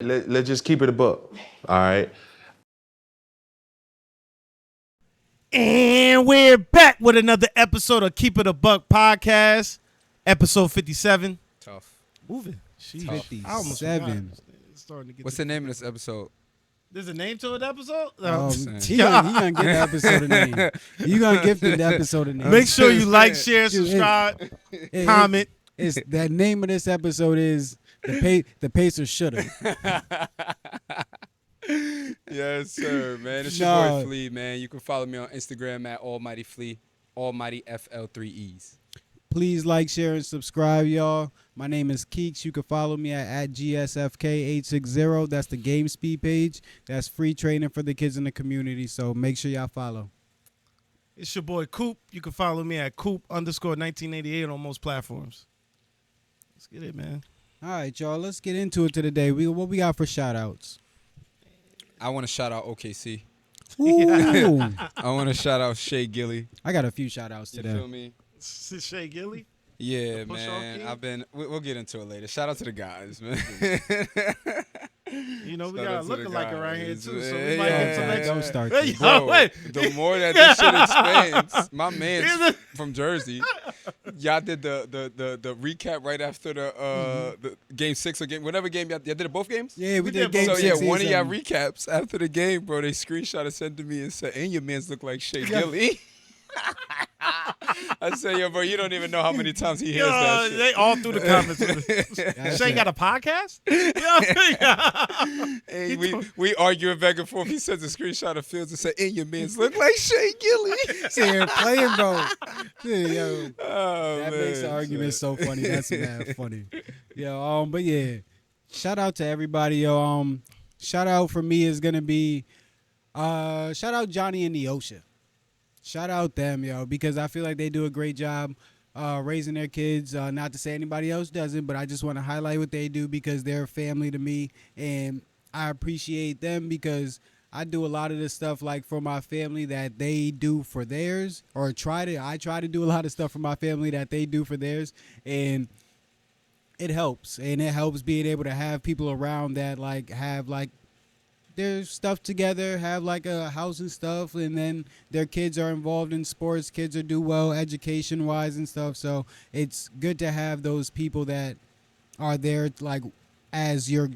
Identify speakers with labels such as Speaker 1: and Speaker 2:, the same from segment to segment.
Speaker 1: Let's just keep it a buck. All right.
Speaker 2: And we're back with another episode of Keep It a Buck podcast, episode 57.
Speaker 3: Tough.
Speaker 2: Moving. Sheesh.
Speaker 3: Tough.
Speaker 2: I almost
Speaker 4: 57.
Speaker 2: forgot. It's starting to get
Speaker 3: What's the name of this episode?
Speaker 2: There's a name to it episode?
Speaker 4: He gonna get the episode a name. You gonna give the episode a name.
Speaker 2: Make sure you like, share, subscribe, comment.
Speaker 4: It's that name of this episode is the Pacers shoulda.
Speaker 3: Yes, sir, man. It's your boy Flea, man. You can follow me on Instagram at Almighty Flea, Almighty FL3Es.
Speaker 4: Please like, share, and subscribe, y'all. My name is Keeks. You can follow me at GSFK860. That's the Game Speed page. That's free training for the kids in the community. So make sure y'all follow.
Speaker 2: It's your boy Coop. You can follow me at Coop_1988 on most platforms. Let's get it, man.
Speaker 4: All right, y'all. Let's get into it today. What we got for shout outs?
Speaker 3: I want to shout out OKC.
Speaker 4: Ooh.
Speaker 3: I want to shout out Shea Gilly.
Speaker 4: I got a few shout outs
Speaker 3: You
Speaker 4: today.
Speaker 3: feel me?
Speaker 2: Shea Gilly?
Speaker 3: Yeah,
Speaker 2: Push
Speaker 3: man.
Speaker 2: Hakeem?
Speaker 3: We'll get into it later. Shout out to the guys, man.
Speaker 2: You know, we
Speaker 3: Shout
Speaker 2: got
Speaker 3: out
Speaker 2: a
Speaker 3: to the
Speaker 2: lookalike around here,
Speaker 3: guys.
Speaker 2: too, so we might get some
Speaker 3: Yeah.
Speaker 2: extra.
Speaker 4: Don't start.
Speaker 2: Hey,
Speaker 4: this.
Speaker 2: yo,
Speaker 3: Bro,
Speaker 2: wait.
Speaker 3: the more that this shit expands, my man's from Jersey. Y'all did the recap right after the game 6 or game whatever game y'all did it both games?
Speaker 4: Yeah, we did
Speaker 2: did
Speaker 4: game
Speaker 3: So
Speaker 2: both.
Speaker 3: yeah,
Speaker 4: 6
Speaker 3: one of y'all
Speaker 4: and
Speaker 3: recaps after the game, bro. They screenshot and sent to me and said, "And your man's look like Shea Gilly." I said, "Yo, bro, you don't even know how many times he hears that shit."
Speaker 2: They all through the comments. Shea got a podcast?
Speaker 3: Hey, we arguing back and forth. He sends a screenshot of Fields and said, "And your man's look like Shea Gilly."
Speaker 4: here playing, bro. Dude, yo,
Speaker 3: Oh,
Speaker 4: that
Speaker 3: man,
Speaker 4: makes the argument so funny. That's mad funny. Yo, but yeah, shout out to everybody. Yo, shout out for me is gonna be, shout out Johnny and Neosha. Shout out them, yo, because I feel like they do a great job raising their kids. Not to say anybody else doesn't, but I just want to highlight what they do because they're family to me, and I appreciate them because I do a lot of the stuff like for my family that they do for theirs, or I try to do a lot of stuff for my family that they do for theirs, and it helps. And it helps being able to have people around that like have like their stuff together, have like a house and stuff, and then their kids are involved in sports. Kids are do well education wise and stuff. So it's good to have those people that are there like as you're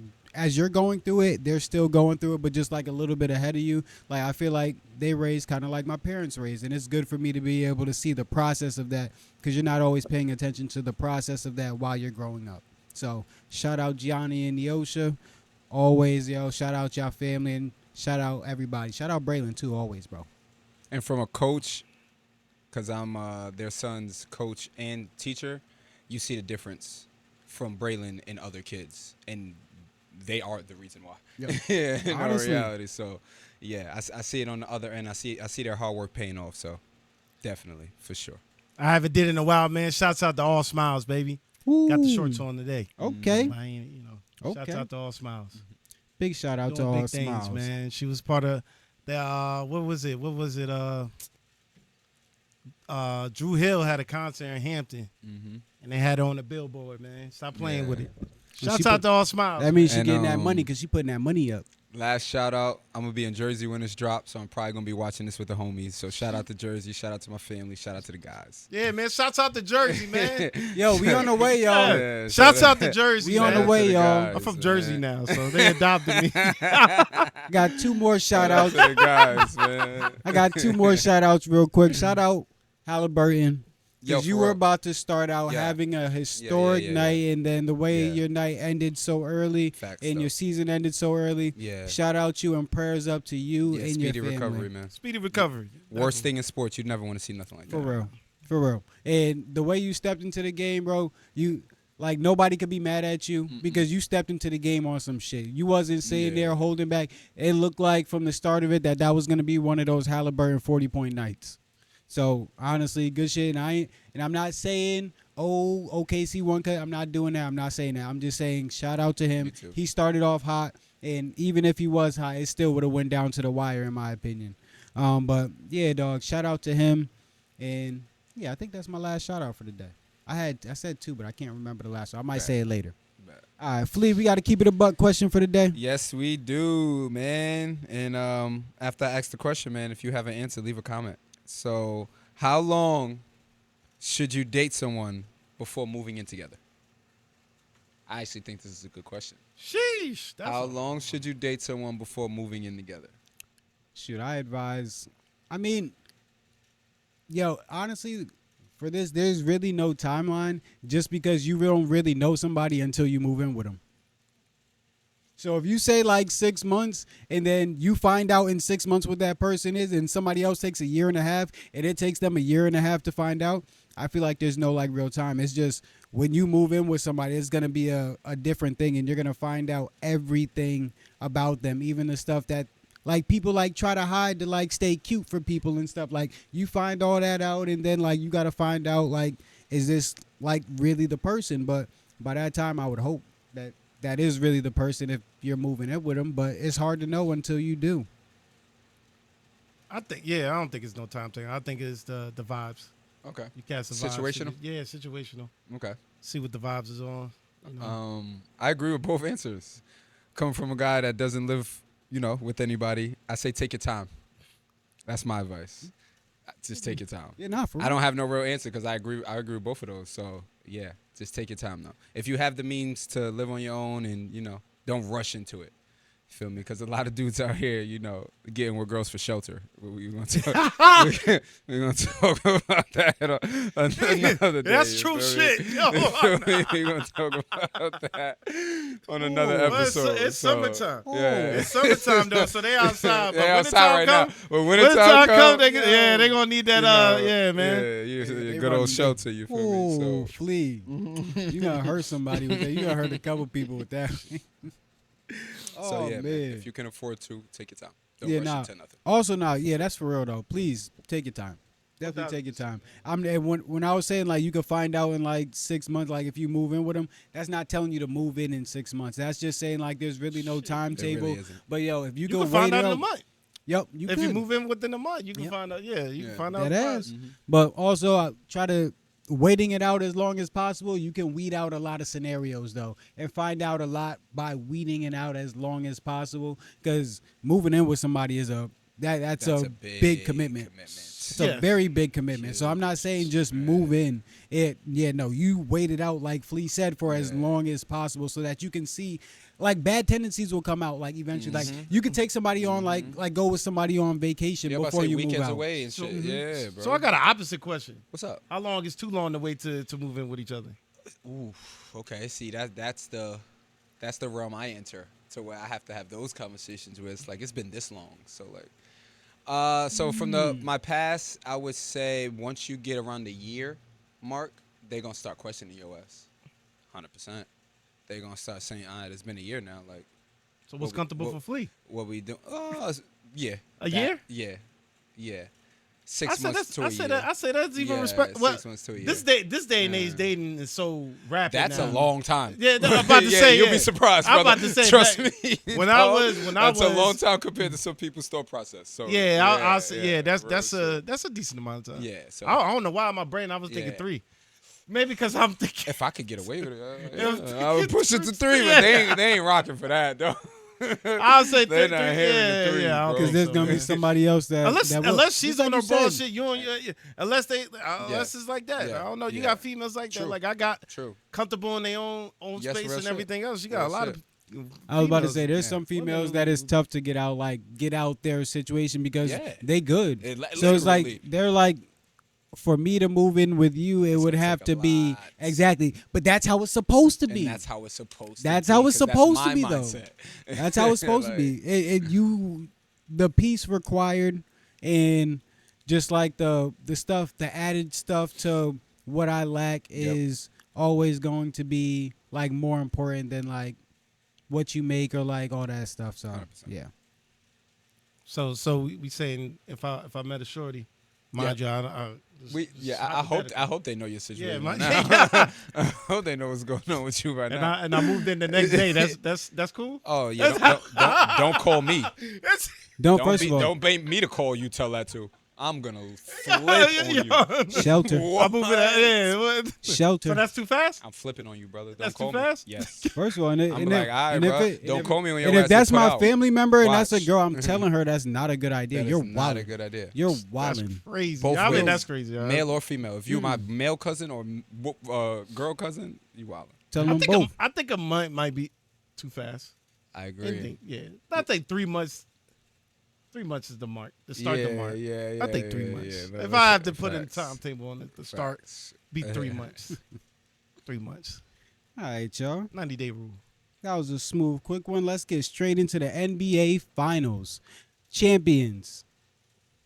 Speaker 4: going through it, they're still going through it, but just like a little bit ahead of you. Like I feel like they raised kind of like my parents raised, and it's good for me to be able to see the process of that because you're not always paying attention to the process of that while you're growing up. So shout out Gianni and Neosha. Always, yo, shout out y'all family and shout out everybody. Shout out Braylon too, always, bro.
Speaker 3: And from a coach, because I'm their son's coach and teacher, you see the difference from Braylon and other kids, and they are the reason why. Yeah, in all
Speaker 4: Honestly.
Speaker 3: reality. So, yeah, I see it on the other end. I see their hard work paying off. So, definitely, for sure.
Speaker 2: I haven't did it in a while, man. Shouts out to All Smiles, baby. Got the shorts on today.
Speaker 4: Okay.
Speaker 2: I ain't, shouts
Speaker 4: Okay.
Speaker 2: out to All Smiles.
Speaker 4: Big shout out to
Speaker 2: Doing
Speaker 4: all
Speaker 2: big things,
Speaker 4: Smiles.
Speaker 2: man. She was part of the what was it? Drew Hill had a concert in Hampton, and they had it on the billboard, man. Stop playing with it. Shouts out to All Smiles.
Speaker 4: That means she
Speaker 3: And,
Speaker 4: getting that money because she putting that money up.
Speaker 3: Last shout out, I'm going to be in Jersey when this drops, so I'm probably going to be watching this with the homies. So, shout out to Jersey. Shout out to my family. Shout out to the guys.
Speaker 2: Yeah, man. Shouts out to Jersey, man.
Speaker 4: Yo, we on the way, y'all.
Speaker 3: Yeah,
Speaker 2: Shouts out to Jersey.
Speaker 4: We on
Speaker 2: man.
Speaker 4: the way,
Speaker 3: to
Speaker 4: y'all.
Speaker 3: guys,
Speaker 2: I'm from
Speaker 3: man.
Speaker 2: Jersey now, so they adopted me.
Speaker 4: Got two more shout
Speaker 3: Shout out
Speaker 4: outs.
Speaker 3: to the guys, man.
Speaker 4: I got two more shout outs real quick. Shout out Halliburton.
Speaker 3: Yo,
Speaker 4: Because you
Speaker 3: for
Speaker 4: were
Speaker 3: real.
Speaker 4: about to start out
Speaker 3: Yeah.
Speaker 4: having a historic
Speaker 3: yeah.
Speaker 4: night, and then the way
Speaker 3: Yeah.
Speaker 4: your night ended so early,
Speaker 3: Facts,
Speaker 4: and
Speaker 3: though.
Speaker 4: your season ended so early.
Speaker 3: Yeah.
Speaker 4: Shout out you and prayers up to you
Speaker 3: Yeah,
Speaker 4: and
Speaker 3: speedy
Speaker 4: your family.
Speaker 3: recovery, man.
Speaker 2: Speedy recovery.
Speaker 3: Worst thing in sports, you'd never want to see nothing like that.
Speaker 4: For real. And the way you stepped into the game, bro, you like nobody could be mad at you because you stepped into the game on some shit. You wasn't sitting
Speaker 3: Yeah.
Speaker 4: there holding back. It looked like from the start of it that was gonna be one of those Halliburton 40-point nights. So honestly, good shit. And I'm not saying, oh, OKC won cut. I'm not doing that. I'm not saying that. I'm just saying shout out to him.
Speaker 3: Me too.
Speaker 4: He started off hot, and even if he was hot, it still would have went down to the wire in my opinion. But yeah, dog, shout out to him. And yeah, I think that's my last shout out for the day. I said two, but I can't remember the last one. I might say it later.
Speaker 3: that.
Speaker 4: All right, Flea, we got to keep it a buck question for the day.
Speaker 3: Yes, we do, man. And after I ask the question, man, if you have an answer, leave a comment. So, how long should you date someone before moving in together? I actually think this is a good question.
Speaker 2: Sheesh.
Speaker 3: How long should you date someone before moving in together?
Speaker 4: Should I advise? I mean, yo, honestly, for this, there's really no timeline just because you don't really know somebody until you move in with them. So if you say like 6 months and then you find out in 6 months what that person is and somebody else takes a year and a half and it takes them a year and a half to find out, I feel like there's no like real time. It's just when you move in with somebody, it's going to be a different thing and you're going to find out everything about them, even the stuff that like people like try to hide to like stay cute for people and stuff. Like you find all that out and then like you got to find out like, is this like really the person? But by that time, I would hope that that is really the person if you're moving in with them. But it's hard to know until you do.
Speaker 2: I don't think it's no time thing. I think it's the vibes.
Speaker 3: Okay.
Speaker 2: You cast the vibes.
Speaker 3: Situational?
Speaker 2: Yeah, situational.
Speaker 3: Okay.
Speaker 2: See what the vibes is on. You know.
Speaker 3: I agree with both answers. Coming from a guy that doesn't live, with anybody, I say take your time. That's my advice. Just take your time.
Speaker 4: Yeah, not for real.
Speaker 3: I don't have no real answer because I agree with both of those. So, yeah, just take your time, though. If you have the means to live on your own and, don't rush into it. Feel me? Because a lot of dudes out here, getting with girls for shelter. We're going to talk about that another day.
Speaker 2: That's true shit. Yo,
Speaker 3: we're going to talk about that on another episode.
Speaker 2: It's summertime.
Speaker 3: Yeah.
Speaker 2: It's summertime, though, so they outside.
Speaker 3: They outside right now. But when
Speaker 2: winter time come, they
Speaker 3: yeah,
Speaker 2: going to need that, man.
Speaker 3: Yeah, good old shelter, you feel me?
Speaker 4: Oh, Flea. You going to hurt somebody with that. You going to hurt a couple people with that.
Speaker 3: So, yeah, man, if you can afford to, take your time. Don't rush into nothing.
Speaker 4: Also, that's for real, though. Please, take your time. Definitely take your time. When I was saying, like, you could find out in, like, 6 months, like, if you move in with them, that's not telling you to move in 6 months. That's just saying, like, there's really no timetable.
Speaker 3: Really isn't.
Speaker 4: But, yo, if you
Speaker 2: can
Speaker 4: wait
Speaker 2: find out in a month.
Speaker 4: Yep,
Speaker 2: if you move in within a month, you can find out. Yeah, you can find out.
Speaker 4: That is. But also, try to waiting it out as long as possible. You can weed out a lot of scenarios though, and find out a lot by weeding it out as long as possible. Because moving in with somebody is that's a big commitment. It's a very big commitment. So I'm not saying just move in. You wait it out like Flea said for as long as possible so that you can see. Like bad tendencies will come out like eventually. Like you can take somebody on like go with somebody on vacation before you move out.
Speaker 3: Away and shit. Yeah, bro.
Speaker 2: So I got an opposite question.
Speaker 3: What's up?
Speaker 2: How long is too long to wait to move in with each other?
Speaker 3: Oof. Okay. See that's the realm I enter to where I have to have those conversations where it's like it's been this long. So like, so from my past, I would say once you get around the year mark, they're gonna start questioning your ass. 100%. They're going to start saying, all right, it's been a year now. Like,
Speaker 2: so what's comfortable for Flea?
Speaker 3: What we do? Yeah.
Speaker 2: Year?
Speaker 3: Yeah. 6 months to a year.
Speaker 2: I say that's even respect. Well,
Speaker 3: 6 months to a year.
Speaker 2: This day and age, dating is so rapid.
Speaker 3: That's
Speaker 2: now.
Speaker 3: a long time.
Speaker 2: Yeah, I'm about to say.
Speaker 3: You'll be surprised, brother.
Speaker 2: I'm about to say.
Speaker 3: Trust me.
Speaker 2: That's
Speaker 3: a long time compared to some people's thought process. So
Speaker 2: I'll say that's a decent amount of time.
Speaker 3: Yeah. So
Speaker 2: I don't know why in my brain I was thinking 3. Maybe because I'm thinking
Speaker 3: if I could get away with it, I would push it to 3. But they ain't rocking for that though.
Speaker 2: I'll say 3.
Speaker 3: They're not hearing the 3,
Speaker 4: because there's gonna be somebody else that
Speaker 2: unless she's on her bullshit, you on unless
Speaker 3: Yes.
Speaker 2: it's like that.
Speaker 3: Yeah.
Speaker 2: I don't know. You got females like that. Like I got comfortable in their own
Speaker 3: Yes,
Speaker 2: space and
Speaker 3: shit.
Speaker 2: everything else. You got a lot of.
Speaker 4: I was about to say there's some females that is tough to get out their situation because they good. So it's like they're like. For me to move in with you, it would have to be exactly. But that's how it's supposed to be.
Speaker 3: And that's how it's supposed to be.
Speaker 4: That's how it's supposed to be,
Speaker 3: mindset.
Speaker 4: Though. That's how it's supposed to be. The piece required, and just like the stuff, the added stuff to what I lack is always going to be like more important than like what you make or like all that stuff. So
Speaker 3: 100%.
Speaker 4: yeah.
Speaker 2: So we saying if I met a shorty, mind you,
Speaker 3: I hope they know your situation.
Speaker 2: Yeah,
Speaker 3: I hope they know what's going on with you right now.
Speaker 2: And I moved in the next day. That's cool.
Speaker 3: Oh yeah, don't call me.
Speaker 4: First of all,
Speaker 3: don't bait me to call you. Tell that to. I'm gonna flip on you.
Speaker 4: Shelter.
Speaker 2: I'm moving that. Yeah. What?
Speaker 4: Shelter.
Speaker 2: So that's too fast?
Speaker 3: I'm flipping on you, brother. Don't
Speaker 2: That's
Speaker 3: call
Speaker 2: too
Speaker 3: me.
Speaker 2: fast?
Speaker 3: Yes.
Speaker 4: First of all, and
Speaker 3: I'm like, all right, bro. Don't call me when your
Speaker 4: and
Speaker 3: ass
Speaker 4: if that's
Speaker 3: is put
Speaker 4: my
Speaker 3: out.
Speaker 4: family member and that's a
Speaker 3: Watch.
Speaker 4: girl, I'm telling her that's not a good idea.
Speaker 3: That
Speaker 4: You're
Speaker 3: is not a
Speaker 4: wilding.
Speaker 3: good idea.
Speaker 4: You're
Speaker 2: That's
Speaker 4: wilding.
Speaker 2: crazy.
Speaker 3: Both
Speaker 2: I mean,
Speaker 3: ways.
Speaker 2: that's crazy.
Speaker 3: Male or female. If you my male cousin or girl cousin, you wildin'.
Speaker 4: Tell them both.
Speaker 2: I think a month might be too fast.
Speaker 3: I agree.
Speaker 2: Yeah. I think 3 months. 3 months is the mark. To start the mark.
Speaker 3: Yeah.
Speaker 2: I think 3 months.
Speaker 3: Yeah,
Speaker 2: If
Speaker 3: no,
Speaker 2: I have to
Speaker 3: facts.
Speaker 2: put in a timetable on it to start,
Speaker 3: Facts.
Speaker 2: be 3 months. 3 months.
Speaker 4: All right, y'all.
Speaker 2: 90-day rule.
Speaker 4: That was a smooth, quick one. Let's get straight into the NBA Finals. Champions,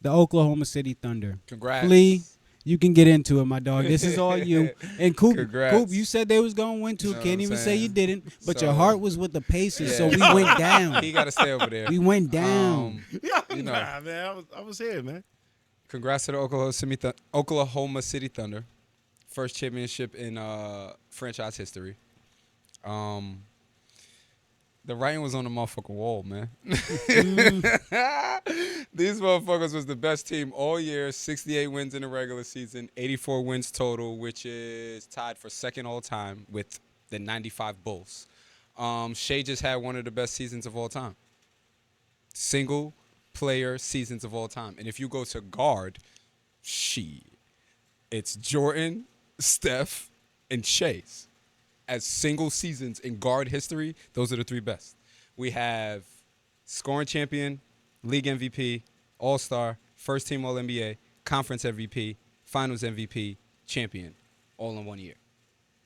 Speaker 4: the Oklahoma City Thunder.
Speaker 3: Congrats.
Speaker 4: Flea, you can get into it, my dog. This is all you. And Coop,
Speaker 3: Congrats.
Speaker 4: you said they was going to win too.
Speaker 3: You know
Speaker 4: Can't
Speaker 3: what
Speaker 4: even
Speaker 3: I'm
Speaker 4: say you
Speaker 3: saying?
Speaker 4: didn't. But
Speaker 3: So-
Speaker 4: your heart was with the Pacers, so we
Speaker 3: Yeah.
Speaker 4: went down.
Speaker 3: He got to stay over there.
Speaker 4: We went down.
Speaker 2: Yeah,
Speaker 3: You know.
Speaker 2: nah, man. I was here, man.
Speaker 3: Congrats to the Oklahoma City Thunder. First championship in franchise history. The writing was on the motherfucking wall, man. These motherfuckers was the best team all year. 68 wins in the regular season, 84 wins total, which is tied for second all time with the 95 Bulls. Shea just had one of the best seasons of all time. Single player seasons of all time. And if you go to guard, it's Jordan, Steph, and Shea's. As single seasons in guard history, those are the 3 best. We have scoring champion, league MVP, all-star, first team All-NBA, conference MVP, finals MVP, champion, all in 1 year.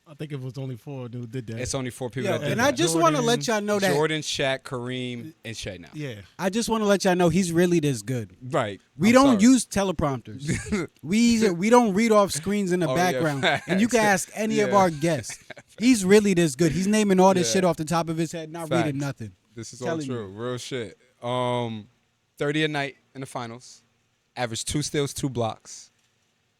Speaker 2: I think it was only 4 who did that.
Speaker 3: It's only 4 people
Speaker 4: Yo,
Speaker 3: that did
Speaker 4: and
Speaker 3: that.
Speaker 4: I just want to let y'all know that.
Speaker 3: Jordan, Shaq, Kareem, and Shea now.
Speaker 2: yeah.
Speaker 4: I just want to let y'all know he's really this good.
Speaker 3: Right.
Speaker 4: We
Speaker 3: I'm
Speaker 4: don't
Speaker 3: sorry.
Speaker 4: use teleprompters. we don't read off screens in the
Speaker 3: Oh, yeah,
Speaker 4: background.
Speaker 3: facts.
Speaker 4: And you can ask any of
Speaker 3: Yeah.
Speaker 4: our guests. He's really this good. He's naming all this
Speaker 3: Yeah.
Speaker 4: shit off the top of his head, not
Speaker 3: Facts.
Speaker 4: reading nothing.
Speaker 3: This is all
Speaker 4: Telling
Speaker 3: true.
Speaker 4: you.
Speaker 3: Real shit. 30 a night in the finals. Average 2 steals, 2 blocks.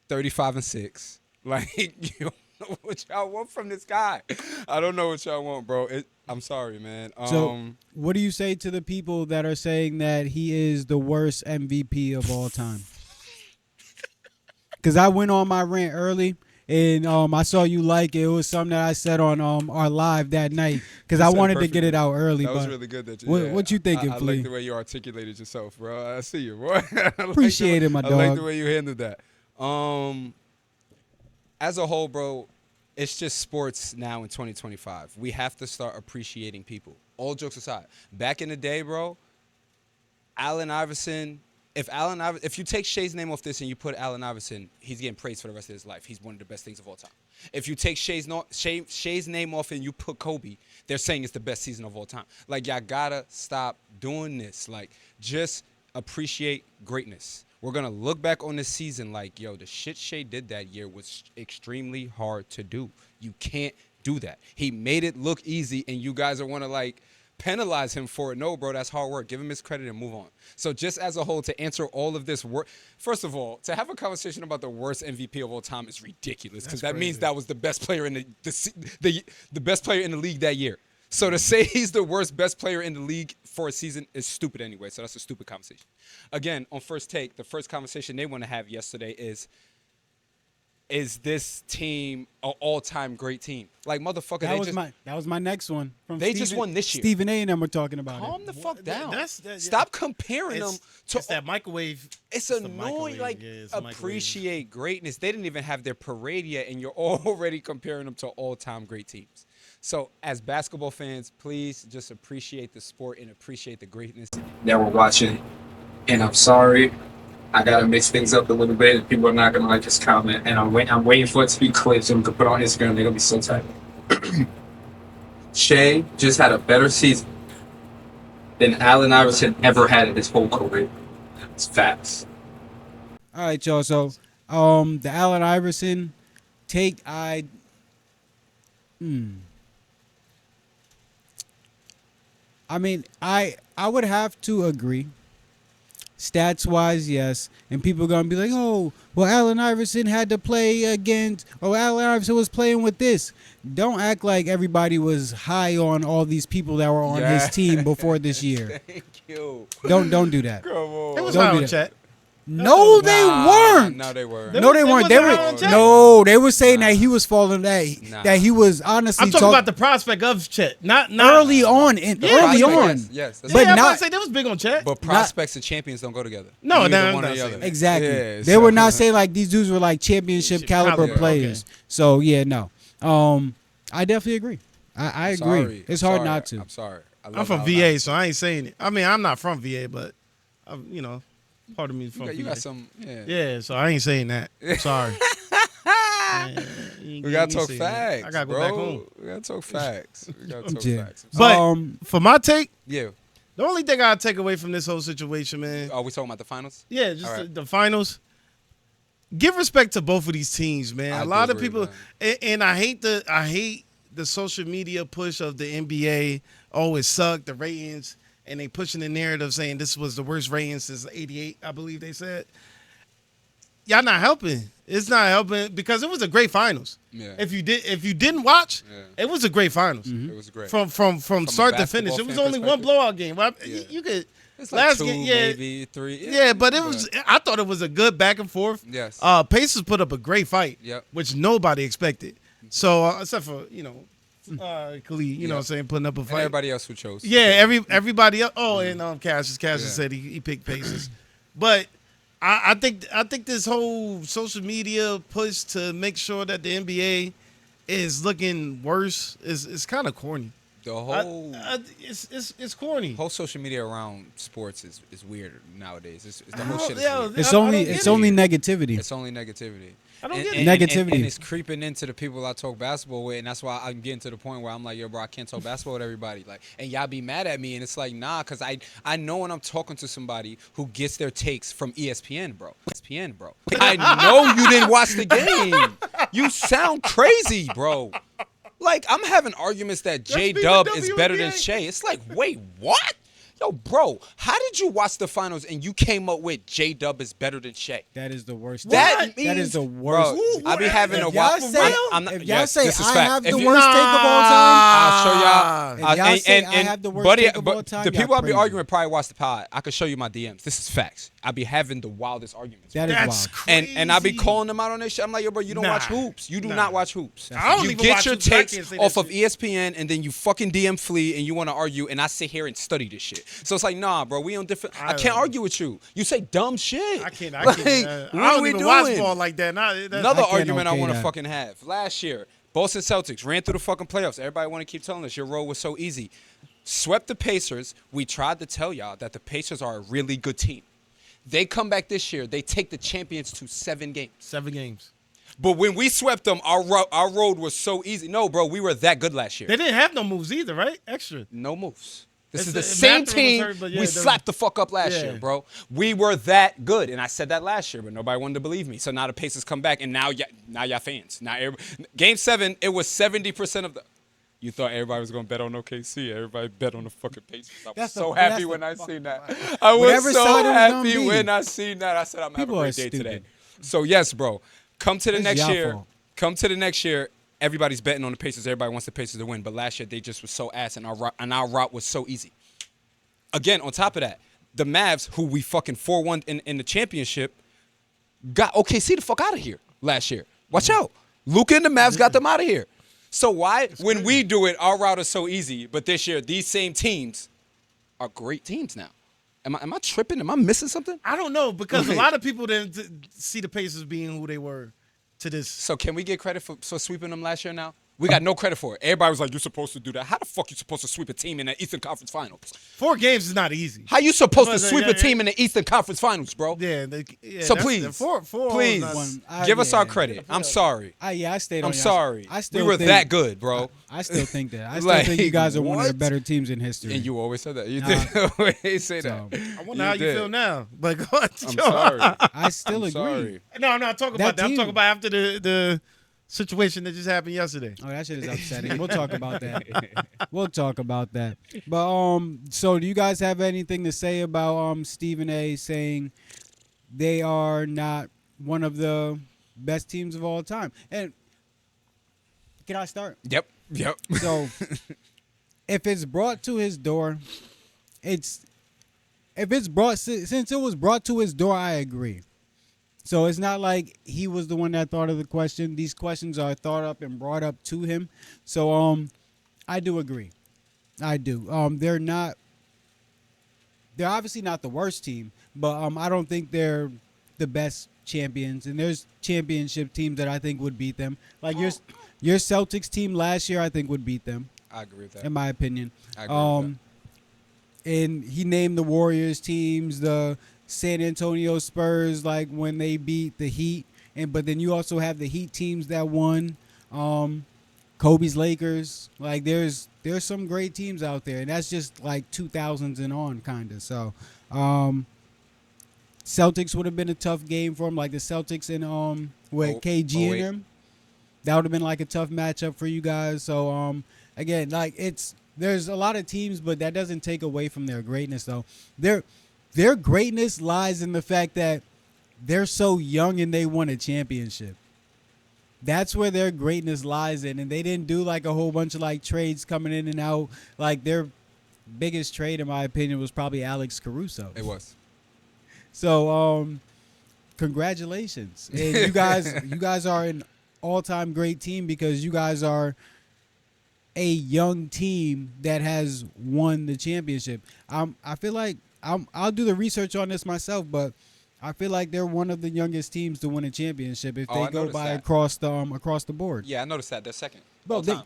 Speaker 3: 35 and 6. Like, you don't know what y'all want from this guy. I don't know what y'all want, bro. I'm sorry, man.
Speaker 4: So, what do you say to the people that are saying that he is the worst MVP of all time? Because I went on my rant early, and I saw you like it. It was something that I said on our live that night because I
Speaker 3: said
Speaker 4: wanted to
Speaker 3: perfectly.
Speaker 4: get it out early.
Speaker 3: that was
Speaker 4: but
Speaker 3: really good. That you,
Speaker 4: what you thinking,
Speaker 3: I
Speaker 4: Flea?
Speaker 3: like the way you articulated yourself, bro. I see you, bro.
Speaker 4: Appreciate it, my
Speaker 3: I like
Speaker 4: dog.
Speaker 3: the way you handled that. As a whole, bro, it's just sports now in 2025. We have to start appreciating people. All jokes aside, back in the day, bro, Allen Iverson. If you take Shea's name off this and you put Allen Iverson, he's getting praised for the rest of his life. He's one of the best things of all time. If you take Shea's name off and you put Kobe, they're saying it's the best season of all time. Like, y'all gotta stop doing this. Like, just appreciate greatness. We're gonna look back on this season like, yo, the shit Shea did that year was extremely hard to do. You can't do that. He made it look easy, and you guys are wanna like penalize him for it. No, bro, that's hard work. Give him his credit and move on. So just as a whole, to answer all of this work, first of all, to have a conversation about the worst MVP of all time is ridiculous because that means that was the best player in the best player in the league that year. So to say he's the best player in the league for a season is stupid anyway. So that's a stupid conversation. Again, on First Take, the first conversation they want to have yesterday is this team an all-time great team? Like, motherfucker,
Speaker 4: That was my next one.
Speaker 3: They just won this year.
Speaker 4: Stephen A. and them were talking about
Speaker 3: Calm
Speaker 4: it.
Speaker 3: the fuck down.
Speaker 2: Yeah.
Speaker 3: Stop comparing them to.
Speaker 2: It's that microwave.
Speaker 3: It's
Speaker 2: the
Speaker 3: annoying.
Speaker 2: microwave.
Speaker 3: Like,
Speaker 2: Yeah, it's the microwave.
Speaker 3: appreciate greatness. They didn't even have their parade yet, and you're already comparing them to all-time great teams. So, as basketball fans, please just appreciate the sport and appreciate the greatness.
Speaker 5: that were watching, and I'm sorry. I gotta mix things up a little bit, and people are not gonna like this comment. And I'm waiting for it to be clipped so we can put it on Instagram. They're gonna be so tight. Shea just had a better season than Allen Iverson ever had in his whole career. It's facts.
Speaker 4: All right, y'all. So, the Allen Iverson take, I mean, I would have to agree. Stats wise, yes. And people are going to be like, oh, well, Allen Iverson had to play against, or Allen Iverson was playing with this. Don't act like everybody was high on all these people that were on his team before this year.
Speaker 3: Thank you.
Speaker 4: Don't do that.
Speaker 3: Come on.
Speaker 2: It was
Speaker 4: Don't
Speaker 2: high
Speaker 4: do
Speaker 2: on
Speaker 4: that.
Speaker 2: chat.
Speaker 4: No, they weren't.
Speaker 3: No, they were.
Speaker 4: No, they weren't. They were they were saying that he was falling. That he was honestly.
Speaker 2: I'm talking about the prospect of Chet, not
Speaker 4: early on. Early on.
Speaker 3: Yes.
Speaker 4: But
Speaker 2: I'm about
Speaker 4: not
Speaker 2: to say they was big on Chet.
Speaker 3: But prospects and champions don't go together.
Speaker 2: No,
Speaker 3: Neither
Speaker 2: I'm
Speaker 3: one
Speaker 2: not
Speaker 3: or the
Speaker 2: saying
Speaker 3: other.
Speaker 2: that.
Speaker 4: exactly.
Speaker 3: Yeah,
Speaker 4: They were not saying like these dudes were like championship caliber
Speaker 2: caliber,
Speaker 4: players.
Speaker 2: okay.
Speaker 4: So yeah, no. I definitely agree. I agree.
Speaker 3: Sorry.
Speaker 4: It's
Speaker 3: I'm
Speaker 4: hard
Speaker 3: sorry.
Speaker 4: not to.
Speaker 3: I'm sorry.
Speaker 2: I'm from VA, so I ain't saying it. I mean, I'm not from VA, but part of me is from
Speaker 3: You
Speaker 2: VA.
Speaker 3: got some. Yeah.
Speaker 2: Yeah, so I ain't saying that. I'm sorry.
Speaker 3: We gotta talk facts.
Speaker 2: I gotta go
Speaker 3: bro.
Speaker 2: back home.
Speaker 3: We gotta talk facts. We gotta talk
Speaker 4: Yeah.
Speaker 3: facts.
Speaker 2: But for my take,
Speaker 3: Yeah.
Speaker 2: the only thing I take away from this whole situation, man,
Speaker 3: Are we talking about the finals?
Speaker 2: yeah, just
Speaker 3: All right.
Speaker 2: the finals. Give respect to both of these teams, man.
Speaker 3: I
Speaker 2: A lot
Speaker 3: do
Speaker 2: of
Speaker 3: agree,
Speaker 2: people, and I hate the social media push of the NBA. Oh, it sucked, the ratings, and they pushing the narrative saying this was the worst ratings since '88, I believe they said. Y'all not helping. It's not helping because it was a great finals.
Speaker 3: Yeah.
Speaker 2: If you didn't watch,
Speaker 3: Yeah.
Speaker 2: it was a great finals.
Speaker 3: It was great.
Speaker 2: From
Speaker 3: a
Speaker 2: start to finish.
Speaker 3: basketball
Speaker 2: It was
Speaker 3: fan
Speaker 2: only one
Speaker 3: perspective?
Speaker 2: blowout game. Well,
Speaker 3: Yeah.
Speaker 2: you could
Speaker 3: It's like
Speaker 2: last
Speaker 3: two,
Speaker 2: game, yeah,
Speaker 3: maybe 3.
Speaker 2: yeah, but it was. I thought it was a good back and forth.
Speaker 3: Yes.
Speaker 2: Pacers put up a great fight,
Speaker 3: Yep.
Speaker 2: which nobody expected. So except for Khalid, you know what I'm saying, putting up a
Speaker 3: And
Speaker 2: fight.
Speaker 3: everybody else who chose.
Speaker 2: Yeah, everybody else. Oh, and Cassius said he picked Pacers, but I think this whole social media push to make sure that the NBA is looking worse is kind of corny.
Speaker 3: The whole
Speaker 2: It's corny.
Speaker 3: whole social media around sports is weird nowadays. It's the whole shit is
Speaker 2: Yeah,
Speaker 3: weird.
Speaker 4: It's
Speaker 2: I don't
Speaker 4: only
Speaker 2: get
Speaker 4: it's
Speaker 2: it.
Speaker 4: only negativity.
Speaker 3: It's only negativity.
Speaker 2: I don't
Speaker 3: And-
Speaker 2: get
Speaker 3: and-
Speaker 2: it.
Speaker 4: Negativity.
Speaker 3: And it's creeping into the people I talk basketball with, and that's why I'm getting to the point where I'm like, yo, bro, I can't talk basketball with everybody. Like, and y'all be mad at me, and it's like, nah, because I know when I'm talking to somebody who gets their takes from ESPN, bro. ESPN, bro. I know you didn't watch the game. You sound crazy, bro. Like, I'm having arguments that J-Dub is better than
Speaker 2: WNBA.
Speaker 3: Shea. It's like, wait, what? Yo, bro, how did you watch the finals and you came up with J-Dub is better than Shea?
Speaker 4: That is the worst.
Speaker 3: That
Speaker 4: that is
Speaker 3: means-
Speaker 4: the worst.
Speaker 3: Bro, I be having a
Speaker 4: If y'all
Speaker 3: wild.
Speaker 4: say, if y'all say
Speaker 3: this is
Speaker 4: I
Speaker 3: fact.
Speaker 4: have
Speaker 3: If
Speaker 4: the
Speaker 3: you-
Speaker 4: worst take of all time,
Speaker 3: I'll show y'all.
Speaker 4: If y'all say I have the worst
Speaker 3: buddy,
Speaker 4: take of
Speaker 3: but
Speaker 4: all time,
Speaker 3: the
Speaker 4: y'all
Speaker 3: people I be
Speaker 4: crazy.
Speaker 3: arguing with probably watch the pod. I could show you my DMs. This is facts. I be having the wildest arguments.
Speaker 4: that is
Speaker 2: That's
Speaker 4: wild.
Speaker 2: crazy.
Speaker 3: And I be calling them out on this shit. I'm like, yo, bro, you don't
Speaker 2: Nah.
Speaker 3: watch hoops. You do
Speaker 2: Nah.
Speaker 3: not watch hoops.
Speaker 2: I don't
Speaker 3: You
Speaker 2: even
Speaker 3: get
Speaker 2: watch
Speaker 3: your
Speaker 2: hoops. I
Speaker 3: takes
Speaker 2: can't say
Speaker 3: off
Speaker 2: that
Speaker 3: of
Speaker 2: shit.
Speaker 3: ESPN, and then you fucking DM Flea, and you want to argue, and I sit here and study this shit. So it's like, nah, bro, we on different. I can't argue with you. You say dumb shit.
Speaker 2: I can't.
Speaker 3: Like,
Speaker 2: I
Speaker 3: what
Speaker 2: don't
Speaker 3: are we
Speaker 2: even
Speaker 3: doing?
Speaker 2: watch ball like that.
Speaker 3: Another
Speaker 4: I can't
Speaker 3: argument I
Speaker 4: okay
Speaker 3: want to
Speaker 4: that.
Speaker 3: fucking have. Last year, Boston Celtics ran through the fucking playoffs. Everybody want to keep telling us your role was so easy. Swept the Pacers. We tried to tell y'all that the Pacers are a really good team. They come back this year. They take the champions to 7 games.
Speaker 2: 7 games.
Speaker 3: But when we swept them, our road was so easy. No, bro, we were that good last year.
Speaker 2: They didn't have no moves either, right? Extra.
Speaker 3: No moves. This
Speaker 2: It's
Speaker 3: is the
Speaker 2: the-
Speaker 3: same
Speaker 2: Mathurin was
Speaker 3: team
Speaker 2: hurt, but yeah,
Speaker 3: we
Speaker 2: there was-
Speaker 3: slapped the fuck up last
Speaker 2: Yeah.
Speaker 3: year, bro. We were that good, and I said that last year, but nobody wanted to believe me. So now the Pacers come back, and now y'all fans. Now Game 7, it was 70% of the. You thought everybody was gonna bet on OKC. Everybody bet on the fucking Pacers. I was
Speaker 4: That's
Speaker 3: so
Speaker 4: the-
Speaker 3: happy
Speaker 4: that's
Speaker 3: when
Speaker 4: the
Speaker 3: I
Speaker 4: fucking
Speaker 3: seen that.
Speaker 4: lie.
Speaker 3: I was
Speaker 4: Whatever
Speaker 3: so
Speaker 4: side it was gonna
Speaker 3: happy
Speaker 4: be.
Speaker 3: when I seen that. I said I'm having
Speaker 4: People
Speaker 3: a
Speaker 4: are
Speaker 3: great day today.
Speaker 4: stupid.
Speaker 3: So yes, bro. Come to the
Speaker 4: It's
Speaker 3: next
Speaker 4: y'all
Speaker 3: year.
Speaker 4: fault.
Speaker 3: Come to the next year. Everybody's betting on the Pacers. Everybody wants the Pacers to win. But last year they just was so ass, and our route was so easy. Again, on top of that, the Mavs, who we fucking 4-1 in the championship, got OKC the fuck out of here last year. Watch out. Luka and the Mavs got them out of here. So why, when we do it, our route is so easy, but this year, these same teams are great teams now. Am I tripping? Am I missing something?
Speaker 2: I don't know because a lot of people didn't see the Pacers being who they were to this.
Speaker 3: So can we get credit for sweeping them last year now? We got no credit for it. Everybody was like, you're supposed to do that. How the fuck you supposed to sweep a team in the Eastern Conference Finals?
Speaker 2: 4 games is not easy.
Speaker 3: How you supposed to
Speaker 2: Because,
Speaker 3: sweep
Speaker 2: yeah,
Speaker 3: a team in the Eastern Conference Finals, bro?
Speaker 2: Yeah.
Speaker 3: So
Speaker 2: that's-
Speaker 3: please,
Speaker 2: four
Speaker 3: please,
Speaker 2: is not-
Speaker 3: give us
Speaker 4: yeah.
Speaker 3: our credit. I'm sorry.
Speaker 4: I stayed on
Speaker 3: I'm
Speaker 4: y'all.
Speaker 3: sorry.
Speaker 4: I still
Speaker 3: we were
Speaker 4: think,
Speaker 3: that good, bro.
Speaker 4: I still think that. I still
Speaker 3: Like,
Speaker 4: think you guys are one of the
Speaker 3: what?
Speaker 4: better teams in history.
Speaker 3: And you always said that. You
Speaker 4: Nah.
Speaker 3: did always say that.
Speaker 2: I wonder how you
Speaker 3: did.
Speaker 2: feel now. Like,
Speaker 3: I'm sorry.
Speaker 4: I still
Speaker 3: I'm
Speaker 4: agree.
Speaker 3: sorry.
Speaker 2: No, I'm not talking
Speaker 4: That
Speaker 2: about that. I'm
Speaker 4: team-
Speaker 2: talking about after the situation that just happened yesterday.
Speaker 4: Oh, that shit is upsetting. We'll talk about that. We'll talk about that. But so do you guys have anything to say about Stephen A. saying they are not one of the best teams of all time? And can I start?
Speaker 3: Yep.
Speaker 4: So if it's brought to his door, it's if it's brought since it was brought to his door, I agree. So it's not like he was the one that thought of the question. These questions are thought up and brought up to him. So I do agree. I do. They're obviously not the worst team, but I don't think they're the best champions. And there's championship teams that I think would beat them. Like your Celtics team last year, I think would beat them.
Speaker 3: I agree with that.
Speaker 4: In my opinion.
Speaker 3: I agree with that.
Speaker 4: And he named the Warriors teams, the San Antonio Spurs, like when they beat the Heat, but then you also have the Heat teams that won, Kobe's Lakers. Like there's some great teams out there, and that's just like 2000s and on kind of. So Celtics would have been a tough game for him, like the Celtics and with KG in them. That would have been like a tough matchup for you guys. So again, like there's a lot of teams, but that doesn't take away from their greatness though. Their greatness lies in the fact that they're so young and they won a championship. That's where their greatness lies in. And they didn't do like a whole bunch of like trades coming in and out. Like their biggest trade, in my opinion, was probably Alex Caruso.
Speaker 3: It was.
Speaker 4: So congratulations. And you guys are an all-time great team because you guys are a young team that has won the championship. I feel like I'll do the research on this myself, but I feel like they're one of the youngest teams to win a championship if they go by across the board.
Speaker 3: Yeah, I noticed that. They're second.
Speaker 4: Well,
Speaker 3: all time.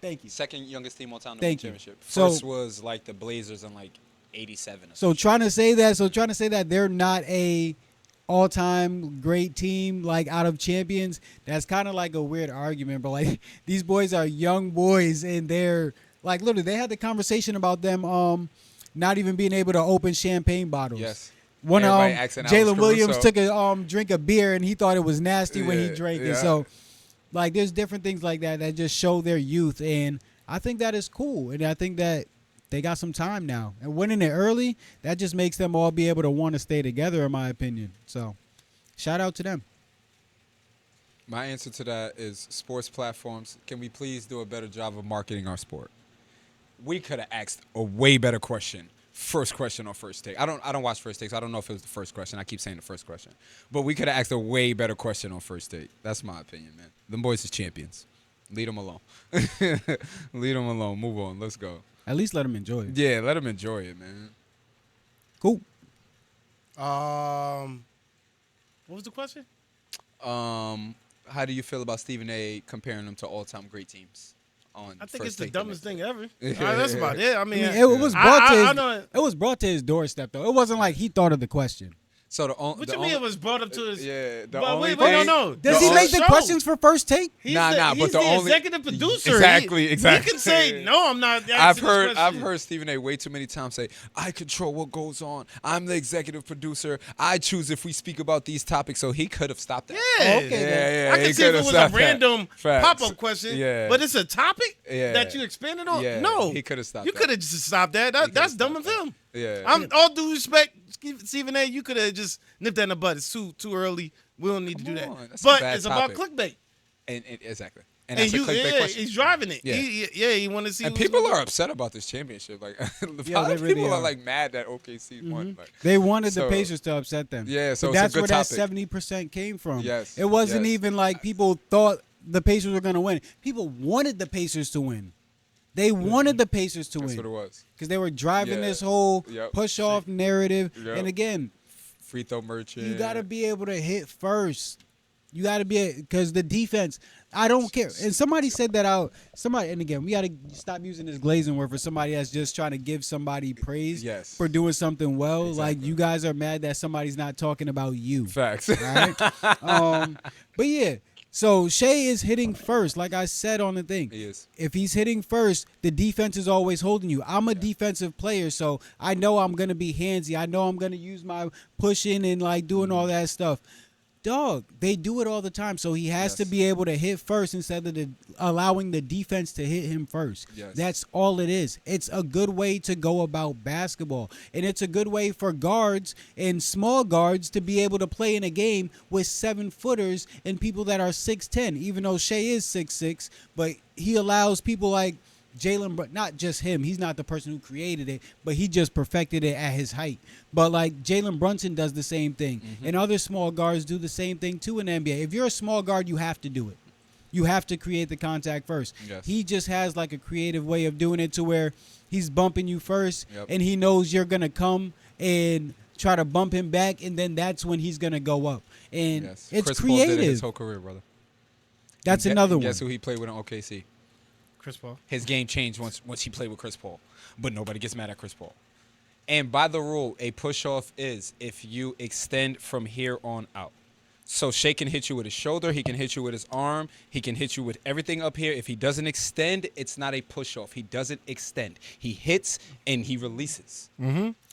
Speaker 4: Thank you.
Speaker 3: Second youngest team all time to win
Speaker 4: Thank you.
Speaker 3: championship.
Speaker 4: So-
Speaker 3: First was like the Blazers in like 87. Or
Speaker 4: So trying to say that they're not a all-time great team like out of champions, that's kind of like a weird argument. But like these boys are young boys and they're like literally they had the conversation about them not even being able to open champagne bottles.
Speaker 3: Yes.
Speaker 4: One
Speaker 3: Everybody asking Alex
Speaker 4: Jalen Williams
Speaker 3: Caruso.
Speaker 4: took a drink of beer and he thought it was nasty when he drank it.
Speaker 3: yeah.
Speaker 4: So like there's different things like that just show their youth, and I think that is cool. And I think that they got some time now. And winning it early, that just makes them all be able to want to stay together, in my opinion. So shout out to them.
Speaker 3: My answer to that is sports platforms. Can we please do a better job of marketing our sport? We could have asked a way better question. First question on First Take. I don't watch First Takes. I don't know if it was the first question. I keep saying the first question. But we could have asked a way better question on First Take. That's my opinion, man. Them boys is champions. Leave them alone. Leave them alone. Move on. Let's go.
Speaker 4: At least let them enjoy it.
Speaker 3: Yeah, let them enjoy it, man.
Speaker 4: Cool.
Speaker 2: What was the question?
Speaker 3: How do you feel about Stephen A. comparing them to all-time great teams?
Speaker 2: I think it's the
Speaker 3: Take
Speaker 2: dumbest
Speaker 3: the
Speaker 2: thing ever. That's about it. I mean,
Speaker 4: It was brought to
Speaker 2: I know.
Speaker 4: it was brought to his doorstep though. It wasn't like he thought of the question.
Speaker 3: So
Speaker 2: What you mean it was brought up to his?
Speaker 3: Yeah, the
Speaker 2: But
Speaker 3: only
Speaker 2: wait,
Speaker 3: thing.
Speaker 2: no.
Speaker 4: Does he make the questions for First Take?
Speaker 2: He's
Speaker 3: Nah,
Speaker 2: the,
Speaker 3: but
Speaker 2: he's
Speaker 3: the
Speaker 2: the
Speaker 3: only-
Speaker 2: executive producer.
Speaker 3: Exactly.
Speaker 2: He can say no. I'm not.
Speaker 3: I've
Speaker 2: asking this
Speaker 3: heard
Speaker 2: question."
Speaker 3: Stephen A. way too many times say, "I control what goes on. I'm the executive producer. I choose if we speak about these topics." So he could have stopped that.
Speaker 2: Yeah,
Speaker 4: okay,
Speaker 3: yeah.
Speaker 2: I
Speaker 3: he
Speaker 2: can see if
Speaker 3: could
Speaker 2: it
Speaker 3: have
Speaker 2: was a
Speaker 3: stopped that.
Speaker 2: random
Speaker 3: Facts.
Speaker 2: pop-up question.
Speaker 3: Yeah.
Speaker 2: But it's a topic
Speaker 3: Yeah.
Speaker 2: that you expanded on.
Speaker 3: Yeah,
Speaker 2: No,
Speaker 3: he could have stopped
Speaker 2: You
Speaker 3: that.
Speaker 2: could have just stopped that.
Speaker 3: could've
Speaker 2: That's dumb of
Speaker 3: stopped
Speaker 2: him.
Speaker 3: Yeah.
Speaker 2: I'm all due respect, Stephen A. You could have just nipped that in the bud. It's too early. We don't need to
Speaker 3: Come
Speaker 2: do
Speaker 3: on,
Speaker 2: that.
Speaker 3: that's a
Speaker 2: But
Speaker 3: bad
Speaker 2: it's
Speaker 3: topic.
Speaker 2: about clickbait.
Speaker 3: And exactly. And
Speaker 2: And
Speaker 3: that's a
Speaker 2: you,
Speaker 3: clickbait question.
Speaker 2: he's driving it.
Speaker 3: Yeah.
Speaker 2: He want to see.
Speaker 3: And
Speaker 2: who's
Speaker 3: people
Speaker 2: gonna-
Speaker 3: are upset about this championship. Like, a
Speaker 4: Yeah,
Speaker 3: lot
Speaker 4: they
Speaker 3: of
Speaker 4: really
Speaker 3: people are
Speaker 4: are.
Speaker 3: like mad that OKC won. Like,
Speaker 4: They wanted
Speaker 3: So-
Speaker 4: the Pacers to upset them.
Speaker 3: Yeah, so
Speaker 4: but
Speaker 3: it's a
Speaker 4: that's
Speaker 3: good
Speaker 4: where that
Speaker 3: topic.
Speaker 4: 70% came from.
Speaker 3: Yes,
Speaker 4: It wasn't
Speaker 3: yes.
Speaker 4: even like people thought the Pacers were going to win. People wanted the Pacers to win. They wanted the Pacers to
Speaker 3: that's
Speaker 4: win
Speaker 3: what it was.
Speaker 4: because they were driving
Speaker 3: Yeah.
Speaker 4: this whole
Speaker 3: Yep.
Speaker 4: push-off narrative.
Speaker 3: Yep.
Speaker 4: And again,
Speaker 3: Free throw merchant.
Speaker 4: you got to be able to hit first. You got to be because the defense. I don't care. And somebody said that out. Somebody, and again, we got to stop using this glazing word for somebody that's just trying to give somebody praise
Speaker 3: Yes.
Speaker 4: for doing something well. Like
Speaker 3: Exactly.
Speaker 4: you guys are mad that somebody's not talking about you.
Speaker 3: Facts.
Speaker 4: Right? But yeah. So Shea is hitting first, like I said on the thing.
Speaker 3: He is.
Speaker 4: If he's hitting first, the defense is always holding you. I'm a defensive player, so I know I'm gonna be handsy. I know I'm gonna use my pushing and like doing all that stuff. Dog, they do it all the time, so he has to
Speaker 3: Yes.
Speaker 4: be able to hit first instead of allowing the defense to hit him first.
Speaker 3: Yes.
Speaker 4: That's all it is. It's a good way to go about basketball, and it's a good way for guards and small guards to be able to play in a game with 7-footers and people that are 6'10", even though Shea is 6'6", but he allows people like not just him, he's not the person who created it, but he just perfected it at his height. But like Jalen Brunson does the same thing, and other small guards do the same thing too in the NBA. If you're a small guard, you have to do it. You have to create the contact first.
Speaker 3: Yes.
Speaker 4: He just has like a creative way of doing it to where he's bumping you first,
Speaker 3: Yep.
Speaker 4: and he knows you're gonna come and try to bump him back, and then that's when he's gonna go up. And
Speaker 3: Yes.
Speaker 4: it's
Speaker 3: Chris Paul did it his
Speaker 4: creative.
Speaker 3: whole career, brother.
Speaker 4: That's
Speaker 3: And
Speaker 4: another one.
Speaker 3: Guess who he played with in OKC?
Speaker 2: Chris Paul.
Speaker 3: His game changed once he played with Chris Paul. But nobody gets mad at Chris Paul. And by the rule, a push-off is if you extend from here on out. So Shea can hit you with his shoulder. He can hit you with his arm. He can hit you with everything up here. If he doesn't extend, it's not a push-off. He doesn't extend. He hits and he releases.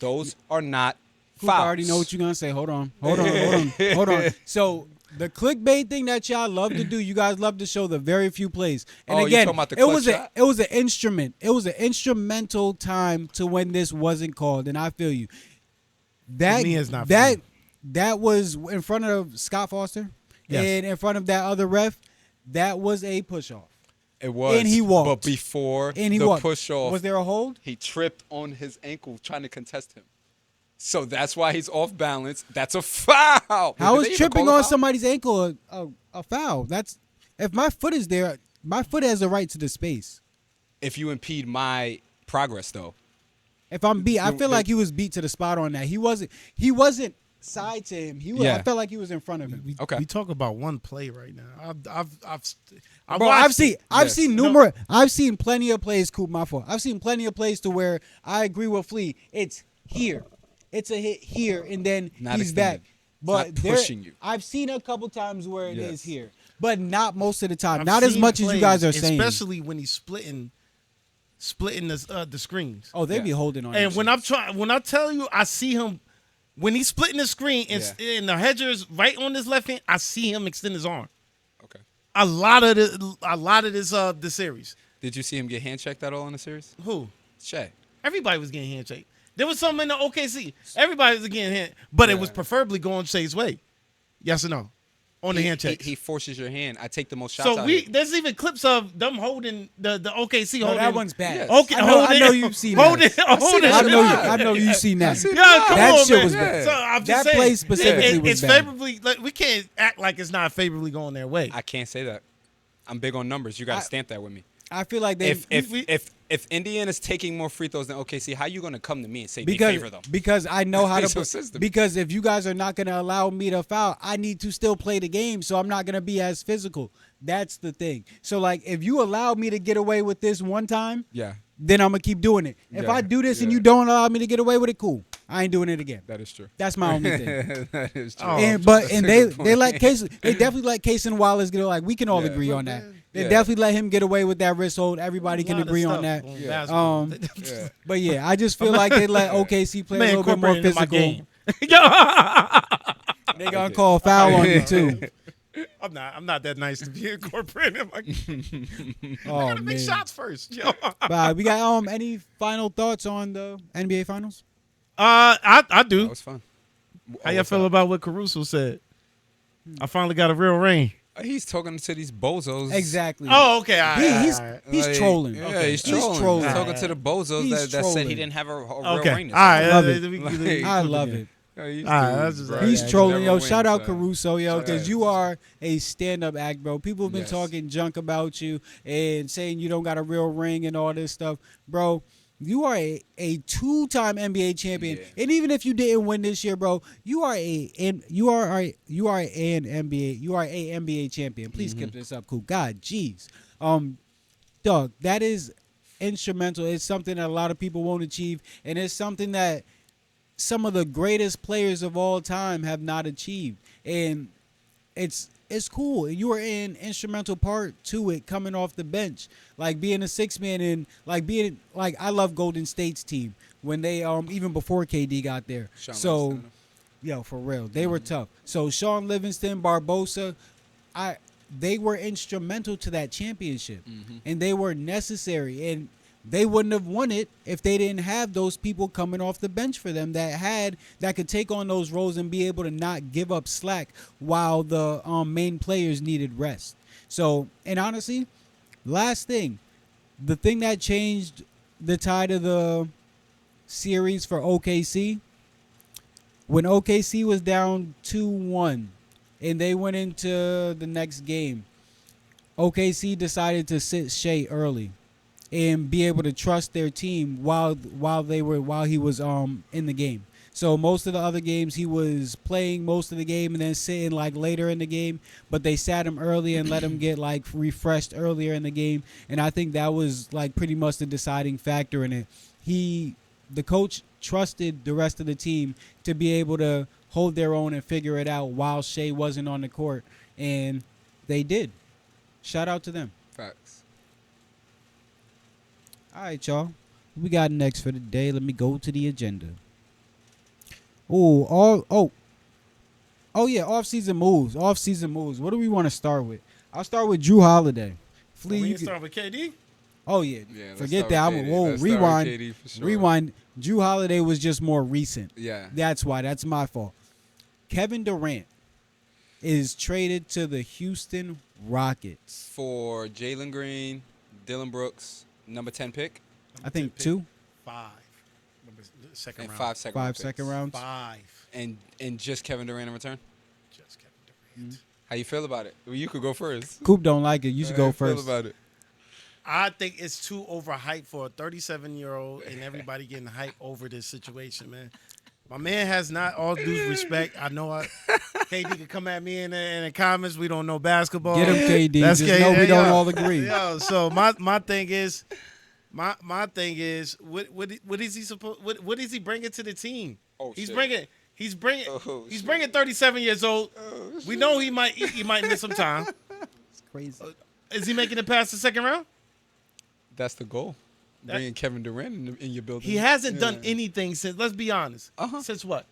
Speaker 3: Those are not
Speaker 4: Coop, I
Speaker 3: fouls.
Speaker 4: already know what you're gonna say. Hold on. So the clickbait thing that y'all love to do, you guys love to show the very few plays. And
Speaker 3: Oh, you
Speaker 4: again,
Speaker 3: talking about the
Speaker 4: it was
Speaker 3: clutch shot?
Speaker 4: it was an instrument. It was an instrumental time to when this wasn't called, and I feel you. That
Speaker 2: me, it's not
Speaker 4: that
Speaker 2: for
Speaker 4: that was in front of Scott Foster,
Speaker 2: Yes.
Speaker 4: and in front of that other ref. That was a push off.
Speaker 3: It was.
Speaker 4: And he walked.
Speaker 3: But before
Speaker 4: And he
Speaker 3: the
Speaker 4: walked.
Speaker 3: push-off,
Speaker 4: Was there a hold?
Speaker 3: he tripped on his ankle trying to contest him. So that's why he's off balance. That's a foul.
Speaker 4: How
Speaker 3: Did
Speaker 4: is
Speaker 3: they even
Speaker 4: tripping
Speaker 3: call a
Speaker 4: on
Speaker 3: foul?
Speaker 4: somebody's ankle a foul? That's if my foot is there, my foot has a right to the space.
Speaker 3: If you impede my progress, though.
Speaker 4: If I'm beat, I
Speaker 3: The-
Speaker 4: feel
Speaker 3: the-
Speaker 4: like he was beat to the spot on that. He wasn't side to him. He was,
Speaker 3: Yeah.
Speaker 4: I felt like he was in front of him.
Speaker 3: Okay.
Speaker 2: We talk about one play right now. I've
Speaker 4: Bro,
Speaker 2: watched it.
Speaker 4: I've
Speaker 3: Yes.
Speaker 4: seen numerous. I've seen plenty of plays. Coop, my fault. I've seen plenty of plays to where I agree with Flea. It's here, it's a hit here, and then
Speaker 3: Not
Speaker 4: he's
Speaker 3: extended.
Speaker 4: back. But
Speaker 3: not
Speaker 4: there-
Speaker 3: pushing you.
Speaker 4: I've seen a couple times where it is
Speaker 3: Yes.
Speaker 4: here, but not most of the time.
Speaker 2: I've
Speaker 4: not as
Speaker 2: seen
Speaker 4: much as you guys are
Speaker 2: plays,
Speaker 4: saying.
Speaker 2: especially when he's splitting the screens.
Speaker 4: Oh, they
Speaker 3: Yeah.
Speaker 4: be holding on.
Speaker 2: And
Speaker 4: that
Speaker 2: when
Speaker 4: shit.
Speaker 2: when I tell you, I see him when he's splitting the screen and the hedger's right on his left hand. I see him extend his arm.
Speaker 3: Okay.
Speaker 2: A lot of the series.
Speaker 3: Did you see him get hand checked at all in the series?
Speaker 2: Who?
Speaker 3: Shea.
Speaker 2: Everybody was getting handshake. There was something in the OKC. Everybody was getting hand, but it
Speaker 3: Yeah.
Speaker 2: was preferably going Shea's way. Yes or no? On the handshake.
Speaker 3: He forces your hand. I take the most shots
Speaker 2: So
Speaker 3: out here.
Speaker 2: there's even clips of them holding the OKC
Speaker 4: No,
Speaker 2: holding.
Speaker 4: that one's bad.
Speaker 3: Yes.
Speaker 2: Okay,
Speaker 4: I know you've seen
Speaker 2: hold
Speaker 4: that.
Speaker 2: it. Hold it.
Speaker 4: I know you've seen that.
Speaker 3: seen
Speaker 2: Yeah, come
Speaker 4: That
Speaker 2: on,
Speaker 4: shit
Speaker 2: man.
Speaker 4: was bad.
Speaker 2: So I'm just
Speaker 4: That
Speaker 2: saying,
Speaker 4: play specifically was
Speaker 2: it's
Speaker 4: bad.
Speaker 2: favorably. Like, we can't act like it's not favorably going their way.
Speaker 3: I can't say that. I'm big on numbers. You got to stamp that with me.
Speaker 4: I feel like they
Speaker 3: If Indiana's taking more free throws than OKC, how you going to come to me and say they favor them?
Speaker 4: because I know how
Speaker 3: It's
Speaker 4: to
Speaker 3: so system.
Speaker 4: because if you guys are not going to allow me to foul, I need to still play the game, so I'm not going to be as physical. That's the thing. So like if you allow me to get away with this one time,
Speaker 3: Yeah,
Speaker 4: then I'm going to keep doing it. If
Speaker 3: Yeah,
Speaker 4: I do this and
Speaker 3: yeah.
Speaker 4: you don't allow me to get away with it, cool. I ain't doing it again.
Speaker 3: that is true.
Speaker 4: That's my only thing.
Speaker 3: That is true.
Speaker 2: Oh,
Speaker 4: And
Speaker 3: that's a
Speaker 4: they
Speaker 3: good
Speaker 4: they
Speaker 3: point.
Speaker 4: let Case they definitely let Case and Wallace get like we can all
Speaker 3: Yeah.
Speaker 4: agree on that. They
Speaker 3: Yeah.
Speaker 4: definitely let him get away with that wrist hold. Everybody
Speaker 2: A
Speaker 4: can
Speaker 2: lot of
Speaker 4: agree on
Speaker 2: stuff
Speaker 4: that.
Speaker 2: on basketball.
Speaker 3: Yeah.
Speaker 4: But yeah, I just feel like they let OKC play a
Speaker 2: Man,
Speaker 4: little bit more
Speaker 2: incorporated in my
Speaker 4: physical.
Speaker 2: game. Yo,
Speaker 4: They gonna call foul on you too.
Speaker 2: I'm not that nice to be incorporated in my game.
Speaker 4: Oh
Speaker 2: I gotta make
Speaker 4: man.
Speaker 2: shots first. Yo.
Speaker 4: But we got any final thoughts on the NBA Finals?
Speaker 2: I
Speaker 3: That
Speaker 2: do.
Speaker 3: was fun.
Speaker 2: How y'all feel about what Caruso said? I finally got a real ring.
Speaker 3: He's talking to these bozos.
Speaker 4: Exactly.
Speaker 2: Oh, okay. All right,
Speaker 4: He's
Speaker 2: all right.
Speaker 4: he's
Speaker 3: Like,
Speaker 4: trolling.
Speaker 3: Yeah,
Speaker 2: Okay.
Speaker 3: he's
Speaker 4: He's
Speaker 3: trolling.
Speaker 4: trolling.
Speaker 3: He's talking
Speaker 2: Alright.
Speaker 3: to the bozos
Speaker 4: He's
Speaker 3: that said
Speaker 4: trolling.
Speaker 3: he didn't have a real
Speaker 2: Okay.
Speaker 3: ring.
Speaker 2: All right.
Speaker 4: love it.
Speaker 2: I
Speaker 4: I love it.
Speaker 3: He's
Speaker 2: that's just-
Speaker 4: He's
Speaker 2: Yeah,
Speaker 4: trolling, yo.
Speaker 3: never
Speaker 4: Shout
Speaker 3: wins,
Speaker 4: out
Speaker 3: so.
Speaker 4: Caruso, yo,
Speaker 3: Shout
Speaker 4: because
Speaker 3: out.
Speaker 4: you are a stand-up act, bro. People have been
Speaker 3: Yes.
Speaker 4: talking junk about you and saying you don't got a real ring and all this stuff, bro. You are a two-time NBA champion,
Speaker 3: Yeah.
Speaker 4: and even if you didn't win this year, bro, you are an NBA champion. Please
Speaker 3: Mm-hmm.
Speaker 4: keep this up, cool. God, jeez, dog, that is instrumental. It's something that a lot of people won't achieve, and it's something that some of the greatest players of all time have not achieved, and it's cool. You were an instrumental part to it, coming off the bench, like being a six man, and I love Golden State's team when they even before KD got there.
Speaker 3: Sean
Speaker 4: So,
Speaker 3: Livingston.
Speaker 4: yo, for real, they were tough. So Sean Livingston, Barbosa, they were instrumental to that championship, and they were necessary, and they wouldn't have won it if they didn't have those people coming off the bench for them that could take on those roles and be able to not give up slack while the main players needed rest. So, and honestly, last thing, the thing that changed the tide of the series for OKC, when OKC was down 2-1 and they went into the next game, OKC decided to sit Shea early and be able to trust their team while he was in the game. So most of the other games he was playing most of the game and then sitting like later in the game, but they sat him early and let him get like refreshed earlier in the game, and I think that was like pretty much the deciding factor in it. The coach trusted the rest of the team to be able to hold their own and figure it out while Shea wasn't on the court, and they did. Shout out to them.
Speaker 3: Facts.
Speaker 4: All right, y'all. What we got next for the day? Let me go to the agenda. Oh yeah, off-season moves. Off-season moves. What do we want to start with? I'll start with Drew Holiday. Flea,
Speaker 2: We
Speaker 4: you
Speaker 2: can start with KD.
Speaker 4: Oh yeah.
Speaker 3: Let's
Speaker 4: Forget
Speaker 3: start
Speaker 4: that.
Speaker 3: with KD.
Speaker 4: Whoa,
Speaker 3: Let's start with
Speaker 4: rewind.
Speaker 3: KD for sure.
Speaker 4: Rewind. Drew Holiday was just more recent.
Speaker 3: Yeah.
Speaker 4: That's why. That's my fault. Kevin Durant is traded to the Houston Rockets.
Speaker 3: For Jalen Green, Dylan Brooks, number 10 pick,
Speaker 4: I think
Speaker 2: Pick
Speaker 4: 2,
Speaker 2: 5. Second
Speaker 3: and
Speaker 2: round.
Speaker 3: 5 second
Speaker 4: 5
Speaker 3: round
Speaker 4: second
Speaker 3: picks.
Speaker 4: rounds.
Speaker 2: 5.
Speaker 3: And just Kevin Durant in return.
Speaker 2: Just Kevin Durant.
Speaker 3: How you feel about it? Well, you could go first.
Speaker 4: Coop don't like it. You should
Speaker 3: How
Speaker 4: go
Speaker 3: you feel
Speaker 4: first.
Speaker 3: about it?
Speaker 2: I think it's too overhyped for a 37-year-old and everybody getting hyped over this situation, man. My man has not, all due respect. I know KD could come at me in the comments. We don't know basketball.
Speaker 4: Get him, KD.
Speaker 2: That's
Speaker 4: Just
Speaker 2: KD.
Speaker 4: know we don't
Speaker 2: Yo.
Speaker 4: all agree.
Speaker 2: Yo, so my thing is, my thing is, what is he supposed? What is he bringing to the team?
Speaker 3: Oh,
Speaker 2: he's
Speaker 3: shit.
Speaker 2: bringing. He's
Speaker 3: shit.
Speaker 2: bringing 37 years old. We know he might miss some time.
Speaker 4: It's crazy.
Speaker 2: Is he making it past the second round?
Speaker 3: That's the goal. Bringing Kevin Durant in your building.
Speaker 2: He hasn't done anything since. Let's be honest.
Speaker 3: Uh-huh.
Speaker 2: Since what?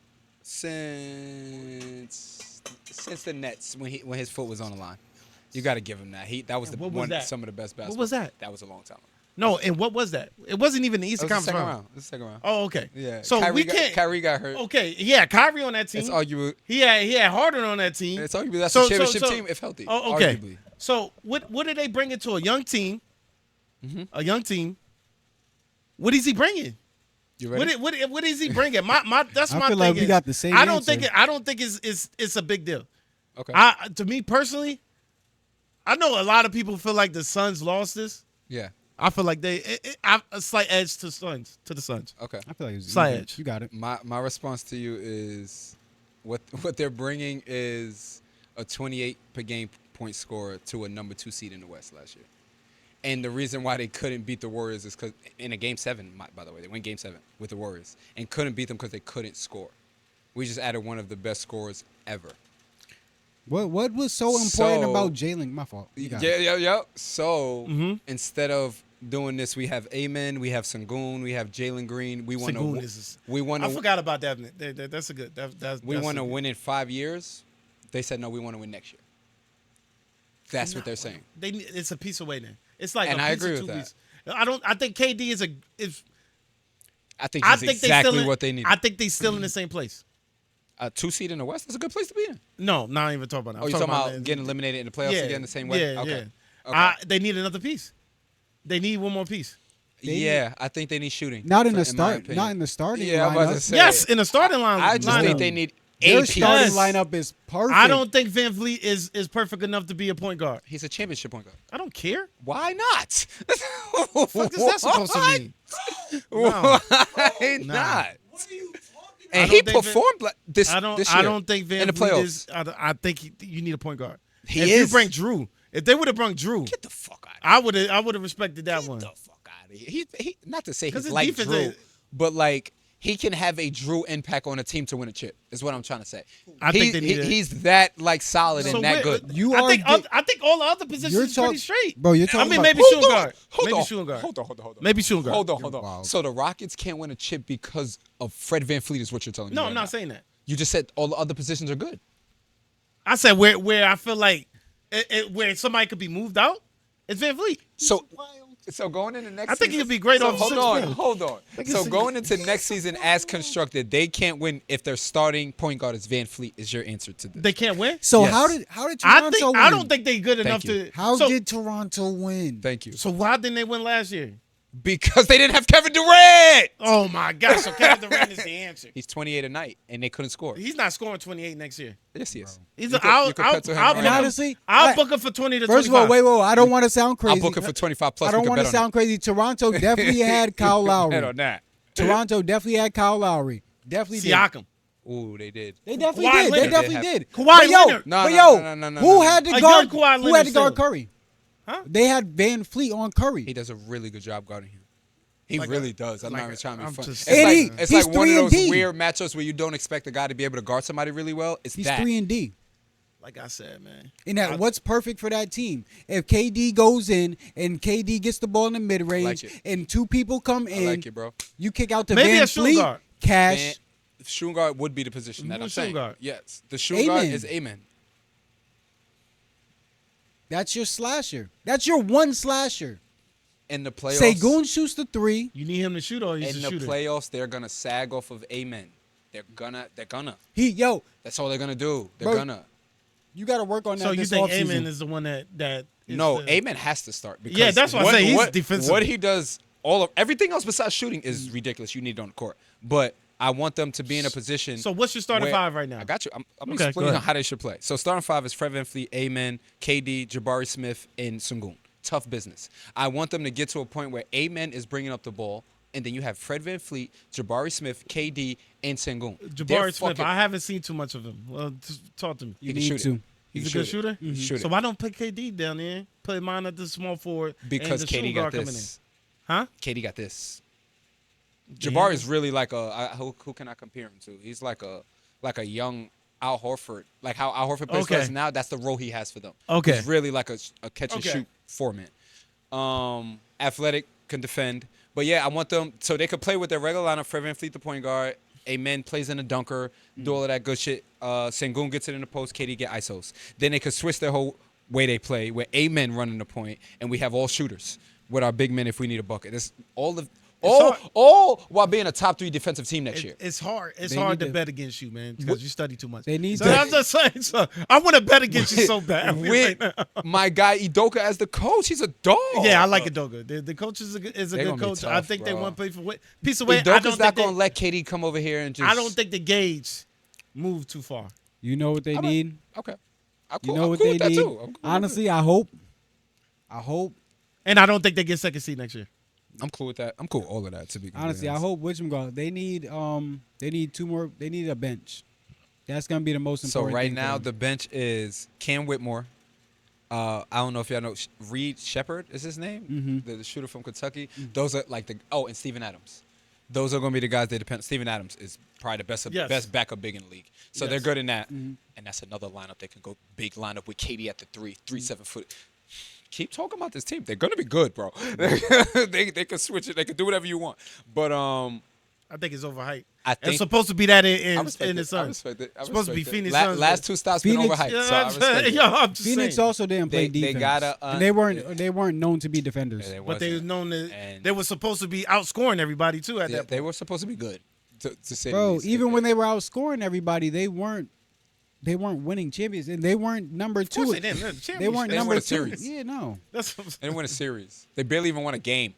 Speaker 3: Since the Nets when his foot was on the line. You got to give him that. That was
Speaker 2: What was that?
Speaker 3: some of the best basketball.
Speaker 2: What was that?
Speaker 3: That was a long time ago.
Speaker 2: No, and what was that? It wasn't even the
Speaker 3: It
Speaker 2: Eastern
Speaker 3: was the
Speaker 2: Conference
Speaker 3: second
Speaker 2: round.
Speaker 3: round. It was the second round.
Speaker 2: Oh, okay.
Speaker 3: Yeah.
Speaker 2: So
Speaker 3: Kyrie Kyrie got hurt.
Speaker 2: Okay, yeah, Kyrie on that team.
Speaker 3: It's arguable.
Speaker 2: He had Harden on that team.
Speaker 3: It's arguable that's
Speaker 2: So-
Speaker 3: a championship
Speaker 2: so-
Speaker 3: team if healthy.
Speaker 2: Oh, okay.
Speaker 3: Arguably.
Speaker 2: So what did they bring it to a young team?
Speaker 3: Mm-hmm.
Speaker 2: A young team. What is he bringing?
Speaker 3: You ready?
Speaker 2: What is he bringing? That's
Speaker 4: I
Speaker 2: my
Speaker 4: feel
Speaker 2: thing.
Speaker 4: like we got the same
Speaker 2: I don't
Speaker 4: answer.
Speaker 2: think it's a big deal.
Speaker 3: Okay.
Speaker 2: To me personally, I know a lot of people feel like the Suns lost this.
Speaker 3: Yeah.
Speaker 2: I feel like a slight edge to the Suns.
Speaker 3: Okay.
Speaker 4: I feel like it's
Speaker 2: Slight
Speaker 4: even.
Speaker 2: edge.
Speaker 4: You got it.
Speaker 3: My response to you is what they're bringing is a 28 per game point scorer to a number 2 seed in the West last year. And the reason why they couldn't beat the Warriors is because in a Game 7, by the way, they went Game 7 with the Warriors and couldn't beat them because they couldn't score. We just added one of the best scorers ever.
Speaker 4: What was so important about Jalen? My fault. You got it.
Speaker 3: Yeah. So
Speaker 2: Mm-hmm.
Speaker 3: instead of doing this, we have Amen, we have Sengun, we have Jalen Green. We want
Speaker 2: Sengun
Speaker 3: to.
Speaker 2: is-
Speaker 3: We want
Speaker 2: I
Speaker 3: to.
Speaker 2: forgot about that. That's a good.
Speaker 3: We want to win in 5 years. They said no. We want to win next year. That's what they're saying.
Speaker 2: It's a piece away then. It's like
Speaker 3: And
Speaker 2: a
Speaker 3: I
Speaker 2: piece
Speaker 3: agree
Speaker 2: of
Speaker 3: with
Speaker 2: two
Speaker 3: that.
Speaker 2: pieces. I think KD is.
Speaker 3: I think
Speaker 2: I
Speaker 3: that's
Speaker 2: think
Speaker 3: exactly what they need.
Speaker 2: I think they still in the same place.
Speaker 3: A 2 seed in the West. That's a good place to be in.
Speaker 2: No, not even talking about that.
Speaker 3: Oh,
Speaker 2: I'm
Speaker 3: you're talking about
Speaker 2: that-
Speaker 3: getting eliminated in the playoffs again the same way?
Speaker 2: Yeah,
Speaker 3: Okay.
Speaker 2: yeah.
Speaker 3: Okay.
Speaker 2: They need another piece. They need one more piece.
Speaker 3: Yeah, I think they need shooting.
Speaker 4: Not in the
Speaker 3: my
Speaker 4: start.
Speaker 3: opinion.
Speaker 4: Not in the starting
Speaker 3: Yeah, I'm
Speaker 4: lineup.
Speaker 3: about to say.
Speaker 2: Yes, in the starting line.
Speaker 3: I just
Speaker 2: lineup.
Speaker 3: think they need
Speaker 4: Their
Speaker 3: a piece.
Speaker 4: starting
Speaker 2: Yes.
Speaker 4: lineup is perfect.
Speaker 2: I don't think Van Vliet is perfect enough to be a point guard.
Speaker 3: He's a championship point guard.
Speaker 2: I don't care.
Speaker 3: Why not?
Speaker 2: What the fuck is that supposed to mean? No.
Speaker 3: Why
Speaker 2: Nah.
Speaker 3: not?
Speaker 2: I
Speaker 3: And
Speaker 2: don't
Speaker 3: he
Speaker 2: think
Speaker 3: performed like this
Speaker 2: I don't.
Speaker 3: this year
Speaker 2: I don't think Van
Speaker 3: in the
Speaker 2: Vliet
Speaker 3: playoffs.
Speaker 2: is. I think you need a point guard.
Speaker 3: He
Speaker 2: if
Speaker 3: is.
Speaker 2: you bring Drew, if they would have brought Drew,
Speaker 3: Get the fuck out of here.
Speaker 2: I would have respected that one.
Speaker 3: Get the fuck out of here. He not to say
Speaker 2: 'Cause
Speaker 3: he's
Speaker 2: his
Speaker 3: like
Speaker 2: defense
Speaker 3: Drew,
Speaker 2: is-
Speaker 3: but like he can have a Drew impact on a team to win a chip. Is what I'm trying to say.
Speaker 2: I think they need
Speaker 3: he's that like solid and that
Speaker 2: where-
Speaker 3: good.
Speaker 4: You
Speaker 2: I
Speaker 4: are
Speaker 2: think.
Speaker 4: get-
Speaker 2: I think all the other positions
Speaker 4: You're
Speaker 2: is pretty
Speaker 4: talk-
Speaker 2: straight.
Speaker 4: Bro, you're
Speaker 2: I
Speaker 4: talking
Speaker 2: mean,
Speaker 4: about-
Speaker 2: maybe
Speaker 3: Hold
Speaker 2: shooting
Speaker 3: on,
Speaker 2: guard.
Speaker 3: hold
Speaker 2: Maybe
Speaker 3: on,
Speaker 2: shooting guard.
Speaker 3: Hold on.
Speaker 2: Maybe shooting guard.
Speaker 3: Hold on.
Speaker 4: wild.
Speaker 3: So the Rockets can't win a chip because of Fred VanVleet is what you're telling me.
Speaker 2: No,
Speaker 3: right
Speaker 2: I'm
Speaker 3: now.
Speaker 2: not saying that.
Speaker 3: You just said all the other positions are good.
Speaker 2: I said where I feel like where somebody could be moved out, it's Van Vliet.
Speaker 3: So So going into next
Speaker 2: I think
Speaker 3: season,
Speaker 2: he'd be great
Speaker 3: so
Speaker 2: off
Speaker 3: hold
Speaker 2: six
Speaker 3: on,
Speaker 2: man.
Speaker 3: hold on. So going into next season as constructed, they can't win if their starting point guard is Van Fleet. Is your answer to this?
Speaker 2: They can't win.
Speaker 4: So
Speaker 3: Yes.
Speaker 4: how did Toronto win?
Speaker 2: I don't think they're good enough
Speaker 3: you.
Speaker 2: to.
Speaker 4: How
Speaker 2: so,
Speaker 4: did Toronto win?
Speaker 3: Thank you.
Speaker 2: So why didn't they win last year?
Speaker 3: Because they didn't have Kevin Durant.
Speaker 2: Oh my gosh! So Kevin Durant is the answer.
Speaker 3: He's 28 a night, and they couldn't score.
Speaker 2: He's not scoring 28 next year.
Speaker 3: Yes, he is.
Speaker 2: He's
Speaker 3: You
Speaker 2: a,
Speaker 3: could-
Speaker 2: I'll,
Speaker 3: you could
Speaker 2: I'll,
Speaker 3: pencil him
Speaker 2: I'll,
Speaker 3: in.
Speaker 2: book
Speaker 4: And
Speaker 2: him-
Speaker 4: honestly,
Speaker 2: I'll book him for 20 to 25.
Speaker 4: First of all, wait. I don't want to sound crazy.
Speaker 3: I'll book him for 25 plus.
Speaker 4: I don't
Speaker 3: We
Speaker 4: want
Speaker 3: could
Speaker 4: to
Speaker 3: bet on
Speaker 4: sound crazy. Toronto definitely had Kyle
Speaker 3: it. Bet
Speaker 4: Lowry.
Speaker 3: on that.
Speaker 4: Toronto definitely had Kyle Lowry. Definitely did.
Speaker 2: Siakam.
Speaker 3: Ooh, they did.
Speaker 4: They definitely
Speaker 2: Kawhi
Speaker 4: did. They
Speaker 2: Leonard.
Speaker 4: definitely
Speaker 3: They
Speaker 4: did.
Speaker 2: Kawhi
Speaker 4: But yo,
Speaker 2: Leonard.
Speaker 3: No,
Speaker 4: but
Speaker 3: no,
Speaker 4: yo,
Speaker 3: no, no, no,
Speaker 4: who
Speaker 3: no,
Speaker 4: had
Speaker 2: no.
Speaker 4: to
Speaker 2: A
Speaker 4: guard?
Speaker 2: young Kawhi
Speaker 4: Who
Speaker 2: Leonard
Speaker 4: had to guard
Speaker 2: still.
Speaker 4: Curry?
Speaker 2: Huh?
Speaker 4: They had Van Fleet on Curry.
Speaker 3: He does a really good job guarding him. He
Speaker 2: Like
Speaker 3: really does. I'm
Speaker 2: like
Speaker 3: not even trying to be
Speaker 2: I'm
Speaker 3: funny.
Speaker 2: just
Speaker 3: It's
Speaker 4: saying.
Speaker 3: like,
Speaker 4: And
Speaker 3: it's
Speaker 4: he's
Speaker 3: like one of
Speaker 4: 3 and
Speaker 3: those
Speaker 4: D.
Speaker 3: weird matchups where you don't expect a guy to be able to guard somebody really well. It's
Speaker 4: He's
Speaker 3: that.
Speaker 4: 3-and-D.
Speaker 2: Like I said, man.
Speaker 4: And that what's perfect for that team? If KD goes in and KD gets the ball in the mid range
Speaker 3: like it.
Speaker 4: and two people come
Speaker 3: I
Speaker 4: in,
Speaker 3: like it, bro.
Speaker 4: you kick out to
Speaker 2: Maybe
Speaker 4: Van
Speaker 2: a shooting
Speaker 4: Fleet,
Speaker 2: guard.
Speaker 4: Cash.
Speaker 3: Shooting guard would be the position that
Speaker 2: Who's
Speaker 3: I'm
Speaker 2: shooting
Speaker 3: saying.
Speaker 2: guard?
Speaker 3: Yes, the shooting guard
Speaker 4: Amen.
Speaker 3: is Amen.
Speaker 4: That's your slasher. That's your one slasher.
Speaker 3: In the playoffs,
Speaker 4: Segun shoots the 3.
Speaker 2: You need him to shoot or he's
Speaker 3: in
Speaker 2: a
Speaker 3: the
Speaker 2: shooter.
Speaker 3: playoffs, they're gonna sag off of Amen. They're gonna.
Speaker 4: Yo,
Speaker 3: That's all they're gonna do. They're
Speaker 4: Bro,
Speaker 3: gonna.
Speaker 4: you got to work on that
Speaker 2: So you
Speaker 4: this
Speaker 2: think
Speaker 4: offseason.
Speaker 2: Amen is the one that is
Speaker 3: No,
Speaker 2: the,
Speaker 3: Amen has to start. Because
Speaker 2: Yeah, that's what I say. He's defensive.
Speaker 3: What he does, everything else besides shooting is ridiculous. You need it on the court, but I want them to be in a position.
Speaker 2: So what's your starting
Speaker 3: where-
Speaker 2: five right now?
Speaker 3: I got you. I'm
Speaker 2: Okay,
Speaker 3: explaining
Speaker 2: go ahead.
Speaker 3: how they should play. So starting five is Fred VanVleet, Amen, KD, Jabari Smith, and Sengun. Tough business. I want them to get to a point where Amen is bringing up the ball, and then you have Fred VanVleet, Jabari Smith, KD, and Sengun.
Speaker 2: Jabari Smith. I haven't seen too much of him. Well, talk to me.
Speaker 4: You
Speaker 3: can
Speaker 4: need
Speaker 3: shoot
Speaker 4: to.
Speaker 3: it.
Speaker 2: He's a
Speaker 3: shoot
Speaker 2: good
Speaker 3: it.
Speaker 2: shooter.
Speaker 3: He can shoot
Speaker 2: So
Speaker 3: it.
Speaker 2: why don't put KD down there? Put mine at the small forward.
Speaker 3: Because
Speaker 2: and the shooting
Speaker 3: KD got
Speaker 2: guard coming in.
Speaker 3: this.
Speaker 2: Huh?
Speaker 3: KD got this. Jabari is really like who can I compare him to? He's like a young Al Horford. Like how Al Horford plays
Speaker 2: Okay.
Speaker 3: for us now, that's the role he has for them.
Speaker 2: Okay.
Speaker 3: He's really like a catch and
Speaker 2: Okay.
Speaker 3: shoot foreman. Athletic, can defend. But yeah, I want them so they could play with their regular lineup. Fred VanVleet, the point guard. Amen plays in a dunker, do all of that good shit. Sengun gets it in the post, KD get ISOs. Then they could switch their whole way they play, where Amen running the point, and we have all shooters with our big men if we need a bucket. It's all while being a top 3 defensive team next year.
Speaker 2: It's hard. It's
Speaker 4: They
Speaker 2: hard
Speaker 4: need
Speaker 2: to
Speaker 4: to-
Speaker 2: bet against you, man, because you study too much.
Speaker 4: They need
Speaker 2: so
Speaker 4: to-
Speaker 2: I'm just saying. So I want to bet against you so bad
Speaker 3: With
Speaker 2: right now.
Speaker 3: my guy Udoka as the coach, he's a dog.
Speaker 2: Yeah, I like Udoka. The coach is a
Speaker 3: They're
Speaker 2: good
Speaker 3: gonna be
Speaker 2: coach. I
Speaker 3: tough,
Speaker 2: think they
Speaker 3: bro.
Speaker 2: want to play for piece of weight. I
Speaker 3: Udoka's
Speaker 2: don't
Speaker 3: not
Speaker 2: think
Speaker 3: gonna let KD come over here and just.
Speaker 2: I don't think the gauge moved too far.
Speaker 4: You know what they
Speaker 3: I'm
Speaker 4: need?
Speaker 3: Okay. I'm
Speaker 4: You
Speaker 3: cool,
Speaker 4: know
Speaker 3: I'm
Speaker 4: what
Speaker 3: cool
Speaker 4: they
Speaker 3: with that
Speaker 4: need?
Speaker 3: too. I'm cool with
Speaker 4: Honestly, I hope.
Speaker 2: And I don't think they get second seed next year.
Speaker 3: that. I'm cool with that. I'm cool with all of that. To be completely
Speaker 4: Honestly, I
Speaker 3: honest.
Speaker 4: hope Wichita. They need 2 more. They need a bench. That's gonna be the most
Speaker 3: So
Speaker 4: important.
Speaker 3: right
Speaker 4: thing for
Speaker 3: now
Speaker 4: them.
Speaker 3: the bench is Cam Whitmore. I don't know if y'all know Reed Shepard is his name, the shooter from Kentucky. Those are like and Steven Adams. Those are going to be the guys they depend. Steven Adams is probably the best backup big in the league. So they're good in that. And that's another lineup they can go big lineup with KD at the 3, 7 foot. Keep talking about this team. They're going to be good, bro. they can switch it. They can do whatever you want. But
Speaker 2: I think it's overhyped.
Speaker 3: I think
Speaker 2: it's supposed to be that
Speaker 3: I
Speaker 2: in
Speaker 3: respect
Speaker 2: the
Speaker 3: it. I
Speaker 2: Suns.
Speaker 3: respect it.
Speaker 2: It's supposed to be
Speaker 3: respect it.
Speaker 2: Phoenix Suns.
Speaker 3: Last 2 stops been
Speaker 4: Phoenix-
Speaker 3: overhyped.
Speaker 2: Yeah,
Speaker 3: So I
Speaker 2: I'm
Speaker 3: respect
Speaker 2: saying,
Speaker 3: it.
Speaker 2: yo, I'm just
Speaker 4: Phoenix
Speaker 2: saying.
Speaker 4: also didn't play
Speaker 3: They
Speaker 4: defense.
Speaker 3: gotta,
Speaker 4: and they weren't known to be defenders.
Speaker 3: Yeah,
Speaker 2: But they was
Speaker 3: wasn't.
Speaker 2: known that
Speaker 3: And-
Speaker 2: they were supposed to be outscoring everybody too at
Speaker 3: Yeah,
Speaker 2: that point.
Speaker 3: they were supposed to be good. To say the
Speaker 4: Bro,
Speaker 3: least.
Speaker 4: even when they were outscoring everybody, they weren't winning champions, and they weren't number
Speaker 2: Of course
Speaker 4: 2.
Speaker 2: they didn't. They're the
Speaker 4: They weren't
Speaker 2: championship.
Speaker 3: They didn't
Speaker 4: number
Speaker 3: win a
Speaker 4: 2.
Speaker 3: series.
Speaker 4: Yeah, no.
Speaker 2: That's what I'm
Speaker 3: They
Speaker 2: saying.
Speaker 3: didn't win a series. They barely even won a game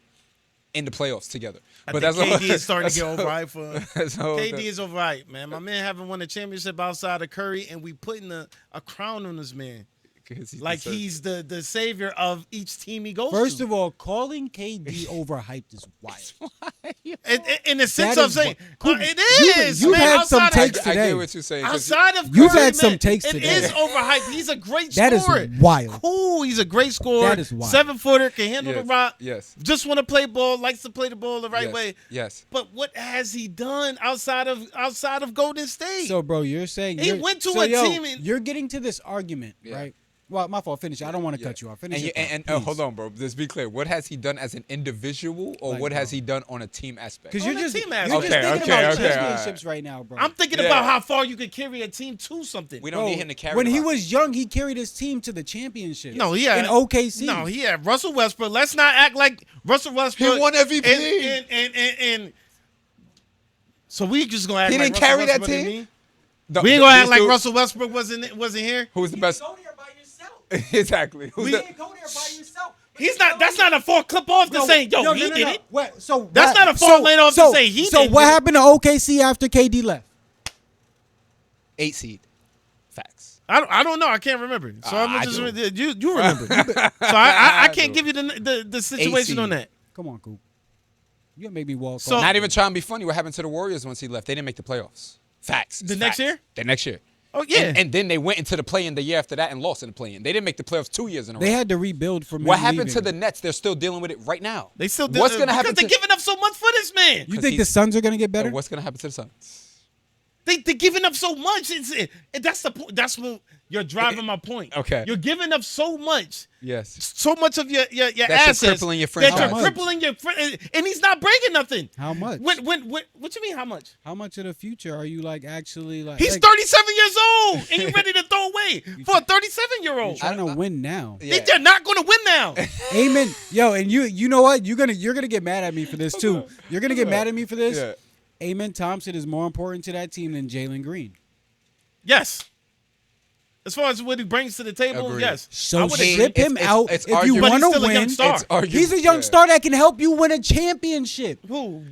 Speaker 3: in the playoffs together.
Speaker 2: I
Speaker 3: But
Speaker 2: think
Speaker 3: that's
Speaker 2: KD is starting to get
Speaker 3: that's-
Speaker 2: overhyped for.
Speaker 3: that's how-
Speaker 2: KD is overhyped, man. My man haven't won a championship outside of Curry, and we putting a crown on this man.
Speaker 3: 'cause he
Speaker 2: Like
Speaker 3: deserves
Speaker 2: he's the savior of each team he goes
Speaker 4: First
Speaker 2: to.
Speaker 4: of all, calling KD overhyped is wild.
Speaker 2: In the sense
Speaker 4: That
Speaker 2: of
Speaker 4: is
Speaker 2: saying,
Speaker 4: what-
Speaker 2: it is.
Speaker 4: you've
Speaker 2: man,
Speaker 4: had some
Speaker 2: outside of-
Speaker 4: takes
Speaker 3: I
Speaker 4: today.
Speaker 3: get what you're saying. 'cause
Speaker 2: Outside of
Speaker 4: You've
Speaker 2: Curry,
Speaker 4: had some
Speaker 2: man,
Speaker 4: takes
Speaker 2: It
Speaker 4: today.
Speaker 2: is overhyped. He's a great
Speaker 4: That is
Speaker 2: scorer.
Speaker 4: wild.
Speaker 2: Cool. He's a great scorer.
Speaker 4: That is wild.
Speaker 2: 7-footer, can handle
Speaker 3: Yes,
Speaker 2: the rock.
Speaker 3: yes.
Speaker 2: Just want to play ball. Likes to play the ball the right
Speaker 3: yes,
Speaker 2: way.
Speaker 3: Yes.
Speaker 2: But what has he done outside of Golden State?
Speaker 4: So, bro, you're saying
Speaker 2: He
Speaker 4: you're-
Speaker 2: went to
Speaker 4: so,
Speaker 2: a
Speaker 4: yo,
Speaker 2: team and-
Speaker 4: you're getting to this argument,
Speaker 3: Yeah.
Speaker 4: right? Well, my fault. Finish. I don't want to cut you off. Finish.
Speaker 3: And hold on, bro. Let's be clear. What has he done as an individual, or
Speaker 4: Like,
Speaker 3: what has
Speaker 4: bro.
Speaker 3: he done on a team aspect?
Speaker 4: Because
Speaker 2: On
Speaker 4: you're
Speaker 2: the
Speaker 4: just
Speaker 2: team
Speaker 4: you're
Speaker 2: aspect.
Speaker 4: just thinking
Speaker 3: Okay,
Speaker 4: about
Speaker 3: okay,
Speaker 4: championships right now, bro.
Speaker 2: I'm thinking
Speaker 3: Yeah.
Speaker 2: about how far you could carry a team to something.
Speaker 3: We don't need him to carry.
Speaker 4: When
Speaker 3: the
Speaker 4: he
Speaker 3: rock.
Speaker 4: was young, he carried his team to the championship.
Speaker 2: No, he had
Speaker 4: in OKC.
Speaker 2: No, he had Russell Westbrook. Let's not act like Russell Westbrook.
Speaker 3: He won MVP.
Speaker 2: And so we just gonna act
Speaker 3: He
Speaker 2: like
Speaker 3: didn't
Speaker 2: Russell
Speaker 3: carry that
Speaker 2: Westbrook
Speaker 3: team?
Speaker 2: ain't me? We ain't gonna act like Russell Westbrook wasn't here.
Speaker 3: Who's the best?
Speaker 4: Go there by yourself.
Speaker 3: Exactly. Who's
Speaker 2: We-
Speaker 3: the,
Speaker 4: You can't go there by yourself.
Speaker 2: He's not. That's not a full clip off to say, yo, he did it.
Speaker 4: What, so
Speaker 2: That's not a fault laying off to say he
Speaker 4: So
Speaker 2: didn't
Speaker 4: what
Speaker 2: do it.
Speaker 4: happened to OKC after KD left?
Speaker 3: 8 seed. Facts.
Speaker 2: I don't know. I can't remember. So I'm
Speaker 3: I
Speaker 2: just
Speaker 3: do.
Speaker 2: you remember. So I can't give you the situation
Speaker 3: seed.
Speaker 2: on that.
Speaker 4: Come on, Coop. You gonna make me walk
Speaker 2: So-
Speaker 4: off.
Speaker 3: Not even trying to be funny. What happened to the Warriors once he left? They didn't make the playoffs. Facts.
Speaker 2: The
Speaker 3: It's
Speaker 2: next
Speaker 3: facts.
Speaker 2: year?
Speaker 3: The next year.
Speaker 2: Oh yeah.
Speaker 3: And then they went into the play-in the year after that and lost in the play-in. They didn't make the playoffs 2 years in a row.
Speaker 4: They had to rebuild from
Speaker 3: What
Speaker 4: him
Speaker 3: happened to
Speaker 4: leaving.
Speaker 3: the Nets? They're still dealing with it right now.
Speaker 2: they still
Speaker 3: What's
Speaker 2: going
Speaker 3: gonna
Speaker 2: to
Speaker 3: happen
Speaker 2: because
Speaker 3: to
Speaker 2: they're giving up so much for this man.
Speaker 4: You
Speaker 3: 'Cause
Speaker 4: think the
Speaker 3: he's-
Speaker 4: Suns are gonna get better?
Speaker 3: What's gonna happen to the Suns?
Speaker 2: They're giving up so much. That's the point. That's what you're driving my point.
Speaker 3: Okay.
Speaker 2: You're giving up so much.
Speaker 3: Yes.
Speaker 2: So much of your
Speaker 3: That's
Speaker 2: assets
Speaker 3: crippling your
Speaker 2: that
Speaker 3: franchise.
Speaker 2: you're
Speaker 4: How much?
Speaker 2: crippling your and he's not breaking nothing.
Speaker 4: How much?
Speaker 2: What you mean how much?
Speaker 4: How much of the future are you like actually like?
Speaker 2: He's
Speaker 4: like,
Speaker 2: 37 years old and he's ready to throw away for a 37-year-old.
Speaker 4: trying to win now.
Speaker 3: Yeah.
Speaker 2: They're not going to win now.
Speaker 4: Amen. Yo, and you know what? You're gonna get mad at me for this too. You're gonna get mad at me for this.
Speaker 3: Yeah.
Speaker 4: Amen Thompson is more important to that team than Jalen Green.
Speaker 2: Yes. As far as what he brings to the table,
Speaker 3: Agreed.
Speaker 2: yes. I
Speaker 4: So
Speaker 2: would
Speaker 4: ship
Speaker 2: agree.
Speaker 4: him
Speaker 3: It's-
Speaker 4: out
Speaker 3: it's
Speaker 4: if you
Speaker 3: arguable.
Speaker 2: But
Speaker 4: want
Speaker 2: he's
Speaker 4: to
Speaker 2: still a young
Speaker 4: win.
Speaker 2: star.
Speaker 3: It's arguable.
Speaker 4: He's a young
Speaker 3: Yeah.
Speaker 4: star that can help you win a championship.
Speaker 2: Who?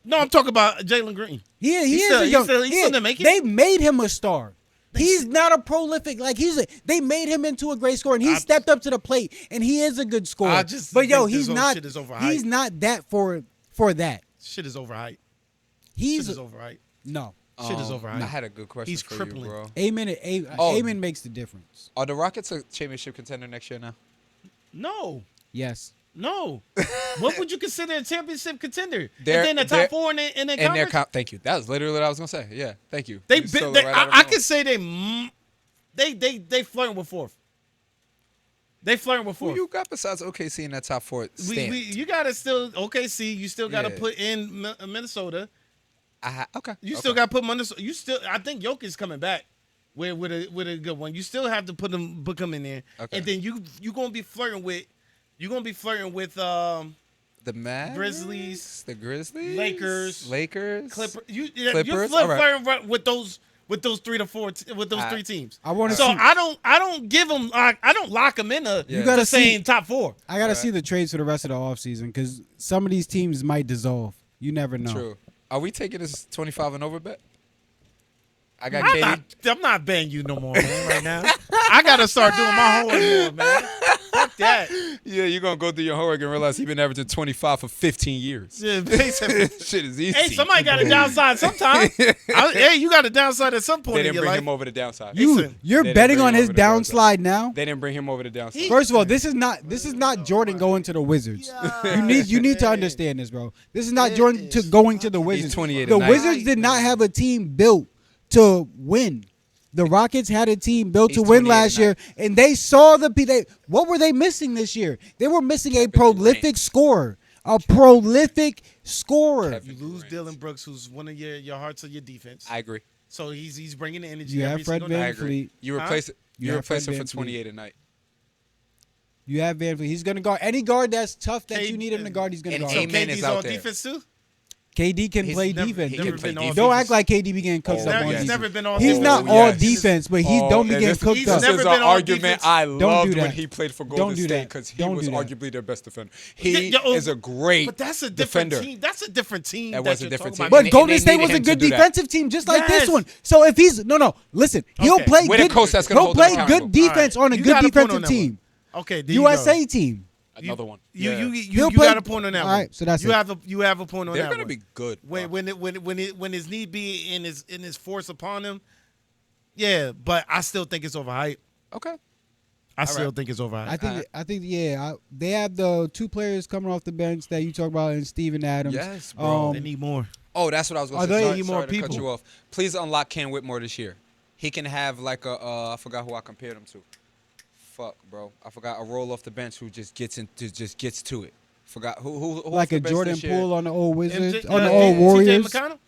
Speaker 2: No, I'm talking about Jalen Green.
Speaker 4: He
Speaker 2: He's
Speaker 4: is
Speaker 2: still-
Speaker 4: a
Speaker 2: he's
Speaker 4: young.
Speaker 2: still- he's still making-
Speaker 4: They made him a star. He's not a prolific they made him into a great scorer, and he stepped up to the plate, and he is a good scorer.
Speaker 2: I just
Speaker 4: but yo,
Speaker 2: think
Speaker 4: he's
Speaker 2: this whole
Speaker 4: not.
Speaker 2: shit is overhyped.
Speaker 4: He's not that for that.
Speaker 2: Shit is overhyped.
Speaker 4: He's
Speaker 2: Shit is overhyped.
Speaker 4: no.
Speaker 2: Shit is overhyped.
Speaker 3: I had a good question
Speaker 2: He's
Speaker 3: for
Speaker 2: crippling.
Speaker 3: you, bro.
Speaker 4: Amen.
Speaker 3: Oh.
Speaker 4: Amen makes the difference.
Speaker 3: Are the Rockets a championship contender next year now?
Speaker 2: No.
Speaker 4: Yes.
Speaker 2: No. What would you consider a championship contender?
Speaker 3: They're-
Speaker 2: and then the
Speaker 3: they're-
Speaker 2: top four in their
Speaker 3: And
Speaker 2: conference?
Speaker 3: their thank you. That was literally what I was gonna say. Yeah, thank you.
Speaker 2: They
Speaker 3: You
Speaker 2: been,
Speaker 3: stole
Speaker 2: they
Speaker 3: it right out of
Speaker 2: I
Speaker 3: my
Speaker 2: could
Speaker 3: mouth.
Speaker 2: say they flirting with fourth. They flirting with
Speaker 3: Who
Speaker 2: fourth.
Speaker 3: you got besides OKC in that top four? Stand.
Speaker 2: You gotta still OKC. You still gotta
Speaker 3: Yeah.
Speaker 2: put in Minnesota.
Speaker 3: Okay.
Speaker 2: You still gotta put Minnesota. You still. I think Jokic's coming back with a good one. You still have to put him in there.
Speaker 3: Okay.
Speaker 2: And then you gonna be flirting with. You're gonna be flirting with
Speaker 3: the Mavericks,
Speaker 2: Grizzlies,
Speaker 3: the Grizzlies,
Speaker 2: Lakers,
Speaker 3: Clippers.
Speaker 2: You're
Speaker 3: Clippers? All right.
Speaker 2: flirting with those 3 to 4 with those 3 teams.
Speaker 4: I want to
Speaker 2: So
Speaker 4: see.
Speaker 2: I don't give them. I don't lock them in a
Speaker 3: You
Speaker 4: gotta
Speaker 2: the same
Speaker 4: see-
Speaker 2: top 4.
Speaker 4: I gotta see the trades for the rest of the offseason because some of these teams might dissolve. You never know.
Speaker 3: True. Are we taking this 25 and over bet? I got KD.
Speaker 2: I'm not betting you no more, man. Right now, I gotta start doing my homework more, man. Fuck that.
Speaker 3: Yeah, you're gonna go through your homework and realize he's been averaging 25 for 15 years.
Speaker 2: Yeah, basically.
Speaker 3: Shit is easy.
Speaker 2: Hey, somebody got a downside sometime. Hey, you got a downside at some point
Speaker 3: They
Speaker 2: in
Speaker 3: didn't
Speaker 2: your
Speaker 3: bring
Speaker 2: life.
Speaker 3: him over the downside.
Speaker 4: You're
Speaker 3: They didn't
Speaker 4: betting
Speaker 3: bring
Speaker 4: on
Speaker 3: him
Speaker 4: his
Speaker 3: over the downside.
Speaker 4: downslide now.
Speaker 3: They didn't bring him over the downside.
Speaker 4: First of all, this is not Jordan going to the Wizards. You need to understand this, bro. This is not Jordan going to the Wizards.
Speaker 3: 28
Speaker 4: The
Speaker 3: a night.
Speaker 4: Wizards did not have a team built to win. The Rockets had a team built to
Speaker 3: He's
Speaker 4: win
Speaker 3: 28
Speaker 4: last
Speaker 3: a
Speaker 4: year,
Speaker 3: night.
Speaker 4: and they saw what were they missing this year? They were missing a prolific scorer. A prolific scorer.
Speaker 2: You lose Dylan Brooks, who's one of your hearts of your defense.
Speaker 3: I agree.
Speaker 2: So he's bringing the energy.
Speaker 4: You have
Speaker 2: every
Speaker 4: Fred
Speaker 2: single
Speaker 3: I
Speaker 2: night.
Speaker 4: Van
Speaker 3: agree.
Speaker 4: Fleet.
Speaker 3: You
Speaker 2: Huh?
Speaker 3: replace
Speaker 4: You
Speaker 3: you
Speaker 4: have
Speaker 3: replace
Speaker 4: Fred
Speaker 3: him for
Speaker 4: VanVleet.
Speaker 3: 28 a night.
Speaker 4: You have Van Fleet. He's going to guard any guard that's tough that
Speaker 2: K-
Speaker 4: you need him to guard. He's going to
Speaker 3: and
Speaker 4: guard.
Speaker 2: So
Speaker 3: Amen is
Speaker 2: KD's
Speaker 3: out
Speaker 2: on
Speaker 3: there.
Speaker 2: defense too.
Speaker 4: KD can
Speaker 3: He's
Speaker 4: play
Speaker 2: never-
Speaker 4: defense.
Speaker 3: he
Speaker 2: never
Speaker 3: can play
Speaker 2: been all
Speaker 3: defense.
Speaker 4: Don't
Speaker 2: defense.
Speaker 4: act like KD be getting cooked
Speaker 3: Oh,
Speaker 4: up
Speaker 3: yes.
Speaker 4: on
Speaker 2: He's
Speaker 4: defense.
Speaker 2: never been all.
Speaker 4: He's
Speaker 2: defense.
Speaker 4: not
Speaker 3: Oh,
Speaker 4: all
Speaker 3: yes.
Speaker 4: defense, but he don't be
Speaker 3: and
Speaker 4: getting
Speaker 3: this-
Speaker 4: cooked
Speaker 2: he's
Speaker 4: up.
Speaker 2: never
Speaker 3: This is
Speaker 2: been
Speaker 3: an
Speaker 2: all
Speaker 3: argument
Speaker 2: defense.
Speaker 3: I
Speaker 4: do
Speaker 3: loved when
Speaker 4: that.
Speaker 3: he played for
Speaker 4: Don't
Speaker 3: Golden
Speaker 4: do
Speaker 3: State
Speaker 4: that.
Speaker 3: because he
Speaker 4: Don't
Speaker 3: was
Speaker 4: do that.
Speaker 3: arguably their best defender. He
Speaker 2: Yeah,
Speaker 3: is a great
Speaker 2: But that's a different
Speaker 3: defender.
Speaker 2: team. That's a different team.
Speaker 3: That
Speaker 2: that
Speaker 3: was a
Speaker 2: you're
Speaker 3: different
Speaker 2: talking
Speaker 3: team.
Speaker 2: about.
Speaker 4: But
Speaker 3: And
Speaker 4: Golden
Speaker 3: they
Speaker 4: State
Speaker 3: needed
Speaker 4: was a
Speaker 3: him to
Speaker 4: good
Speaker 3: do that.
Speaker 4: defensive team, just like
Speaker 2: Yes.
Speaker 4: this one. So if he's listen, he'll
Speaker 2: Okay.
Speaker 4: play
Speaker 3: With a
Speaker 4: good.
Speaker 3: coach that's gonna
Speaker 4: He'll
Speaker 3: hold him
Speaker 4: play
Speaker 3: accountable.
Speaker 4: good defense
Speaker 2: All right.
Speaker 4: on a
Speaker 2: You
Speaker 4: good
Speaker 2: got a point on
Speaker 4: defensive
Speaker 2: that
Speaker 4: team.
Speaker 2: one. Okay, there you
Speaker 4: USA
Speaker 2: go.
Speaker 4: team.
Speaker 3: Another one.
Speaker 2: You
Speaker 3: Yeah.
Speaker 4: He'll
Speaker 2: you
Speaker 4: play-
Speaker 2: got a point on that
Speaker 4: all
Speaker 2: one.
Speaker 4: right, so that's
Speaker 2: you
Speaker 4: it.
Speaker 2: have a point on
Speaker 3: They're
Speaker 2: that
Speaker 3: gonna
Speaker 2: one.
Speaker 3: be good.
Speaker 2: When his need be in his force upon him, yeah. But I still think it's overhyped.
Speaker 3: Okay.
Speaker 2: I still
Speaker 3: right.
Speaker 2: think it's overhyped.
Speaker 4: I think they have the two players coming off the bench that you talk about in Steven Adams.
Speaker 3: Yes, bro.
Speaker 2: They need more.
Speaker 3: Oh, that's what I was going
Speaker 4: Are
Speaker 3: to
Speaker 4: they
Speaker 3: say.
Speaker 2: need
Speaker 3: Sorry
Speaker 2: more
Speaker 3: to cut
Speaker 2: people?
Speaker 3: you off. Please unlock Cam Whitmore this year. He can have like a I forgot who I compared him to. fuck, bro. I forgot a roll off the bench who just gets to it. Forgot who
Speaker 4: Like
Speaker 3: off the
Speaker 4: a
Speaker 3: bench
Speaker 4: Jordan
Speaker 3: this year?
Speaker 4: Poole on the old Wizards,
Speaker 2: MJ
Speaker 4: on the old Warriors.
Speaker 2: TJ McConnell?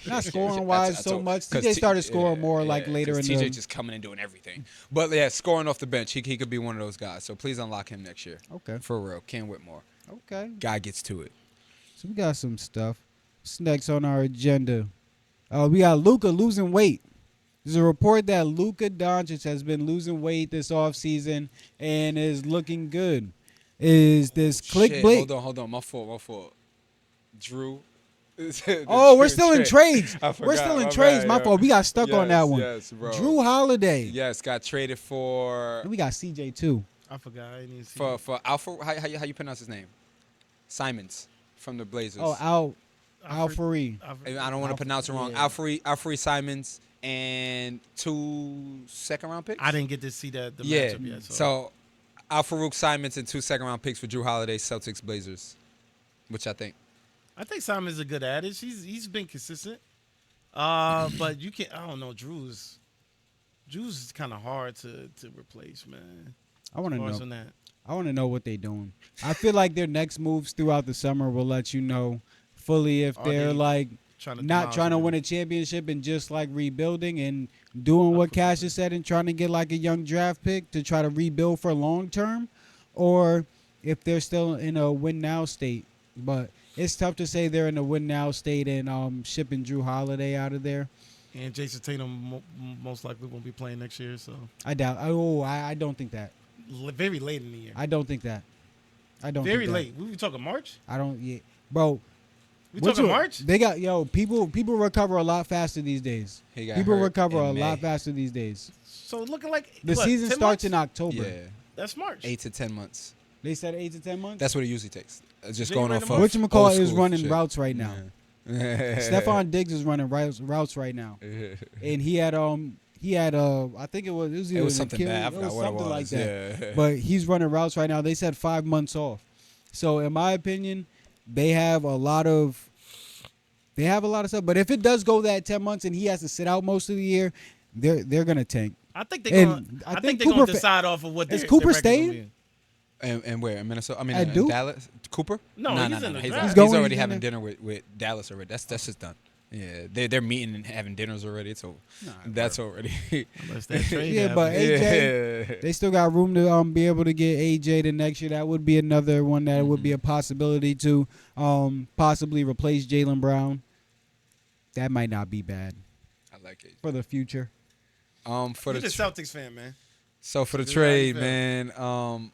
Speaker 4: Not scoring wise so much. TJ started scoring more like later in
Speaker 3: TJ
Speaker 4: the.
Speaker 3: just coming and doing everything. But yeah, scoring off the bench, he could be one of those guys. So please unlock him next year.
Speaker 4: Okay.
Speaker 3: For real, Ken Whitmore.
Speaker 4: Okay.
Speaker 3: Guy gets to it.
Speaker 4: So we got some stuff. What's next on our agenda? We got Luka losing weight. There's a report that Luka Doncic has been losing weight this offseason and is looking good. Is this clickbait?
Speaker 3: Hold on. My fault. Drew.
Speaker 4: Oh, we're still in trades.
Speaker 3: I
Speaker 4: We're
Speaker 3: forgot,
Speaker 4: still in
Speaker 3: my
Speaker 4: trades.
Speaker 3: bad,
Speaker 4: My
Speaker 3: yo.
Speaker 4: fault. We got stuck on that one.
Speaker 3: Yes, bro.
Speaker 4: Drew Holiday.
Speaker 3: Yes, got traded for
Speaker 4: And we got CJ too.
Speaker 2: I forgot. I didn't even see
Speaker 3: for Alpha. How you pronounce his name? Simons from the Blazers.
Speaker 4: Oh, Alfari.
Speaker 3: I don't want to pronounce it wrong.
Speaker 4: Yeah.
Speaker 3: Alfred Simons and 2 second-round picks.
Speaker 2: I didn't get to see the
Speaker 3: Yeah.
Speaker 2: matchup yet.
Speaker 3: So Al-Farouq Simons and 2 second-round picks for Drew Holiday, Celtics, Blazers, which I think.
Speaker 2: I think Simon's a good addition. He's been consistent. But you can't. I don't know. Drew's kind of hard to replace, man.
Speaker 4: I want to
Speaker 2: Bars
Speaker 4: know.
Speaker 2: on that.
Speaker 4: I want to know what they're doing. I feel like their next moves throughout the summer will let you know fully if
Speaker 2: Are
Speaker 4: they're
Speaker 2: they
Speaker 4: like
Speaker 2: Trying to
Speaker 4: not
Speaker 2: demolish
Speaker 4: trying to
Speaker 2: him.
Speaker 4: win a championship and just like rebuilding and doing what Cash has said and trying to get like a young draft pick to try to rebuild for long term, or if they're still in a win now state. But it's tough to say they're in a win now state and shipping Drew Holiday out of there.
Speaker 2: And Jason Tatum most likely won't be playing next year, so
Speaker 4: I doubt. I don't think that.
Speaker 2: very late in the year.
Speaker 4: I don't think that. I don't.
Speaker 2: Very
Speaker 4: think that.
Speaker 2: late. We talking March?
Speaker 4: I don't. Yeah, bro.
Speaker 2: We
Speaker 4: What's
Speaker 2: talking
Speaker 4: up?
Speaker 2: March?
Speaker 4: They got people recover a lot faster these days.
Speaker 3: He got
Speaker 4: People
Speaker 3: hurt
Speaker 4: recover a
Speaker 3: in
Speaker 4: lot
Speaker 3: May.
Speaker 4: faster these days.
Speaker 2: So looking like
Speaker 4: The
Speaker 2: what,
Speaker 4: season
Speaker 2: 10
Speaker 4: starts
Speaker 2: months?
Speaker 4: in October.
Speaker 3: Yeah,
Speaker 2: That's March.
Speaker 3: 8 to 10 months.
Speaker 4: They said 8 to 10 months.
Speaker 3: That's what it usually takes. Just
Speaker 2: January
Speaker 3: going
Speaker 2: to
Speaker 3: off
Speaker 2: March.
Speaker 3: of
Speaker 4: Whatchamacallit
Speaker 3: old
Speaker 4: is
Speaker 3: school
Speaker 4: running
Speaker 3: shit.
Speaker 4: routes right now.
Speaker 3: Yeah.
Speaker 4: Stephon Diggs is running routes right now, and he had I think it was either
Speaker 3: It was
Speaker 4: an
Speaker 3: something bad. I
Speaker 4: Achilles-
Speaker 3: forgot what it
Speaker 4: something
Speaker 3: was.
Speaker 4: like that.
Speaker 3: Yeah.
Speaker 4: But he's running routes right now. They said 5 months off. So in my opinion, they have a lot of stuff. But if it does go that 10 months and he has to sit out most of the year, they're gonna tank.
Speaker 2: I think they're
Speaker 4: And
Speaker 2: going.
Speaker 4: I
Speaker 2: I
Speaker 4: think
Speaker 2: think they're going
Speaker 4: Cooper
Speaker 2: to decide off of what
Speaker 4: Is
Speaker 2: their
Speaker 4: Cooper
Speaker 2: record's gonna
Speaker 4: staying?
Speaker 2: be.
Speaker 3: And where? In Minnesota? I mean,
Speaker 4: At
Speaker 3: in
Speaker 4: Duke?
Speaker 3: Dallas? Cooper?
Speaker 2: No, he's in the
Speaker 3: He's,
Speaker 2: draft.
Speaker 3: he's
Speaker 4: going-
Speaker 3: already
Speaker 4: he's in
Speaker 3: having
Speaker 4: the-
Speaker 3: dinner with Dallas already. That's just done. Yeah, they're meeting and having dinners already. It's over.
Speaker 4: Nah,
Speaker 3: That's already.
Speaker 2: Unless that trade
Speaker 4: Yeah, but
Speaker 2: happens.
Speaker 4: AJ, they still got room to be able to get AJ the next year. That would be another one that would be a possibility to possibly replace Jaylen Brown. That might not be bad
Speaker 3: I like it.
Speaker 4: for the future.
Speaker 3: For
Speaker 2: You're
Speaker 3: the
Speaker 2: the Celtics fan, man.
Speaker 3: so for the
Speaker 2: This is how you
Speaker 3: trade,
Speaker 2: feel.
Speaker 3: man.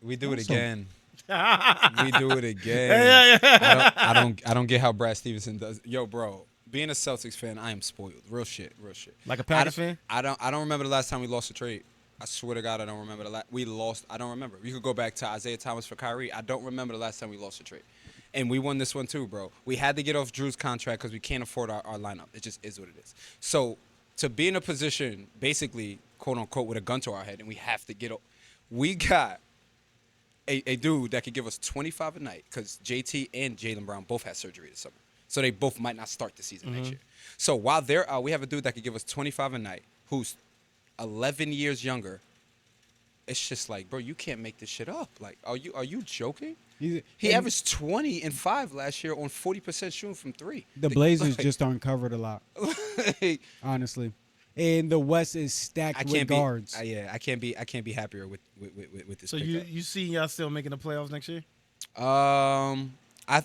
Speaker 3: We do it
Speaker 4: Also-
Speaker 3: again. We do it again. I don't get how Brad Stevenson does. Yo, bro, being a Celtics fan, I am spoiled. Real shit.
Speaker 2: Like a Packers fan?
Speaker 3: I don't remember the last time we lost a trade. I swear to God, I don't remember we lost. I don't remember. You could go back to Isaiah Thomas for Kyrie. I don't remember the last time we lost a trade. And we won this one too, bro. We had to get off Drew's contract because we can't afford our lineup. It just is what it is. So to be in a position, basically, quote unquote, with a gun to our head, and we have to get. We got a dude that could give us 25 a night because JT and Jaylen Brown both had surgery this summer. So they both might not start the season next year. So while they're out, we have a dude that could give us 25 a night who's 11 years younger. It's just like, bro, you can't make this shit up. Like, are you joking? He averaged 20 and 5 last year on 40% shooting from 3.
Speaker 4: The Blazers just aren't covered a lot,
Speaker 3: Like,
Speaker 4: honestly. And the West is stacked
Speaker 3: I
Speaker 4: with
Speaker 3: can't be.
Speaker 4: guards.
Speaker 3: I can't be happier with this.
Speaker 2: So you see y'all still making the playoffs next year?
Speaker 3: I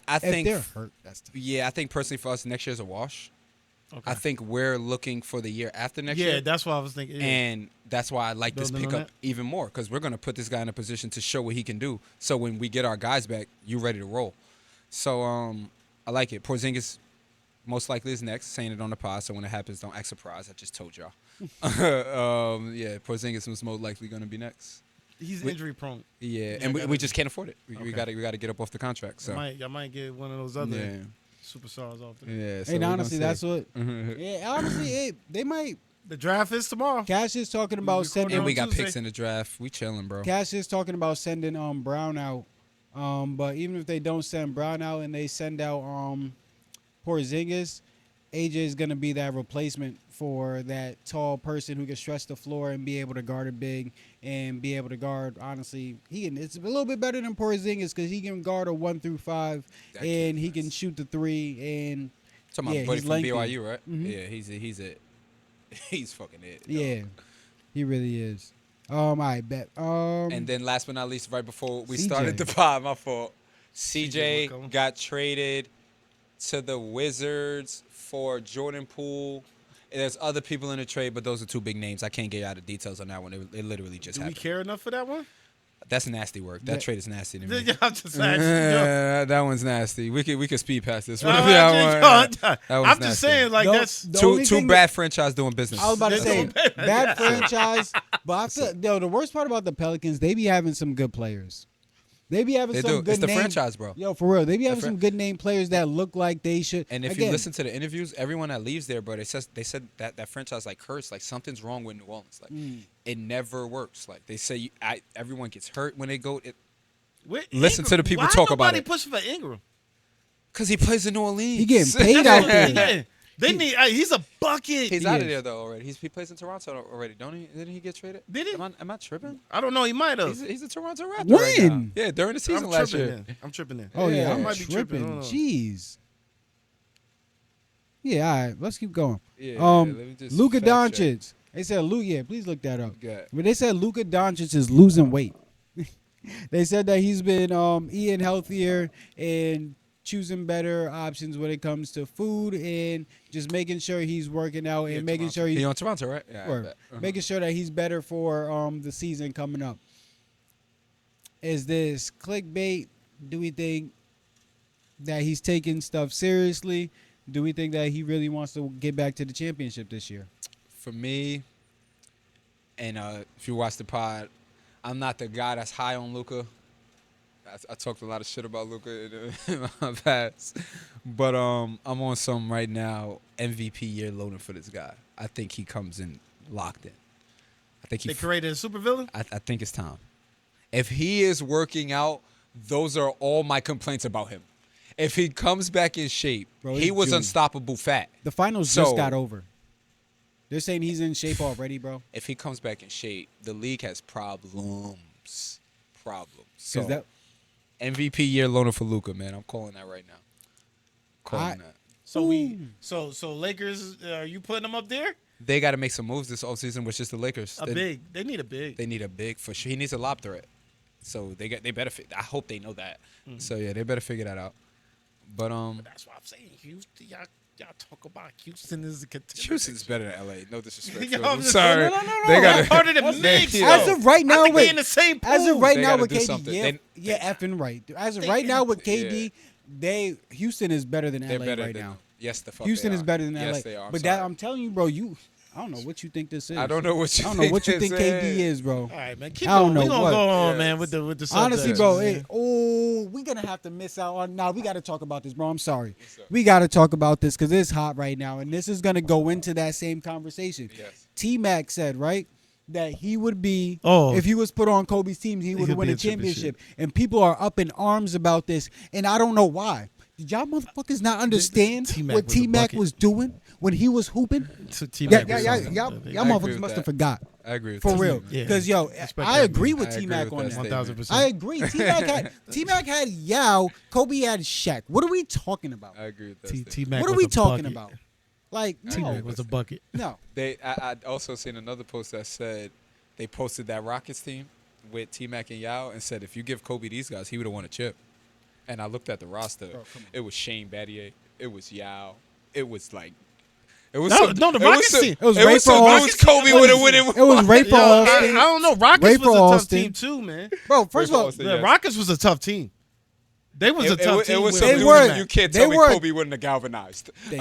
Speaker 4: if
Speaker 3: think
Speaker 4: they're hurt, that's tough.
Speaker 3: I think personally for us next year's a wash.
Speaker 2: Okay.
Speaker 3: I think we're looking for the year after next
Speaker 2: yeah,
Speaker 3: year.
Speaker 2: that's what I was thinking. Yeah.
Speaker 3: And that's why I like this
Speaker 2: Building on
Speaker 3: pickup
Speaker 2: that?
Speaker 3: even more because we're going to put this guy in a position to show what he can do. So when we get our guys back, you ready to roll. So I like it. Porzingis most likely is next, saying it on the pod. So when it happens, don't act surprised. I just told y'all. Porzingis was most likely going to be next.
Speaker 2: He's
Speaker 3: we-
Speaker 2: injury prone.
Speaker 3: Yeah,
Speaker 2: Yeah,
Speaker 3: and we
Speaker 2: gotta-
Speaker 3: just can't afford it. We
Speaker 2: Okay.
Speaker 3: got to get up off the contract. So
Speaker 2: Y'all might get one of those other
Speaker 3: yeah,
Speaker 2: superstars off there.
Speaker 3: yeah. So
Speaker 4: And
Speaker 3: we're
Speaker 4: honestly,
Speaker 3: gonna
Speaker 4: that's
Speaker 3: see.
Speaker 4: what. Yeah, honestly, they might.
Speaker 2: The draft is tomorrow.
Speaker 4: Cash is talking about
Speaker 2: recording
Speaker 4: sending.
Speaker 3: And
Speaker 2: on
Speaker 3: we got
Speaker 2: Tuesday.
Speaker 3: picks in the draft. We chilling, bro.
Speaker 4: Cash is talking about sending Brown out. But even if they don't send Brown out and they send out Porzingis, AJ is going to be that replacement for that tall person who can stretch the floor and be able to guard a big and be able to guard. Honestly, it's a little bit better than Porzingis because he can guard a 1 through 5 and he can shoot the 3. And
Speaker 3: Talking about buddy
Speaker 4: he's
Speaker 3: from
Speaker 4: lengthy.
Speaker 3: BYU, right?
Speaker 4: Mhm.
Speaker 3: Yeah, he's fucking it.
Speaker 4: Yeah, he really is. I bet.
Speaker 3: And then last but not least, right before we
Speaker 4: CJ.
Speaker 3: started the pod, my fault.
Speaker 2: CJ
Speaker 3: CJ got traded to the Wizards for Jordan Poole. And there's other people in the trade, but those are 2 big names. I can't get out the details on that one. It literally just
Speaker 2: Do we
Speaker 3: happened.
Speaker 2: care enough for that one?
Speaker 3: That's nasty work. That trade is nasty to me.
Speaker 2: I'm just asking.
Speaker 3: That one's nasty. We could speed past this.
Speaker 2: I'm
Speaker 3: Whatever y'all want. That was
Speaker 2: just
Speaker 3: nasty.
Speaker 2: saying, like, that's
Speaker 4: The
Speaker 3: Two
Speaker 4: only thing
Speaker 3: bad franchise doing business.
Speaker 4: I was about to say
Speaker 2: They're doing
Speaker 4: bad franchise, but I feel the worst part about the Pelicans, they be having some good players. They be having
Speaker 3: They
Speaker 4: some
Speaker 3: do.
Speaker 4: good
Speaker 3: It's the
Speaker 4: name-
Speaker 3: franchise, bro.
Speaker 4: Yo, for real, they be having
Speaker 3: fran-
Speaker 4: some good name players that look like they should.
Speaker 3: And if
Speaker 4: Again,
Speaker 3: you listen to the interviews, everyone that leaves there, bro, they said that franchise like hurts, like something's wrong with New Orleans, like it never works. Like they say, everyone gets hurt when they go. Listen to the people talk about
Speaker 2: Why
Speaker 3: it.
Speaker 2: nobody pushing for Ingram?
Speaker 3: Because he plays in New Orleans.
Speaker 4: he getting paid out there.
Speaker 2: Yeah. They need. He's a bucket.
Speaker 3: He's
Speaker 4: He
Speaker 3: out of
Speaker 4: is.
Speaker 3: there though already. He plays in Toronto already, don't he? Didn't he get traded?
Speaker 2: Did he?
Speaker 3: Am I tripping?
Speaker 2: I don't know. He might have.
Speaker 3: He's a Toronto Raptor right now.
Speaker 4: When?
Speaker 3: Yeah, during the season
Speaker 2: I'm
Speaker 3: last
Speaker 2: tripping.
Speaker 3: year.
Speaker 2: Then. I'm tripping. Then.
Speaker 4: Oh yeah,
Speaker 3: Yeah,
Speaker 4: I'm
Speaker 2: I might be
Speaker 4: tripping.
Speaker 2: tripping. I don't know.
Speaker 4: Jeez. Yeah, all right. Let's keep going.
Speaker 3: Yeah, let me just
Speaker 4: Luka
Speaker 3: fact check.
Speaker 4: Doncic. They said Luka. Yeah, please look that up.
Speaker 3: Good.
Speaker 4: But they said Luka Doncic is losing weight. They said that he's been eating healthier and choosing better options when it comes to food and just making sure he's working out and making sure
Speaker 3: He
Speaker 4: he's
Speaker 3: on Toronto, right? Yeah. I
Speaker 4: Word.
Speaker 3: bet. Uh-huh.
Speaker 4: Making sure that he's better for the season coming up. Is this clickbait? Do we think that he's taking stuff seriously? Do we think that he really wants to get back to the championship this year?
Speaker 3: For me, and if you watch the pod, I'm not the guy that's high on Luka. I talked a lot of shit about Luka in my past, but I'm on some right now MVP year loading for this guy. I think he comes in locked in. I think
Speaker 2: They created a supervillain.
Speaker 3: I think it's time. If he is working out, those are all my complaints about him. If he comes back in shape,
Speaker 4: Bro,
Speaker 3: he
Speaker 4: he's
Speaker 3: was
Speaker 4: June.
Speaker 3: unstoppable fat.
Speaker 4: The finals
Speaker 3: So-
Speaker 4: just got over. They're saying he's in shape already, bro.
Speaker 3: If he comes back in shape, the league has problems. So
Speaker 4: Because that
Speaker 3: MVP year loaner for Luka, man. I'm calling that right now. Calling that.
Speaker 2: So Lakers, are you putting them up there?
Speaker 3: They got to make some moves this offseason, which is the Lakers.
Speaker 2: They need a big.
Speaker 3: They need a big for sure. He needs a lob threat. So they better. I hope they know that. So yeah, they better figure that out. But
Speaker 2: That's why I'm saying Houston. Y'all talk about Houston as a contender.
Speaker 3: Houston's better than LA. No disrespect.
Speaker 2: Yo,
Speaker 3: Phil.
Speaker 2: I'm
Speaker 3: I'm
Speaker 2: just-
Speaker 3: sorry.
Speaker 2: no.
Speaker 3: They got
Speaker 2: That's part of the mix.
Speaker 3: Yeah.
Speaker 4: as of right
Speaker 2: I
Speaker 4: now,
Speaker 2: think they
Speaker 4: with
Speaker 2: in the same pool.
Speaker 4: as of right
Speaker 3: They
Speaker 4: now
Speaker 3: gotta
Speaker 4: with
Speaker 3: do
Speaker 4: KD,
Speaker 3: something.
Speaker 4: effing right. As of right now with KD, Houston is better than
Speaker 3: They're
Speaker 4: LA
Speaker 3: better
Speaker 4: right
Speaker 3: than
Speaker 4: now.
Speaker 3: Yes, the fuck
Speaker 4: Houston
Speaker 3: they
Speaker 4: is
Speaker 3: are.
Speaker 4: better than LA.
Speaker 3: Yes, they are.
Speaker 4: But that I'm telling you, bro, I don't know what you think this is.
Speaker 3: I don't know what you.
Speaker 4: I don't know what you
Speaker 3: this
Speaker 4: think KD is, bro.
Speaker 2: All right, man. Keep
Speaker 4: I don't
Speaker 2: going. We
Speaker 4: know
Speaker 2: gonna
Speaker 4: what.
Speaker 2: go on,
Speaker 3: Yeah.
Speaker 2: man, with the
Speaker 4: Honestly,
Speaker 2: subjects,
Speaker 4: bro,
Speaker 2: man.
Speaker 4: we're gonna have to miss out on. Nah, we got to talk about this, bro. I'm sorry. We got to talk about this because it's hot right now, and this is gonna go into that same conversation.
Speaker 3: Yes.
Speaker 4: T-Mac said right that he would be,
Speaker 2: Oh.
Speaker 4: if he was put on Kobe's team, he would
Speaker 2: could
Speaker 4: win
Speaker 2: be
Speaker 4: a
Speaker 2: a championship.
Speaker 4: championship, and people are up in arms about this, and I don't know why. Did y'all motherfuckers not understand
Speaker 2: T-Mac
Speaker 4: what
Speaker 2: was a
Speaker 4: T-Mac
Speaker 2: bucket.
Speaker 4: was doing when he was hooping?
Speaker 2: So
Speaker 4: Yeah,
Speaker 2: T-Mac
Speaker 4: yeah,
Speaker 2: was
Speaker 4: yeah,
Speaker 2: something.
Speaker 4: y'all
Speaker 3: I agree
Speaker 4: motherfuckers
Speaker 3: with
Speaker 4: must have
Speaker 3: that.
Speaker 4: forgot.
Speaker 3: I agree with
Speaker 4: For
Speaker 3: that
Speaker 4: real.
Speaker 3: statement.
Speaker 2: Yeah.
Speaker 4: Because, yo,
Speaker 2: Respect
Speaker 4: I
Speaker 2: that,
Speaker 4: agree
Speaker 2: man.
Speaker 4: with
Speaker 3: I agree
Speaker 4: T-Mac
Speaker 3: with
Speaker 4: on
Speaker 3: that
Speaker 4: that.
Speaker 3: statement.
Speaker 2: 1000%.
Speaker 4: I agree. T-Mac had Yao. Kobe had Shaq. What are we talking about?
Speaker 3: I agree with that. statement.
Speaker 2: T-Mac
Speaker 4: What are
Speaker 2: was
Speaker 4: we
Speaker 2: a
Speaker 4: talking
Speaker 2: bucket.
Speaker 4: about? Like,
Speaker 2: T-Mac
Speaker 4: no.
Speaker 2: was a bucket.
Speaker 4: No.
Speaker 3: I also seen another post that said they posted that Rockets team with T-Mac and Yao and said if you give Kobe these guys, he would have won a chip. And I looked at the roster.
Speaker 4: Bro, come on.
Speaker 3: It was Shane Battier. It was Yao. It was like. It was
Speaker 2: No, the Rockets team.
Speaker 4: It was Ray for Austin.
Speaker 3: Kobe would have winning.
Speaker 4: It was Ray for
Speaker 2: Yo, I
Speaker 4: Austin.
Speaker 2: don't know. Rockets
Speaker 4: Ray
Speaker 2: was
Speaker 4: for
Speaker 2: a tough
Speaker 4: Austin.
Speaker 2: team too, man.
Speaker 4: Bro, first of all,
Speaker 3: Austin.
Speaker 2: The
Speaker 3: Yes.
Speaker 2: Rockets was a tough team. They was a tough team. with
Speaker 4: They
Speaker 2: Lil
Speaker 4: were-
Speaker 2: Mac.
Speaker 3: You can't
Speaker 4: they
Speaker 3: tell me
Speaker 4: were-
Speaker 3: Kobe wouldn't have galvanized.
Speaker 4: They-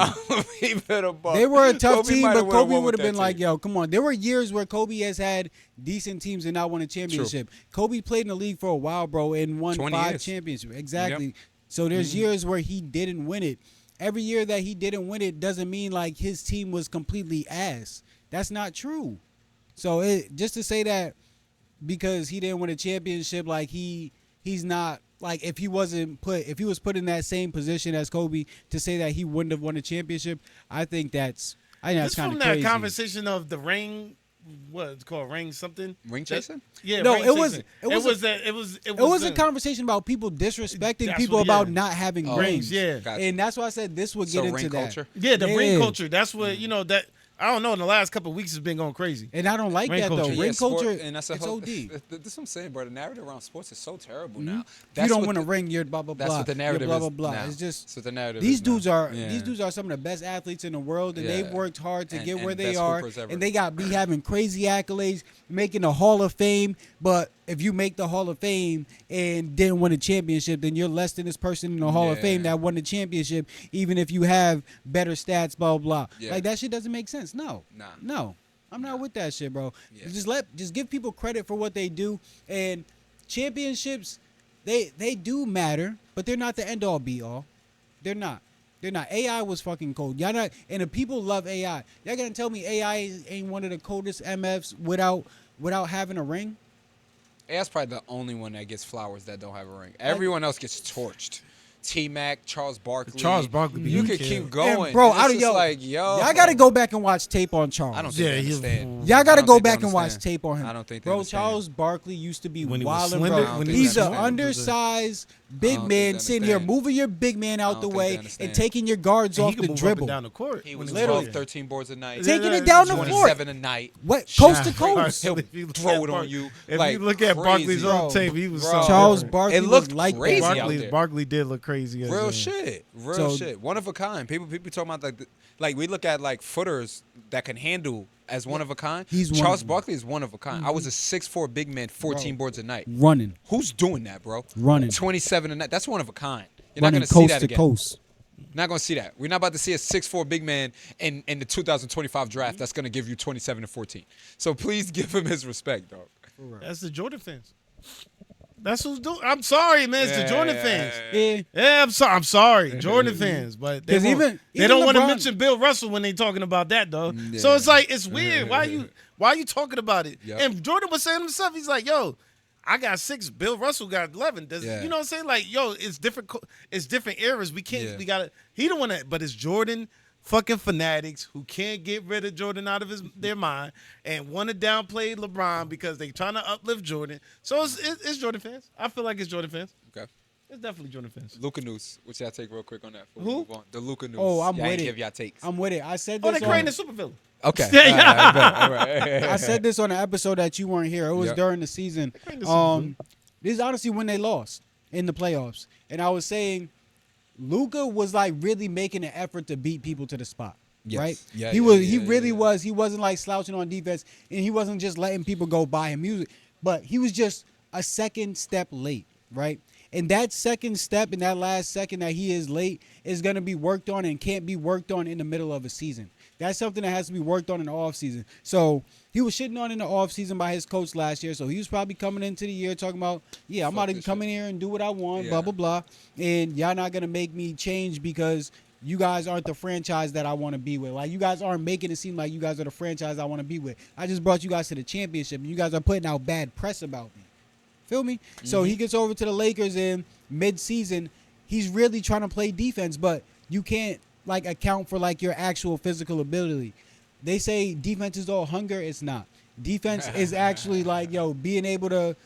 Speaker 3: He better ball.
Speaker 4: they were a tough
Speaker 3: Kobe
Speaker 4: team,
Speaker 3: might
Speaker 4: but
Speaker 3: have
Speaker 4: Kobe
Speaker 3: won
Speaker 4: would
Speaker 3: with
Speaker 4: have been
Speaker 3: that
Speaker 4: like,
Speaker 3: team.
Speaker 4: yo, come on. There were years where Kobe has had decent teams and not won a championship. Kobe played in the league for a while, bro, and won
Speaker 3: 20
Speaker 4: 5
Speaker 3: years.
Speaker 4: championships. Exactly. So there's years where he didn't win it. Every year that he didn't win it doesn't mean like his team was completely ass. That's not true. So just to say that because he didn't win a championship, like he he's not like if he was put in that same position as Kobe to say that he wouldn't have won a championship. I think that's kind
Speaker 2: It's
Speaker 4: of
Speaker 2: from
Speaker 4: crazy.
Speaker 2: that conversation of the ring. What it's called, ring something?
Speaker 3: Ring chasing?
Speaker 2: Yeah,
Speaker 4: No,
Speaker 2: ring
Speaker 4: it was-
Speaker 2: chasing.
Speaker 4: it was
Speaker 2: It
Speaker 4: It was
Speaker 2: the-
Speaker 4: a conversation about people disrespecting
Speaker 2: That's
Speaker 4: people
Speaker 2: what-
Speaker 4: about
Speaker 2: yeah.
Speaker 4: not having
Speaker 3: Oh,
Speaker 4: rings.
Speaker 2: yeah.
Speaker 3: Gotcha.
Speaker 4: And that's why I said this would get
Speaker 3: So
Speaker 4: into
Speaker 3: ring
Speaker 4: that.
Speaker 3: culture?
Speaker 2: Yeah, the ring
Speaker 4: Yeah.
Speaker 2: culture. That's what that. I don't know. In the last couple of weeks, it's been going crazy.
Speaker 4: And I don't like
Speaker 2: Ring
Speaker 4: that
Speaker 2: culture.
Speaker 4: though.
Speaker 2: Yeah,
Speaker 4: Ring
Speaker 3: sport-
Speaker 4: culture,
Speaker 3: and that's a
Speaker 4: it's
Speaker 3: whole,
Speaker 4: OD.
Speaker 3: This is what I'm saying, bro. The narrative around sports is so terrible now.
Speaker 4: If
Speaker 3: That's
Speaker 4: you don't
Speaker 3: what
Speaker 4: win a
Speaker 3: the-
Speaker 4: ring, you're blah blah blah.
Speaker 3: That's what the narrative
Speaker 4: you're blah
Speaker 3: is
Speaker 4: blah blah.
Speaker 3: now.
Speaker 4: It's just
Speaker 3: That's what the narrative
Speaker 4: these
Speaker 3: is now.
Speaker 4: dudes are
Speaker 3: Yeah.
Speaker 4: these dudes are some of the best athletes in the world, and they've
Speaker 3: Yeah.
Speaker 4: worked hard to get
Speaker 3: And
Speaker 4: where they
Speaker 3: best
Speaker 4: are,
Speaker 3: hoopers ever.
Speaker 4: and they got be having crazy accolades, making the Hall of Fame. But if you make the Hall of Fame and didn't win a championship, then you're less than this person in the Hall of
Speaker 3: Yeah.
Speaker 4: Fame that won the championship, even if you have better stats. Blah blah blah.
Speaker 3: Yeah.
Speaker 4: Like that shit doesn't make sense. No,
Speaker 3: Nah.
Speaker 4: no. I'm not with that shit, bro.
Speaker 3: Yeah.
Speaker 4: Just give people credit for what they do, and championships, they do matter, but they're not the end all be all. They're not. They're not. AI was fucking cold. Y'all not, and the people love AI. Y'all gonna tell me AI ain't one of the coldest MFs without having a ring?
Speaker 3: That's probably the only one that gets flowers that don't have a ring. Everyone else gets torched. T-Mac, Charles Barkley.
Speaker 2: Charles Barkley,
Speaker 3: You
Speaker 2: he
Speaker 3: could
Speaker 2: killed.
Speaker 3: keep going.
Speaker 4: And bro,
Speaker 3: It's
Speaker 4: I don't
Speaker 3: just
Speaker 4: yo,
Speaker 3: like, yo.
Speaker 4: y'all gotta go back and watch tape on Charles.
Speaker 3: I don't think
Speaker 2: Yeah,
Speaker 3: they
Speaker 2: he-
Speaker 3: understand.
Speaker 4: Y'all
Speaker 3: I
Speaker 4: gotta
Speaker 3: don't
Speaker 4: go
Speaker 3: think they
Speaker 4: back and watch
Speaker 3: understand.
Speaker 4: tape on him.
Speaker 3: I don't think they
Speaker 4: Bro,
Speaker 3: understand.
Speaker 4: Charles Barkley used to be
Speaker 2: When he was
Speaker 4: wildin',
Speaker 2: slender-
Speaker 4: bro.
Speaker 2: when
Speaker 3: he
Speaker 4: He's
Speaker 3: was
Speaker 4: an
Speaker 3: slender.
Speaker 4: undersized
Speaker 3: I
Speaker 4: big
Speaker 3: don't
Speaker 4: man
Speaker 3: think they
Speaker 4: sitting here
Speaker 3: understand.
Speaker 4: moving your big man
Speaker 3: I
Speaker 4: out
Speaker 3: don't
Speaker 4: the
Speaker 3: think they
Speaker 4: way and
Speaker 3: understand.
Speaker 4: taking your guards
Speaker 2: And he
Speaker 4: off
Speaker 2: could
Speaker 4: the
Speaker 2: move up
Speaker 4: dribble.
Speaker 2: and down the court.
Speaker 3: He
Speaker 2: when
Speaker 3: was
Speaker 2: he
Speaker 3: 12,
Speaker 2: playing.
Speaker 3: 13 boards a night.
Speaker 4: Taking
Speaker 2: Yeah,
Speaker 4: it down the
Speaker 2: yeah,
Speaker 4: court.
Speaker 3: 27 a night.
Speaker 4: What?
Speaker 2: Shout
Speaker 4: Coast to
Speaker 2: out.
Speaker 4: coast.
Speaker 3: He'll
Speaker 2: If you look
Speaker 3: throw
Speaker 2: at
Speaker 3: it on
Speaker 2: Bar-
Speaker 3: you.
Speaker 2: If
Speaker 3: like
Speaker 2: you look at Barkley's
Speaker 3: crazy.
Speaker 2: old
Speaker 4: Bro,
Speaker 2: tape, he was
Speaker 3: bro.
Speaker 2: so
Speaker 4: Charles
Speaker 2: different.
Speaker 4: Barkley
Speaker 3: It looked
Speaker 4: was like
Speaker 3: crazy
Speaker 4: that.
Speaker 3: out
Speaker 2: Barkley,
Speaker 3: there.
Speaker 2: Barkley did look crazy. as
Speaker 3: Real
Speaker 2: a-
Speaker 3: shit. Real
Speaker 4: So-
Speaker 3: shit. One of a kind. People talking about like we look at like footers that can handle as one of a kind.
Speaker 4: He's one
Speaker 3: Charles
Speaker 4: of them.
Speaker 3: Barkley is one of a kind. I was a 6'4" big man, 14 boards a night.
Speaker 4: Running.
Speaker 3: Who's doing that, bro?
Speaker 4: Running.
Speaker 3: 27 a night. That's one of a kind. You're
Speaker 4: Running
Speaker 3: not gonna see
Speaker 4: coast
Speaker 3: that
Speaker 4: to
Speaker 3: again.
Speaker 4: coast.
Speaker 3: Not gonna see that. We're not about to see a 6'4" big man in the 2025 draft that's gonna give you 27 and 14. So please give him his respect, dog.
Speaker 2: That's the Jordan fans. That's who's doing. I'm sorry, man. It's the Jordan fans.
Speaker 4: Yeah.
Speaker 2: Yeah, I'm sorry, Jordan fans, but they
Speaker 4: 'Cause
Speaker 2: won't-
Speaker 4: even
Speaker 2: they don't want to
Speaker 4: LeBron-
Speaker 2: mention Bill Russell when they talking about that though. So it's like it's weird. Why are you talking about it?
Speaker 3: Yep.
Speaker 2: And Jordan was saying himself, he's like, "Yo, I got 6. Bill Russell got 11.
Speaker 3: Yeah.
Speaker 2: You know what I'm saying? Like, yo, it's different. It's different eras. We can't.
Speaker 3: Yeah.
Speaker 2: We gotta. He don't want to. But it's Jordan fucking fanatics who can't get rid of Jordan out of their mind and want to downplay LeBron because they trying to uplift Jordan. So it's Jordan fans. I feel like it's Jordan fans.
Speaker 3: Okay.
Speaker 2: It's definitely Jordan fans.
Speaker 3: Luka news, which y'all take real quick on that. before we
Speaker 2: Who?
Speaker 3: move on. The Luka news.
Speaker 4: Oh, I'm
Speaker 3: Y'all ain't
Speaker 4: with it.
Speaker 3: give y'all takes.
Speaker 4: I'm with it. I said
Speaker 2: Oh,
Speaker 4: this
Speaker 2: they're creating a
Speaker 4: on,
Speaker 2: supervillain.
Speaker 3: Okay.
Speaker 2: Yeah.
Speaker 3: All right.
Speaker 4: I said this on an episode that you weren't here. It was
Speaker 3: Yep.
Speaker 4: during the season.
Speaker 2: creating a supervillain.
Speaker 4: This is honestly when they lost in the playoffs. And I was saying Luka was like really making an effort to beat people to the spot.
Speaker 3: Yes.
Speaker 4: Right?
Speaker 3: Yeah,
Speaker 4: he
Speaker 3: yeah,
Speaker 4: was
Speaker 3: yeah,
Speaker 4: he
Speaker 3: yeah,
Speaker 4: really
Speaker 3: yeah.
Speaker 4: was. He wasn't like slouching on defense and he wasn't just letting people go by him music, but he was just a second step late, right? And that second step in that last second that he is late is going to be worked on and can't be worked on in the middle of a season. That's something that has to be worked on in the offseason. So he was shitting on in the offseason by his coach last year. So he was probably coming into the year talking about, yeah, I'm
Speaker 3: Fuck
Speaker 4: about to
Speaker 3: this
Speaker 4: come
Speaker 3: shit.
Speaker 4: in here and do what I want,
Speaker 3: Yeah.
Speaker 4: blah, blah, blah. And y'all not going to make me change because you guys aren't the franchise that I want to be with. Like, you guys aren't making it seem like you guys are the franchise I want to be with. I just brought you guys to the championship, and you guys are putting out bad press about me. Feel me? So he gets over to the Lakers in mid-season. He's really trying to play defense, but you can't, like, account for, like, your actual physical ability. They say defense is all hunger. It's not. Defense is actually, like, being able to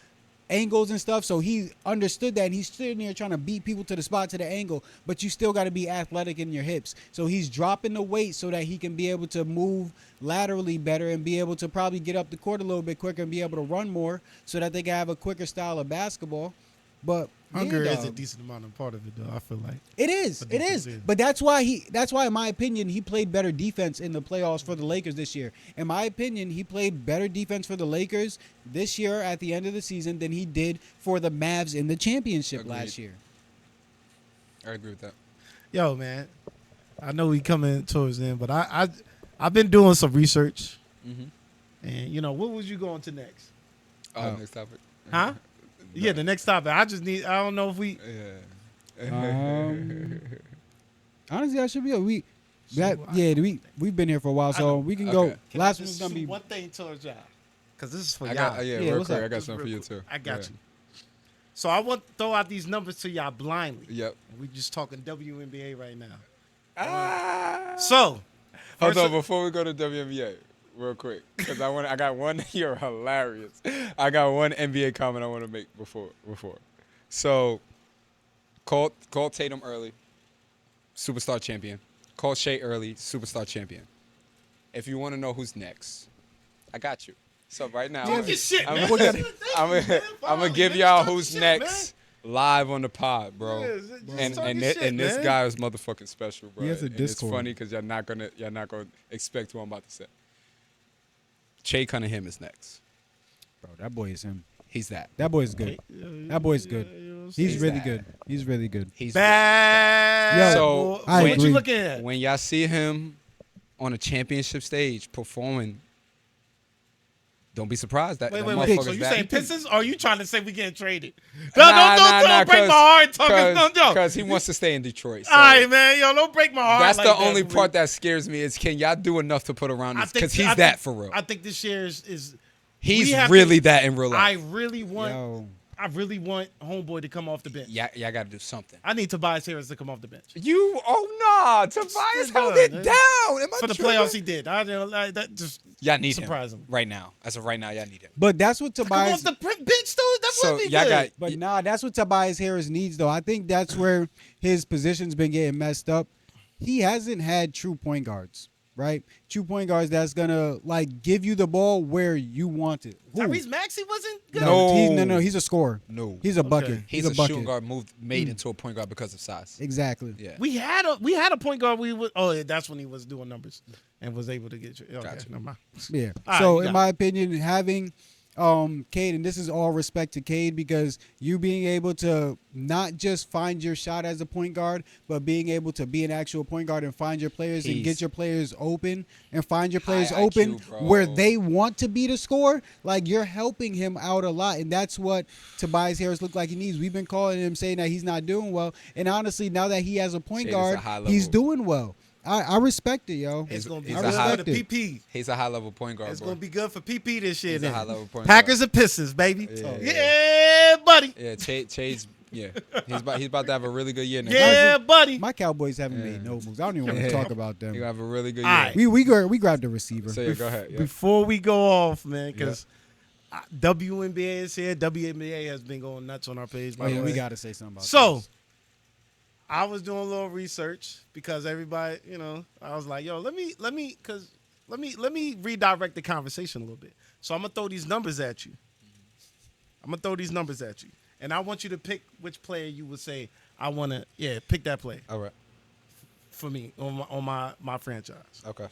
Speaker 4: angles and stuff. So he understood that, and he's sitting there trying to beat people to the spot, to the angle, but you still got to be athletic in your hips. So he's dropping the weight so that he can be able to move laterally better and be able to probably get up the court a little bit quicker and be able to run more so that they can have a quicker style of basketball. But
Speaker 2: Hunger
Speaker 4: yeah,
Speaker 2: is a
Speaker 4: dog.
Speaker 2: decent amount of part of it, though. I feel like.
Speaker 4: It is.
Speaker 2: But
Speaker 4: It
Speaker 2: defense
Speaker 4: is.
Speaker 2: is.
Speaker 4: But that's why in my opinion, he played better defense in the playoffs for the Lakers this year. In my opinion, he played better defense for the Lakers this year at the end of the season than he did for the Mavs in the championship
Speaker 3: Agreed.
Speaker 4: last year.
Speaker 3: I agree with that.
Speaker 2: Yo, man, I know we coming towards the end, but I've been doing some research, and what was you going to next?
Speaker 3: Next topic.
Speaker 2: Huh? Yeah, the next topic. I don't know if we.
Speaker 3: Yeah.
Speaker 4: Honestly, I should be. We've been here for a while,
Speaker 2: I
Speaker 4: so
Speaker 2: know.
Speaker 4: we can
Speaker 3: Okay.
Speaker 4: go. Last
Speaker 2: Can I
Speaker 4: one's
Speaker 2: just
Speaker 4: gonna be.
Speaker 2: shoot one thing towards y'all, because this is for
Speaker 3: I
Speaker 2: y'all.
Speaker 3: got,
Speaker 4: Yeah,
Speaker 3: real
Speaker 4: what's
Speaker 3: quick.
Speaker 4: up?
Speaker 3: I got
Speaker 2: Just
Speaker 3: something for
Speaker 2: real
Speaker 3: you
Speaker 2: quick.
Speaker 3: too.
Speaker 2: I got
Speaker 3: Yeah.
Speaker 2: you. So I want to throw out these numbers to y'all blindly.
Speaker 3: Yep.
Speaker 2: We just talking WNBA right now.
Speaker 3: Ah.
Speaker 2: So,
Speaker 3: Hold
Speaker 2: first-
Speaker 3: on, before we go to WNBA, real quick, because I got one. You're hilarious. I got one NBA comment I want to make before. So, call Tatum early, superstar champion. Call Shea early, superstar champion. If you want to know who's next, I got you. So right now,
Speaker 2: Talk your shit,
Speaker 3: I'm
Speaker 2: man.
Speaker 3: gonna give y'all who's next live on the pod, bro.
Speaker 2: Yeah, just
Speaker 3: and
Speaker 2: talk
Speaker 3: and,
Speaker 2: your
Speaker 3: thi-
Speaker 2: shit,
Speaker 3: and this
Speaker 2: man.
Speaker 3: guy is motherfucking special, bro.
Speaker 4: He has a
Speaker 3: And
Speaker 4: Discord.
Speaker 3: It's funny because y'all not gonna expect what I'm about to say. Shea Cunningham is next.
Speaker 4: Bro, that boy is him.
Speaker 3: He's that.
Speaker 4: That boy's good. That boy's good. He's really good. He's really good.
Speaker 3: He's
Speaker 2: Bad.
Speaker 4: Yo,
Speaker 3: So
Speaker 4: I
Speaker 2: what
Speaker 4: agree.
Speaker 2: you looking at?
Speaker 3: when y'all see him on a championship stage performing, don't be surprised that
Speaker 2: Wait.
Speaker 3: that
Speaker 2: So
Speaker 3: motherfucker's
Speaker 2: you
Speaker 3: that.
Speaker 2: saying Pistons? Or are you trying to say we getting traded? No, don't break my heart talking. No.
Speaker 3: Because he wants to stay in Detroit. So
Speaker 2: All right, man. Yo, don't break my heart.
Speaker 3: that's
Speaker 2: like
Speaker 3: the
Speaker 2: that
Speaker 3: only
Speaker 2: for me.
Speaker 3: part that scares me is can y'all do enough to put around this? Because he's
Speaker 2: I
Speaker 3: that
Speaker 2: think-
Speaker 3: for real.
Speaker 2: I think this year is
Speaker 3: He's
Speaker 2: we have
Speaker 3: really
Speaker 2: to-
Speaker 3: that in real
Speaker 2: I
Speaker 3: life.
Speaker 2: really want
Speaker 4: Yo,
Speaker 2: Homeboy to come off the bench.
Speaker 3: Y'all got to do something.
Speaker 2: I need Tobias Harris to come off the bench.
Speaker 3: Tobias held
Speaker 2: good,
Speaker 3: it
Speaker 2: man.
Speaker 3: down. Am I
Speaker 2: For the
Speaker 3: tripping?
Speaker 2: playoffs, he did. I didn't like that. Just
Speaker 3: Y'all need
Speaker 2: surprising.
Speaker 3: him right now. As of right now, y'all need him.
Speaker 4: but that's what
Speaker 2: come
Speaker 4: Tobias.
Speaker 2: off the bench, though. That's
Speaker 3: So
Speaker 2: what we
Speaker 3: y'all
Speaker 2: good.
Speaker 3: got.
Speaker 4: But nah, that's what Tobias Harris needs, though. I think that's where his position's been getting messed up. He hasn't had true point guards, right? True point guards that's gonna like give you the ball where you want it. Who?
Speaker 2: Tyrese Maxey wasn't good.
Speaker 3: No.
Speaker 4: He's a scorer.
Speaker 3: No.
Speaker 4: He's a bucket.
Speaker 2: Okay.
Speaker 3: He's
Speaker 4: He's
Speaker 3: a
Speaker 4: a bucket.
Speaker 3: shooting guard made into a point guard because of size.
Speaker 4: Exactly.
Speaker 3: Yeah.
Speaker 2: We had a point guard. Yeah, that's when he was doing numbers and was able to get you. Okay,
Speaker 3: Gotcha.
Speaker 2: never mind.
Speaker 4: Yeah.
Speaker 2: All right,
Speaker 4: So
Speaker 2: you
Speaker 4: in
Speaker 2: got
Speaker 4: my opinion, having Cade, and this is all respect to Cade, because you being able to not just find your shot as a point guard, but being able to be an actual point guard and find your players and get your players open and find your players
Speaker 3: High
Speaker 4: open
Speaker 3: IQ, bro.
Speaker 4: where they want to be to score. Like, you're helping him out a lot, and that's what Tobias Harris looked like he needs. We've been calling him saying that he's not doing well, and honestly, now that he has a point
Speaker 3: Shade is a
Speaker 4: guard,
Speaker 3: high
Speaker 4: he's
Speaker 3: level.
Speaker 4: doing well. I respect it, yo.
Speaker 2: It's gonna be
Speaker 3: he's
Speaker 2: good
Speaker 3: a high-
Speaker 2: for the PP.
Speaker 3: He's a high level point guard.
Speaker 2: It's
Speaker 3: bro.
Speaker 2: gonna be good for PP this year.
Speaker 3: He's a
Speaker 2: Then.
Speaker 3: high-level point
Speaker 2: Packers
Speaker 3: guard.
Speaker 2: and Pistons, baby.
Speaker 3: Yeah.
Speaker 2: Yeah, buddy.
Speaker 3: Yeah, Chase. Yeah, he's about to have a really good year next
Speaker 2: Yeah, buddy.
Speaker 4: My Cowboys haven't made no moves. I don't even want to
Speaker 3: Yeah.
Speaker 4: talk about
Speaker 3: year.
Speaker 4: them.
Speaker 3: He'll have a really good
Speaker 2: All
Speaker 3: year.
Speaker 2: right.
Speaker 4: We grabbed the receiver.
Speaker 3: So yeah, go ahead. Yeah.
Speaker 2: Before we go off, man, because WNBA is here. WNBA has been going nuts on our page.
Speaker 4: Oh
Speaker 2: By
Speaker 4: yeah,
Speaker 2: the
Speaker 4: we
Speaker 2: way.
Speaker 4: got to say something about
Speaker 2: So,
Speaker 4: this.
Speaker 2: I was doing a little research because everybody, I was like, yo, let me redirect the conversation a little bit. So I'm gonna throw these numbers at you. And I want you to pick which player you would say I want to. Yeah, pick that play
Speaker 3: All right.
Speaker 2: for me on my franchise.
Speaker 3: Okay.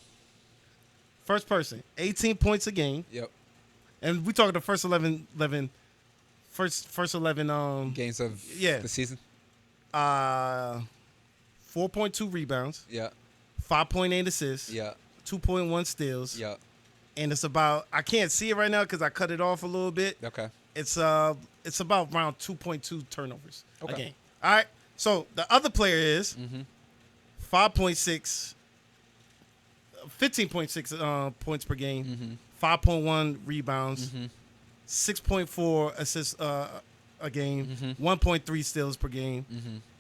Speaker 2: First person, 18 points a game,
Speaker 3: Yep.
Speaker 2: and we talking the first 11
Speaker 3: Games of
Speaker 2: Yeah.
Speaker 3: the season.
Speaker 2: 4.2 rebounds,
Speaker 3: Yeah.
Speaker 2: 5.8 assists,
Speaker 3: Yeah.
Speaker 2: 2.1 steals,
Speaker 3: Yeah.
Speaker 2: and it's about, I can't see it right now because I cut it off a little bit.
Speaker 3: Okay.
Speaker 2: It's about around 2.2 turnovers a
Speaker 3: Okay.
Speaker 2: game. All right. So the other player is 5.6, 15.6 points per game, 5.1 rebounds, 6.4 assists a game, 1.3 steals per game,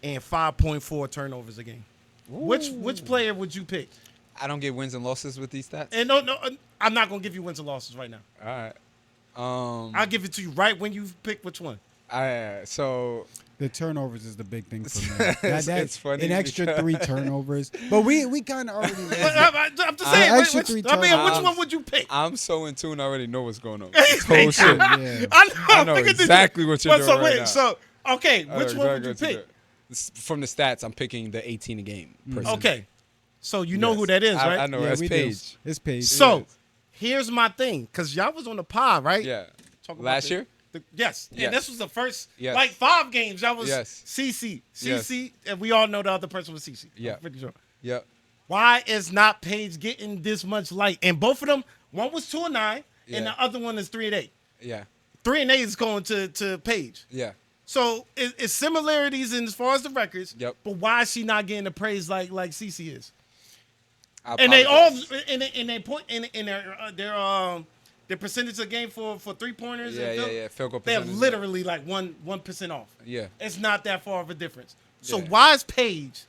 Speaker 2: and 5.4 turnovers a game. Which player would you pick?
Speaker 3: I don't get wins and losses with these stats.
Speaker 2: And no, I'm not gonna give you wins and losses right now.
Speaker 3: All right.
Speaker 2: I'll give it to you right when you pick which one.
Speaker 3: So
Speaker 4: The turnovers is the big thing for me.
Speaker 3: It's funny
Speaker 4: an extra
Speaker 3: because-
Speaker 4: 3 turnovers, but we kind of already.
Speaker 2: I'm just saying.
Speaker 4: Extra three
Speaker 2: which
Speaker 3: times.
Speaker 2: one would you pick?
Speaker 3: I'm so in tune. I already know what's going on.
Speaker 2: Thank
Speaker 3: Whole
Speaker 2: you.
Speaker 3: shit.
Speaker 4: Yeah.
Speaker 2: I
Speaker 3: know
Speaker 2: figured that
Speaker 3: exactly what you're doing right now.
Speaker 2: So okay,
Speaker 3: I know
Speaker 2: which one would
Speaker 3: exactly
Speaker 2: you
Speaker 3: what you're
Speaker 2: pick?
Speaker 3: doing. From the stats, I'm picking the 18 a game person.
Speaker 2: Okay, so you know
Speaker 3: Yes.
Speaker 2: who that is, right?
Speaker 3: I know.
Speaker 4: Yeah,
Speaker 3: That's
Speaker 4: we
Speaker 3: Paige.
Speaker 4: do. It's Paige.
Speaker 2: So
Speaker 3: Yes.
Speaker 2: here's my thing, because y'all was on the pod, right?
Speaker 3: Yeah.
Speaker 2: Talk about
Speaker 3: Last
Speaker 2: the-
Speaker 3: year?
Speaker 2: Yes.
Speaker 3: Yes.
Speaker 2: And this was the first,
Speaker 3: Yes.
Speaker 2: like 5 games. That was
Speaker 3: Yes.
Speaker 2: CC.
Speaker 3: Yes.
Speaker 2: CC, and we all know the other person was CC.
Speaker 3: Yeah.
Speaker 2: I'm pretty sure.
Speaker 3: Yep.
Speaker 2: Why is not Paige getting this much light? And both of them, one was 2-9,
Speaker 3: Yeah.
Speaker 2: and the other one is 3-8.
Speaker 3: Yeah.
Speaker 2: 3-8 is going to Paige.
Speaker 3: Yeah.
Speaker 2: So it's similarities in as far as the records.
Speaker 3: Yep.
Speaker 2: But why is she not getting the praise like CC is?
Speaker 3: I
Speaker 2: And they all
Speaker 3: apologize.
Speaker 2: in they point in their their percentage of game for 3-pointers.
Speaker 3: Yeah. Field goal
Speaker 2: They're
Speaker 3: percentage.
Speaker 2: literally like 1% off.
Speaker 3: Yeah.
Speaker 2: It's not that far of a difference. So
Speaker 3: Yeah.
Speaker 2: why is Paige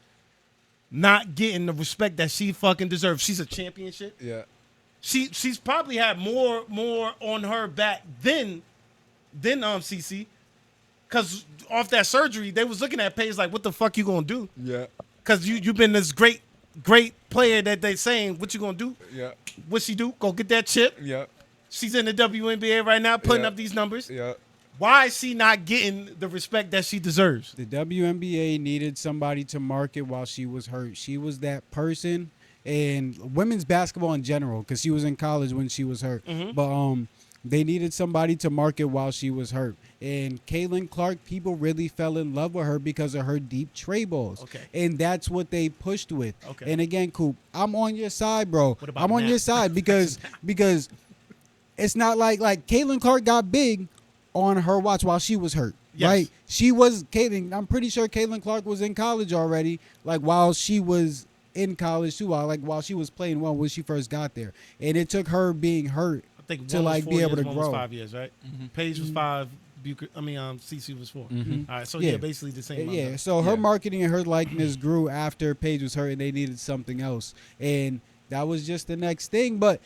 Speaker 2: not getting the respect that she fucking deserves? She's a championship.
Speaker 3: Yeah.
Speaker 2: She's probably had more on her back than CC. Cause off that surgery, they was looking at Paige like, what the fuck you gonna do?
Speaker 3: Yeah.
Speaker 2: Cause you've been this great player that they saying, what you gonna do?
Speaker 3: Yeah.
Speaker 2: What she do? Go get that chip.
Speaker 3: Yeah.
Speaker 2: She's in the WNBA right now, putting
Speaker 3: Yeah.
Speaker 2: up these numbers.
Speaker 3: Yeah.
Speaker 2: Why is she not getting the respect that she deserves?
Speaker 4: The WNBA needed somebody to market while she was hurt. She was that person, and women's basketball in general, because she was in college when she was hurt. But they needed somebody to market while she was hurt. And Caitlin Clark, people really fell in love with her because of her deep tray balls.
Speaker 2: Okay.
Speaker 4: And that's what they pushed with.
Speaker 2: Okay.
Speaker 4: And again, Coop, I'm on your side, bro.
Speaker 2: What about
Speaker 4: I'm on
Speaker 2: now?
Speaker 4: your side because it's not like Caitlin Clark got big on her watch while she was hurt.
Speaker 2: Yes.
Speaker 4: Right? She was Caitlin. I'm pretty sure Caitlin Clark was in college already, like while she was in college too, while she was playing well when she first got there. And it took her being hurt
Speaker 2: I think
Speaker 4: to
Speaker 2: one was
Speaker 4: like
Speaker 2: 4
Speaker 4: be
Speaker 2: years,
Speaker 4: able to
Speaker 2: one
Speaker 4: grow.
Speaker 2: was 5 years, right? Paige was 5. CC was 4. All right, so yeah, basically the same.
Speaker 4: Yeah,
Speaker 2: amount.
Speaker 4: so her
Speaker 3: Yeah.
Speaker 4: marketing and her likeness grew after Paige was hurt, and they needed something else, and that was just the next thing. But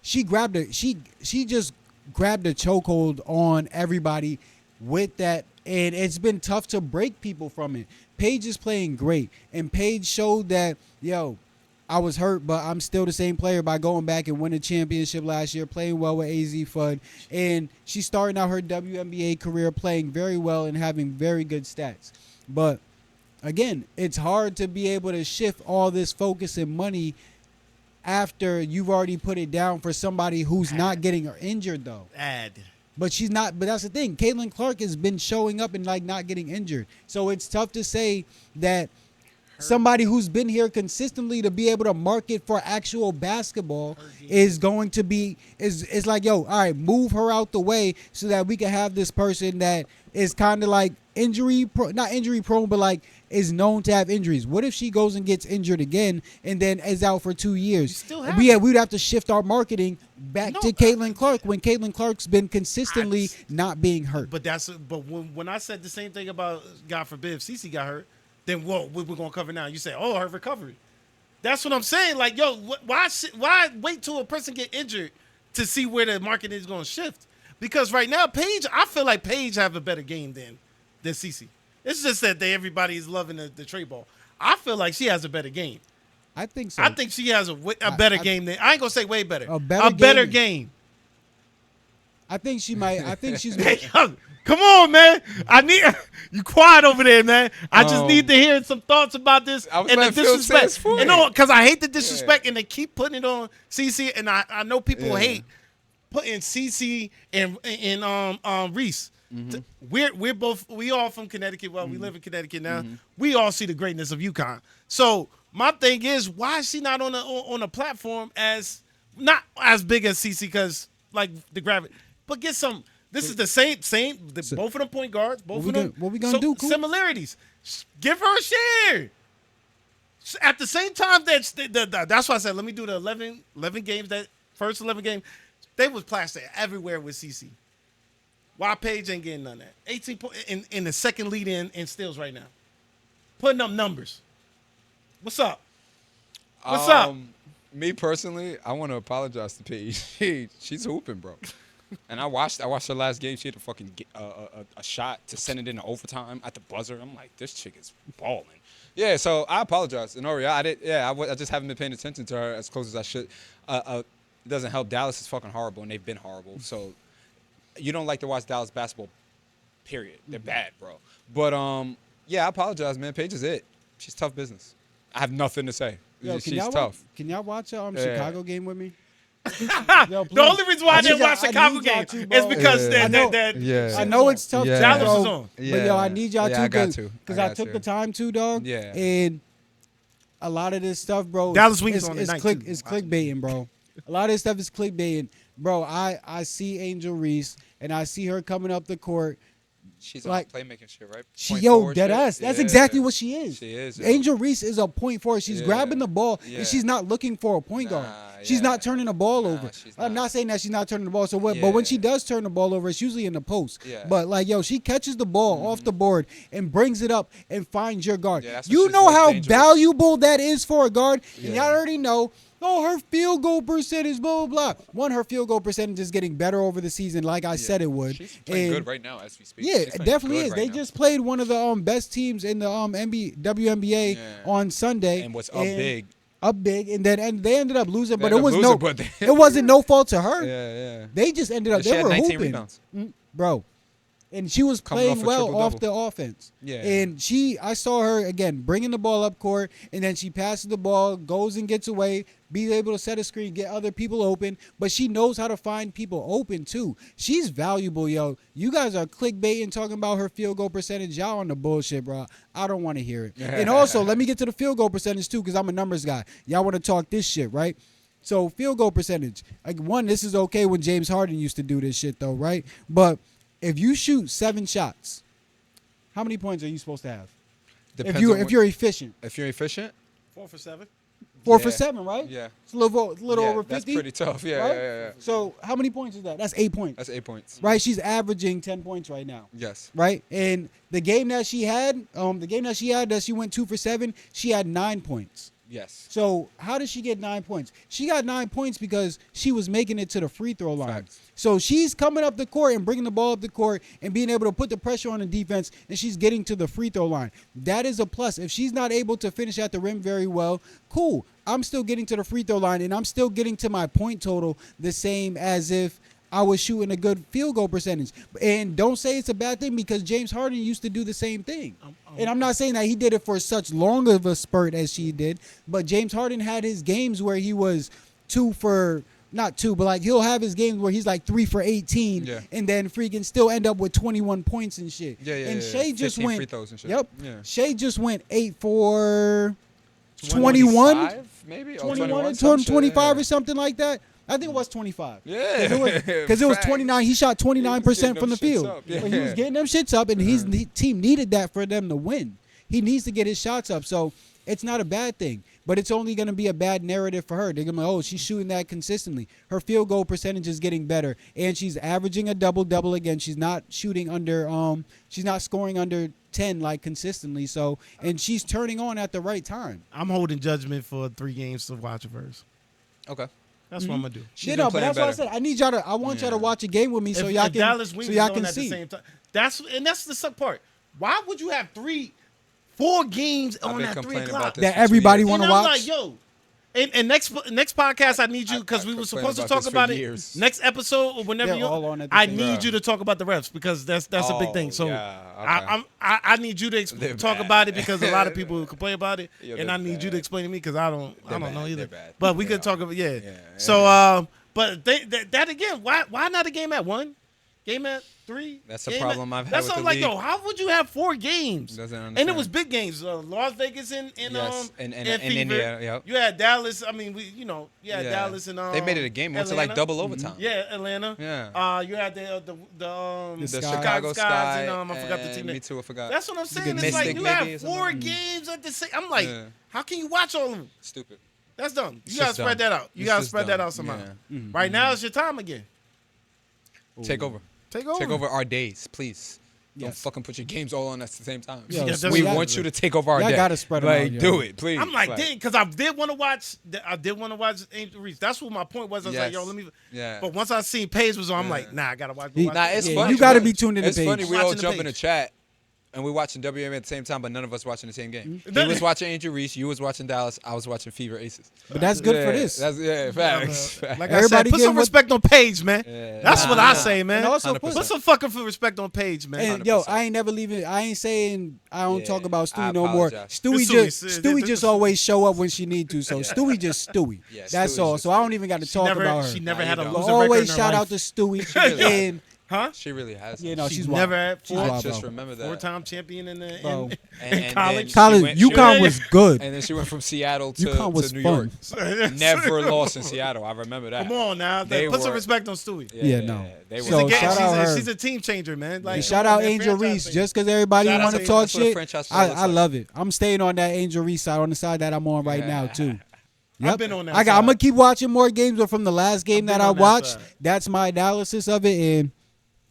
Speaker 4: she grabbed it. She just grabbed a chokehold on everybody with that, and it's been tough to break people from it. Paige is playing great, and Paige showed that, I was hurt, but I'm still the same player by going back and winning a championship last year, playing well with AZ Fudd. And she's starting out her WNBA career playing very well and having very good stats. But, again, it's hard to be able to shift all this focus and money after you've already put it down for somebody who's not getting injured, though. But she's not. But that's the thing. Caitlin Clark has been showing up and not getting injured. So it's tough to say that somebody who's been here consistently to be able to market for actual basketball is going to be is like, all right, move her out the way so that we can have this person that is kind of like not injury prone, but like is known to have injuries. What if she goes and gets injured again and then is out for 2 years?
Speaker 2: still have
Speaker 4: We'd have to shift our marketing back to Caitlin Clark when Caitlin Clark's been consistently not being hurt.
Speaker 2: But when I said the same thing about, God forbid, if CC got hurt, then what we're gonna cover now? You say, her recovery. That's what I'm saying. Like, why wait till a person get injured to see where the market is gonna shift? Because right now, I feel like Paige have a better game than CC. It's just that everybody is loving the trade ball. I feel like she has a better game.
Speaker 4: I think so.
Speaker 2: I think she has a better game than, I ain't gonna say way better.
Speaker 4: A better game. I think she might. I think she's.
Speaker 2: Hey, come on, man. I need you quiet over there, man. I just need to hear some thoughts about this
Speaker 3: I was
Speaker 2: and the
Speaker 3: letting Phil say his
Speaker 2: disrespect.
Speaker 3: point.
Speaker 2: You know, because I hate the disrespect and they keep putting it on CC, and I know people hate putting CC and Reese. We all from Connecticut. Well, we live in Connecticut now. We all see the greatness of UConn. So my thing is, why is she not on a platform as not as big as CC? Because like the gravity, but get some. This is the same. Both of them point guards. Both of them.
Speaker 4: What we gonna do? Cool?
Speaker 2: Similarities. Give her a share. At the same time, that's why I said let me do the 11 games. That first 11 games, they was plastic everywhere with CC. Why Paige ain't getting none of that? 18 points in the second lead in steals right now, putting up numbers. What's up? What's up?
Speaker 3: Me personally, I want to apologize to Paige. She's hooping, bro. And I watched her last game. She had to fucking get a shot to send it into overtime at the buzzer. I'm like, this chick is balling. Yeah, so I apologize. And I just haven't been paying attention to her as close as I should. It doesn't help. Dallas is fucking horrible, and they've been horrible. So you don't like to watch Dallas basketball, period. They're bad, bro. But, I apologize, man. Paige is it. She's tough business. I have nothing to say. She's tough.
Speaker 4: Can y'all watch a Chicago game with me?
Speaker 2: The only reason why I didn't watch Chicago game is because
Speaker 4: I know it's tough.
Speaker 1: Yeah.
Speaker 2: Dallas
Speaker 4: bro,
Speaker 2: is on.
Speaker 4: But I need y'all
Speaker 3: I got
Speaker 4: to
Speaker 3: to.
Speaker 4: because I took the time to, dog.
Speaker 3: Yeah.
Speaker 4: And a lot of this stuff, bro.
Speaker 2: Dallas Wings
Speaker 4: is
Speaker 2: on tonight, too.
Speaker 4: It's clickbaiting, bro. A lot of this stuff is clickbaiting, bro. I see Angel Reese and I see her coming up the court,
Speaker 3: She's
Speaker 4: like
Speaker 3: on playmaking shit, right?
Speaker 4: she
Speaker 3: Point
Speaker 4: yo
Speaker 3: forward
Speaker 4: dead
Speaker 3: shit?
Speaker 4: ass. That's
Speaker 3: Yeah.
Speaker 4: exactly what she is.
Speaker 3: She is. yo.
Speaker 4: Angel Reese is a point forward. She's
Speaker 3: Yeah.
Speaker 4: grabbing the ball
Speaker 3: Yeah.
Speaker 4: and she's not looking for a point guard.
Speaker 3: Nah,
Speaker 4: She's
Speaker 3: yeah.
Speaker 4: not turning the ball
Speaker 3: Nah,
Speaker 4: over.
Speaker 3: she's
Speaker 4: I'm
Speaker 3: not.
Speaker 4: not saying that she's not turning the ball. So what? But when
Speaker 3: Yeah.
Speaker 4: she does turn the ball over, it's usually in the post.
Speaker 3: Yeah.
Speaker 4: But like yo, she catches the ball off the board and brings it up and finds your guard.
Speaker 3: Yeah, that's when
Speaker 4: You
Speaker 3: she's
Speaker 4: know
Speaker 3: most
Speaker 4: how
Speaker 3: dangerous.
Speaker 4: valuable that is for a guard. And
Speaker 3: Yeah.
Speaker 4: y'all already know. Oh, her field goal percentage, blah blah blah. One, her field goal percentage is getting better over the season, like I said it would.
Speaker 3: She's playing
Speaker 4: And-
Speaker 3: good right now as we speak.
Speaker 4: yeah,
Speaker 3: She's
Speaker 4: it
Speaker 3: playing
Speaker 4: definitely
Speaker 3: good
Speaker 4: is.
Speaker 3: right
Speaker 4: They
Speaker 3: now.
Speaker 4: just played one of the best teams in the WNBA
Speaker 3: Yeah.
Speaker 4: on Sunday,
Speaker 3: and what's up big.
Speaker 4: up big, and they ended up losing,
Speaker 3: They
Speaker 4: but it
Speaker 3: ended up
Speaker 4: was
Speaker 3: losing,
Speaker 4: no,
Speaker 3: but they-
Speaker 4: it wasn't no fault to her.
Speaker 3: Yeah, yeah.
Speaker 4: They just ended up.
Speaker 3: And she
Speaker 4: They
Speaker 3: had
Speaker 4: were
Speaker 3: 19
Speaker 4: hooping,
Speaker 3: rebounds.
Speaker 4: bro, and she was
Speaker 3: Coming off
Speaker 4: playing
Speaker 3: a
Speaker 4: well
Speaker 3: triple-double.
Speaker 4: off the offense.
Speaker 3: Yeah.
Speaker 4: And I saw her again bringing the ball up court, and then she passes the ball, goes and gets away, be able to set a screen, get other people open. But she knows how to find people open too. She's valuable, yo. You guys are clickbaiting talking about her field goal percentage. Y'all on the bullshit, bro. I don't want to hear it. And also, let me get to the field goal percentage too, because I'm a numbers guy. Y'all want to talk this shit, right? So field goal percentage. Like one, this is okay when James Harden used to do this shit though, right? But if you shoot 7 shots, how many points are you supposed to have?
Speaker 3: Depends
Speaker 4: If
Speaker 3: on what-
Speaker 4: you're efficient,
Speaker 3: if you're efficient,
Speaker 2: 4 for 7.
Speaker 4: 4 for
Speaker 3: Yeah.
Speaker 4: 7, right?
Speaker 3: yeah.
Speaker 4: It's a little
Speaker 3: Yeah,
Speaker 4: over
Speaker 3: That's
Speaker 4: 50.
Speaker 3: pretty tough. Yeah,
Speaker 4: right?
Speaker 3: yeah, yeah, yeah.
Speaker 4: So how many points is that? That's 8 points.
Speaker 3: That's 8 points.
Speaker 4: Right? She's averaging 10 points right now.
Speaker 3: Yes.
Speaker 4: Right? And the game that she had, that she went 2 for 7, she had 9 points.
Speaker 3: Yes.
Speaker 4: So how did she get 9 points? She got 9 points because she was making it to the free throw line.
Speaker 3: Facts.
Speaker 4: So she's coming up the court and bringing the ball up the court and being able to put the pressure on the defense, and she's getting to the free throw line. That is a plus. If she's not able to finish at the rim very well, cool. I'm still getting to the free throw line, and I'm still getting to my point total the same as if I was shooting a good field goal percentage. And don't say it's a bad thing, because James Harden used to do the same thing. And I'm not saying that he did it for such long of a spurt as she did, but James Harden had his games where he was not 2, but like he'll have his games where he's like 3 for 18,
Speaker 3: Yeah.
Speaker 4: and then freaking still end up with 21 points and shit.
Speaker 3: Yeah, yeah,
Speaker 4: And
Speaker 3: yeah.
Speaker 4: Shea just
Speaker 3: 15
Speaker 4: went.
Speaker 3: free throws and shit.
Speaker 4: Yep.
Speaker 3: Yeah.
Speaker 4: Shea just went 8 for 21,
Speaker 3: 25, maybe? Or
Speaker 4: 21,
Speaker 3: some shit,
Speaker 4: 25
Speaker 3: yeah.
Speaker 4: or something like that. I think it was 25.
Speaker 3: Yeah.
Speaker 4: Because it was
Speaker 3: Facts.
Speaker 4: 29. He shot 29% from the
Speaker 3: Getting them
Speaker 4: field.
Speaker 3: shits up, yeah.
Speaker 4: But he was getting them shits up, and his team needed that for them to win. He needs to get his shots up. So it's not a bad thing. But it's only going to be a bad narrative for her. They're going to be like, oh, she's shooting that consistently. Her field goal percentage is getting better. And she's averaging a double-double again. She's not shooting she's not scoring under 10 like consistently. So, and she's turning on at the right time.
Speaker 2: I'm holding judgment for 3 games to watch of hers.
Speaker 3: Okay.
Speaker 2: That's what I'm gonna do.
Speaker 3: She's
Speaker 4: Yeah,
Speaker 3: been
Speaker 4: no, but
Speaker 3: playing
Speaker 4: that's what I
Speaker 3: better.
Speaker 4: said. I need y'all to. I want y'all to watch a game with me so
Speaker 2: If
Speaker 4: y'all can.
Speaker 2: Dallas wins
Speaker 4: so y'all
Speaker 2: on
Speaker 4: can
Speaker 2: at
Speaker 4: see.
Speaker 2: the same time. That's the suck part. Why would you have 4 games
Speaker 3: I've
Speaker 2: on
Speaker 3: been
Speaker 2: that 3
Speaker 3: complaining
Speaker 2: o'clock?
Speaker 3: about this
Speaker 4: That
Speaker 3: for 2
Speaker 4: everybody
Speaker 3: years.
Speaker 4: wanna
Speaker 2: And I'm
Speaker 4: watch?
Speaker 2: like, yo. And next podcast, I need you, because we were
Speaker 3: complained
Speaker 2: supposed to
Speaker 3: about
Speaker 2: talk
Speaker 3: this for
Speaker 2: about it
Speaker 3: years.
Speaker 2: next episode or whenever
Speaker 4: They're
Speaker 2: you.
Speaker 4: all on at the
Speaker 2: I
Speaker 4: same
Speaker 2: need
Speaker 3: time.
Speaker 2: you to talk about the refs, because that's a big thing. So
Speaker 3: yeah, okay.
Speaker 2: I need you to
Speaker 3: They're
Speaker 2: talk
Speaker 3: bad.
Speaker 2: about it, because a lot of people complain about it,
Speaker 3: Yeah,
Speaker 2: and
Speaker 3: they're
Speaker 2: I need you to
Speaker 3: bad.
Speaker 2: explain to me, because I don't
Speaker 3: bad.
Speaker 2: know either.
Speaker 3: They're bad.
Speaker 2: But we
Speaker 3: They
Speaker 2: could
Speaker 3: are.
Speaker 2: talk about
Speaker 3: Yeah.
Speaker 2: So but that again, why not a game at 1? Game at 3?
Speaker 3: That's a
Speaker 2: Game
Speaker 3: problem I've had
Speaker 2: That's
Speaker 3: with
Speaker 2: what I'm
Speaker 3: the
Speaker 2: like,
Speaker 3: league.
Speaker 2: yo, how would you have 4 games?
Speaker 3: Doesn't
Speaker 2: And it
Speaker 3: understand.
Speaker 2: was big games. Las Vegas and
Speaker 3: Yes, and
Speaker 2: Fever.
Speaker 3: India, yep.
Speaker 2: You had Dallas. I mean, you had
Speaker 3: Yeah.
Speaker 2: Dallas and
Speaker 3: They made it a game. Went to like
Speaker 2: Atlanta.
Speaker 3: double overtime.
Speaker 2: Yeah, Atlanta.
Speaker 3: Yeah.
Speaker 2: You had the
Speaker 3: The
Speaker 4: Sky.
Speaker 3: Chicago Sky.
Speaker 2: and I forgot the team
Speaker 3: and
Speaker 2: name.
Speaker 3: Me too. I forgot.
Speaker 2: That's what I'm saying. It's
Speaker 3: Mystic
Speaker 2: like you
Speaker 3: maybe
Speaker 2: have
Speaker 3: or
Speaker 2: 4
Speaker 3: something.
Speaker 2: games at the same. I'm like,
Speaker 3: Yeah.
Speaker 2: how can you watch all of them?
Speaker 3: Stupid.
Speaker 2: That's dumb.
Speaker 3: It's
Speaker 2: You gotta
Speaker 3: just
Speaker 2: spread
Speaker 3: dumb.
Speaker 2: that out. You
Speaker 3: It's
Speaker 2: gotta
Speaker 3: just
Speaker 2: spread that
Speaker 3: dumb.
Speaker 2: out somehow.
Speaker 3: Yeah.
Speaker 2: Right now, it's your time again.
Speaker 3: Take over.
Speaker 2: Take over.
Speaker 3: Take over our days, please. Don't
Speaker 4: Yes.
Speaker 3: fucking put your games all on us at the same time.
Speaker 4: Yo,
Speaker 2: Yeah, that's
Speaker 3: we
Speaker 2: what-
Speaker 3: want you to take over our
Speaker 4: Y'all
Speaker 3: day.
Speaker 4: gotta spread 'em
Speaker 3: like,
Speaker 4: out, yo.
Speaker 3: do it, please.
Speaker 2: I'm like, because I did want to watch. I did want to watch Angel Reese. That's what my point was. I was like,
Speaker 3: Yes.
Speaker 2: yo, let me.
Speaker 3: Yeah.
Speaker 2: But once I seen Paige was on, I'm
Speaker 3: Yeah.
Speaker 2: like, nah, I gotta watch.
Speaker 3: Nah, it's
Speaker 4: Yeah,
Speaker 3: funny.
Speaker 4: you gotta
Speaker 3: bro.
Speaker 4: be tuned in to
Speaker 3: It's
Speaker 4: Paige.
Speaker 3: funny. We all
Speaker 2: Watching the
Speaker 3: jump in the
Speaker 2: Paige.
Speaker 3: chat and we watching WNBA at the same time, but none of us watching the same game.
Speaker 2: Mm-hmm.
Speaker 3: He was watching Angel Reese. You was watching Dallas. I was watching Fever Aces.
Speaker 4: But that's good for
Speaker 3: Yeah,
Speaker 4: this.
Speaker 3: That's facts.
Speaker 2: Like
Speaker 4: Everybody
Speaker 2: I said, put
Speaker 4: getting
Speaker 2: some
Speaker 4: what-
Speaker 2: respect on Paige, man.
Speaker 3: Yeah.
Speaker 2: That's what I say,
Speaker 4: And
Speaker 2: man.
Speaker 4: also
Speaker 3: 100%.
Speaker 2: Put some fucking respect on Paige, man.
Speaker 4: And yo, I ain't never leaving. I ain't saying I don't
Speaker 3: Yeah,
Speaker 4: talk about
Speaker 3: I
Speaker 4: Stewie no more.
Speaker 3: apologize.
Speaker 4: Stewie
Speaker 2: It's
Speaker 4: just
Speaker 2: Stewie.
Speaker 4: Stewie just always show up when she need to. So Stewie just Stewie.
Speaker 3: Yeah,
Speaker 4: That's
Speaker 3: Stewie's
Speaker 4: all.
Speaker 3: just
Speaker 4: So I don't even got to talk about her.
Speaker 2: She never
Speaker 3: Nah,
Speaker 2: had a
Speaker 3: you
Speaker 2: loser
Speaker 3: don't.
Speaker 2: record in
Speaker 4: Always
Speaker 2: her
Speaker 4: shout
Speaker 2: life.
Speaker 4: out to Stewie
Speaker 3: really
Speaker 4: and
Speaker 2: Huh?
Speaker 3: She really has.
Speaker 4: Yeah, no,
Speaker 2: She's
Speaker 4: she's
Speaker 2: never
Speaker 4: wild.
Speaker 2: had
Speaker 4: She's
Speaker 3: I
Speaker 4: wild,
Speaker 3: just
Speaker 4: bro.
Speaker 3: remember that.
Speaker 2: four-time champion in
Speaker 4: Bro.
Speaker 2: in college.
Speaker 4: College, UConn was good.
Speaker 3: And then she went from Seattle to,
Speaker 4: UConn was
Speaker 3: to New
Speaker 4: fun.
Speaker 3: York. Never lost in Seattle. I remember that.
Speaker 2: Come on now,
Speaker 3: They
Speaker 2: put some
Speaker 3: were-
Speaker 2: respect on Stewie.
Speaker 4: Yeah, no.
Speaker 3: They were.
Speaker 4: So, shout out her.
Speaker 2: She's a team changer, man. Like,
Speaker 4: Shout
Speaker 2: come on,
Speaker 4: out
Speaker 2: man,
Speaker 4: Angel
Speaker 2: franchise
Speaker 4: Reese.
Speaker 2: changer.
Speaker 4: Just because everybody
Speaker 2: Shout out
Speaker 4: want to
Speaker 2: to
Speaker 4: talk
Speaker 3: That's what a
Speaker 4: shit,
Speaker 3: franchise player looks
Speaker 4: I
Speaker 3: like.
Speaker 4: love it. I'm staying on that Angel Reese side, on the side that I'm on right now too.
Speaker 2: I've been on that
Speaker 4: I'm
Speaker 2: side.
Speaker 4: gonna keep watching more games, but from the last game
Speaker 2: I've
Speaker 4: that
Speaker 2: been
Speaker 4: I
Speaker 2: on that
Speaker 4: watched,
Speaker 2: side.
Speaker 4: that's my analysis of it. And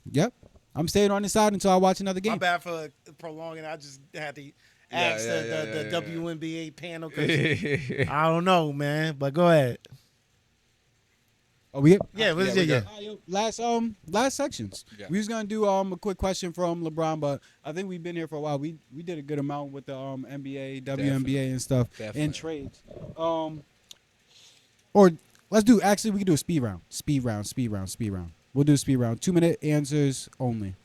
Speaker 4: yep, I'm staying on the side until I watch another
Speaker 2: My
Speaker 4: game.
Speaker 2: bad for prolonging. I just had to
Speaker 3: Yeah,
Speaker 2: ask
Speaker 3: yeah,
Speaker 2: the
Speaker 3: yeah.
Speaker 2: WNBA panel. 'Cause I don't know, man. But go ahead.
Speaker 4: Oh, we
Speaker 2: Yeah,
Speaker 3: we good.
Speaker 4: last sections.
Speaker 3: Yeah.
Speaker 4: We was gonna do a quick question from LeBron, but I think we've been here for a while. We did a good amount with the NBA, WNBA, and stuff,
Speaker 3: Definitely.
Speaker 4: and trades. Or let's do. Actually, we can do a speed round. Speed round. We'll do a speed round. 2-minute answers only.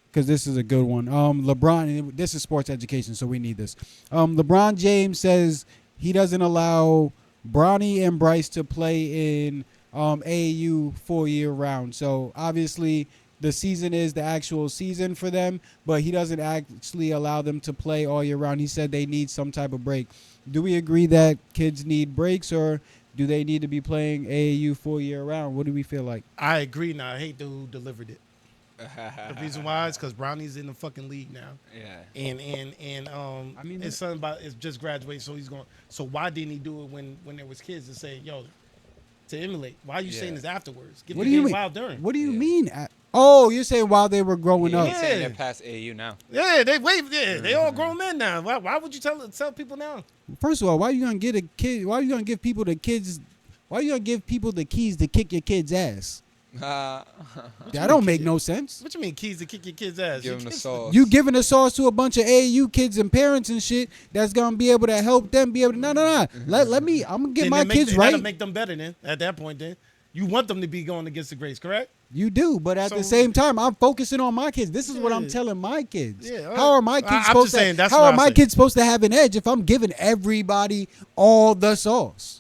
Speaker 4: Because this is a good one. LeBron. This is sports education, so we need this. LeBron James says he doesn't allow Bronny and Bryce to play in AAU full year round. So obviously the season is the actual season for them, but he doesn't actually allow them to play all year round. He said they need some type of break. Do we agree that kids need breaks, or do they need to be playing AAU full year round? What do we feel like?
Speaker 2: I agree. Now I hate the who delivered it. The reason why is because Brownie's in the fucking league now,
Speaker 3: Yeah.
Speaker 2: and
Speaker 4: I mean,
Speaker 2: his son is just graduated, so he's going. So why didn't he do it when there was kids to say, yo, to emulate? Why are you saying
Speaker 3: Yeah.
Speaker 2: this afterwards? Give
Speaker 4: What
Speaker 2: the
Speaker 4: do you
Speaker 2: game
Speaker 4: mean?
Speaker 2: while during.
Speaker 4: What do you
Speaker 3: Yeah.
Speaker 4: mean? Oh, you're saying while they were growing
Speaker 3: Yeah,
Speaker 4: up.
Speaker 3: he's saying
Speaker 2: Yeah.
Speaker 3: they're past AAU now.
Speaker 2: Yeah, they they all grown men now. Why would you tell people now?
Speaker 4: First of all, why you gonna get a kid? Why you gonna give people the kids? Why you gonna give people the keys to kick your kid's ass? That don't make no sense.
Speaker 2: What you mean keys to kick your kid's ass?
Speaker 3: Give
Speaker 2: Your
Speaker 3: him the
Speaker 2: kids-
Speaker 3: sauce.
Speaker 4: You giving the sauce to a bunch of AAU kids and parents and shit that's gonna be able to help them be able to. No. Let me. I'm gonna get
Speaker 2: Then
Speaker 4: my kids
Speaker 2: That'll
Speaker 4: right.
Speaker 2: make them better then. At that point, then you want them to be going against the grace, correct?
Speaker 4: You do, but at the
Speaker 2: So-
Speaker 4: same time, I'm focusing on my kids. This is what I'm
Speaker 2: Yeah.
Speaker 4: telling my kids.
Speaker 2: Yeah, all
Speaker 4: How
Speaker 2: right.
Speaker 4: are my kids
Speaker 2: I'm
Speaker 4: supposed
Speaker 2: just saying,
Speaker 4: to?
Speaker 2: that's
Speaker 4: How
Speaker 2: what
Speaker 4: are
Speaker 2: I
Speaker 4: my
Speaker 2: say.
Speaker 4: kids supposed to have an edge if I'm giving everybody all the sauce?